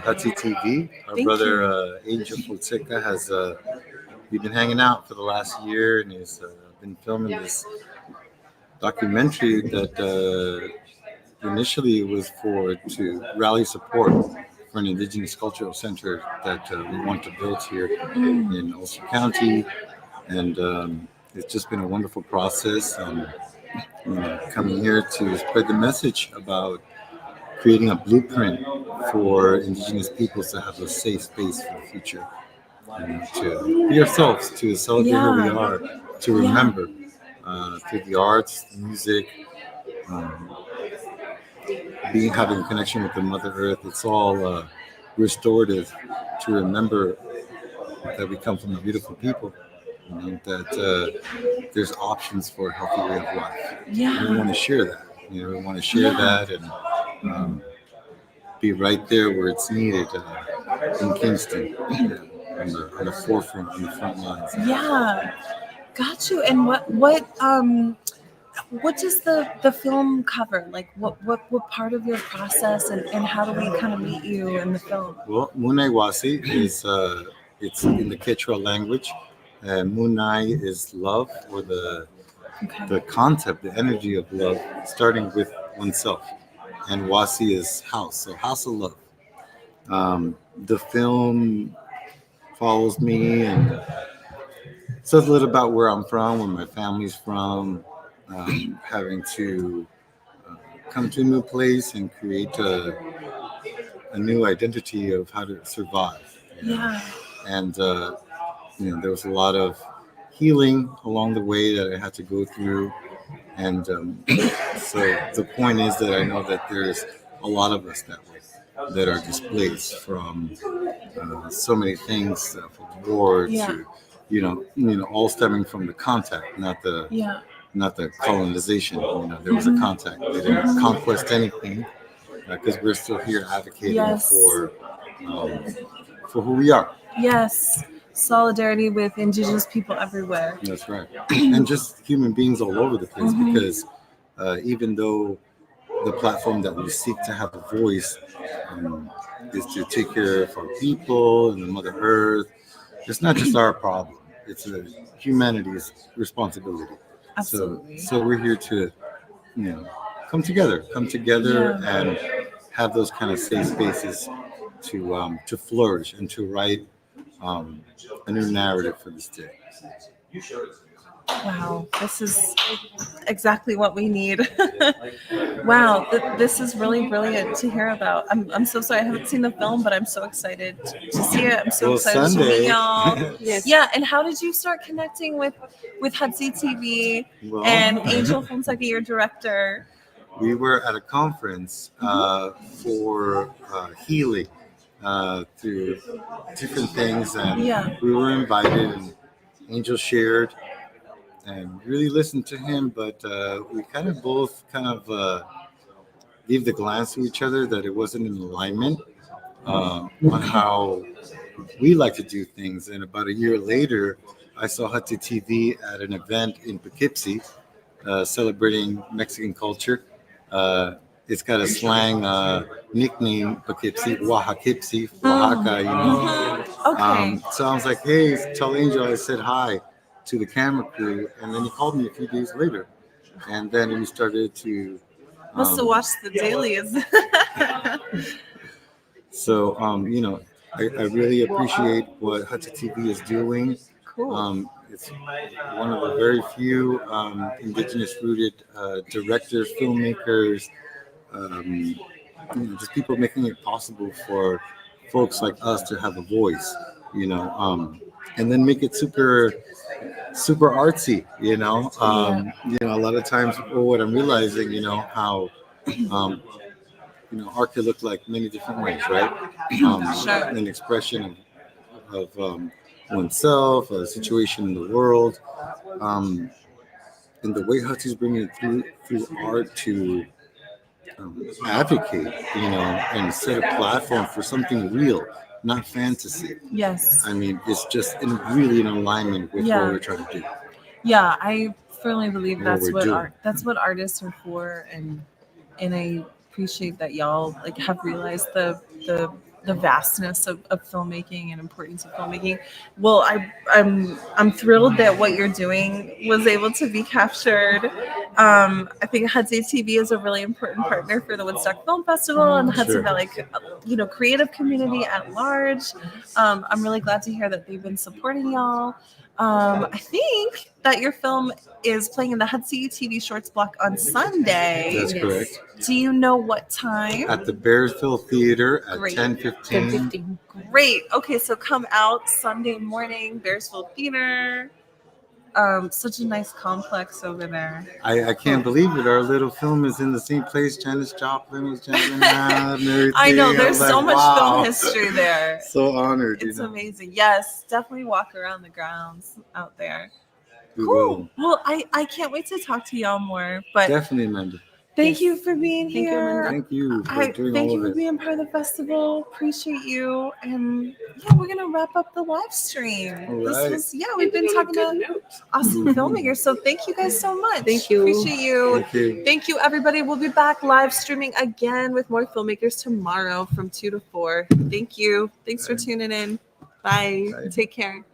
Hudson TV. Our Thank brother you. Angel Fonseca has we've been hanging out for the last year, and he's been filming this documentary that initially was to rally support for an Indigenous cultural center that we want to build here in Ulster County, and it's just been a wonderful process. Coming here to spread the message about creating a blueprint for Indigenous peoples to have a safe space for the future, to be ourselves, to celebrate who we are, to remember through the arts, music, having a connection with the Mother Earth. It's all restorative to remember that we come from a beautiful people, that there's options for a healthy way of life. Yeah. And we want to share that. We want to share that and be right there where it's needed in Kingston, on the forefront, on the front lines. Yeah. Got you. And what does the film cover? Like what part of your process, and how do we kind of meet you in the film? Well, Munay Wasi is it's in the Quechua language. Munay is love, or the concept, the energy of love, starting with oneself. And Wasi is house, so house of love. The film follows me and says a little about where I'm from, where my family's from, having to come to a new place and create a new identity of how to survive. Yeah. And there was a lot of healing along the way that I had to go through. And so the point is that I know that there's a lot of us that are displaced from so many things, from war to all stemming from the contact, not the colonization. There was a contact. They didn't conquest anything, because we're still here advocating for who we are. Yes. Solidarity with Indigenous people everywhere. That's right. And just human beings all over the place, because even though the platform that we seek to have a voice is to take care of our people and the Mother Earth, it's not just our problem. It's humanity's responsibility. Absolutely. So we're here to come together and have those kind of safe spaces to flourish and to write a new narrative for this day. Wow, this is exactly what we need. Wow, this is really brilliant to hear about. I'm so sorry I haven't seen the film, but I'm so excited to see it. I'm so Well, excited to Sunday. meet y'all. Yes. Yeah, and how did you start connecting with Hudzy TV Well, and Angel Fonseca, your director? We were at a conference for healing through different things, and Yeah. we were invited, and Angel shared and really listened to him, but we kind of both gave the glance to each other that it wasn't in alignment on how we like to do things. And about a year later, I saw Hudzy TV at an event in Poughkeepsie celebrating Mexican culture. It's got a slang nickname, Poughkeepsie, Oaxaca, you know. Okay. So I was like, hey, tell Angel I said hi to the camera crew, and then he called me a few days later, and then we started to. Must have watched the dailies. So I really appreciate what Hudzy TV is doing. Cool. It's one of the very few Indigenous rooted directors, filmmakers, just people making it possible for folks like us to have a voice, and then make it super artsy, a lot of times what I'm realizing, how art can look like many different ways, right? Sure. An expression of oneself, a situation in the world, and the way Hudzy's bringing it through art to advocate, and set a platform for something real, not fantasy. Yes. I mean, it's just really in alignment with what we're trying to do. Yeah, I firmly believe What that's we're what doing. that's what artists are for, and I appreciate that y'all have realized the vastness of filmmaking and importance of filmmaking. Well, I'm thrilled that what you're doing was able to be captured. I think Hudzy TV is a really important partner for the Woodstock Film Festival and the Hudson Sure. Valley, creative community at large. I'm really glad to hear that they've been supporting y'all. I think that your film is playing in the Hudzy TV Shorts block on Sunday. That's correct. Do you know what time? At the Bearsville Theater at Great. 10:15. Great. Okay, so come out Sunday morning, Bearsville Theater. Such a nice complex over there. I can't believe it. Our little film is in the same place Janis Joplin was jamming out and everything. I know, was there's so like, much wow. film history there. So honored. It's amazing. Yes, definitely walk around the grounds out there. We Cool. Well, I can't wait to talk to y'all more. But Definitely, Amanda. thank you for being here. Thank you for doing Thank all you of for it. being part of the festival. Appreciate you. And yeah, we're gonna wrap up the live stream. All right. We've been talking to awesome filmmakers. So thank you guys so much. Thank you. Appreciate you. Thank you. Thank you, everybody. We'll be back live streaming again with more filmmakers tomorrow from 2 to 4. Thank you. Thanks for tuning in. Bye. Take care.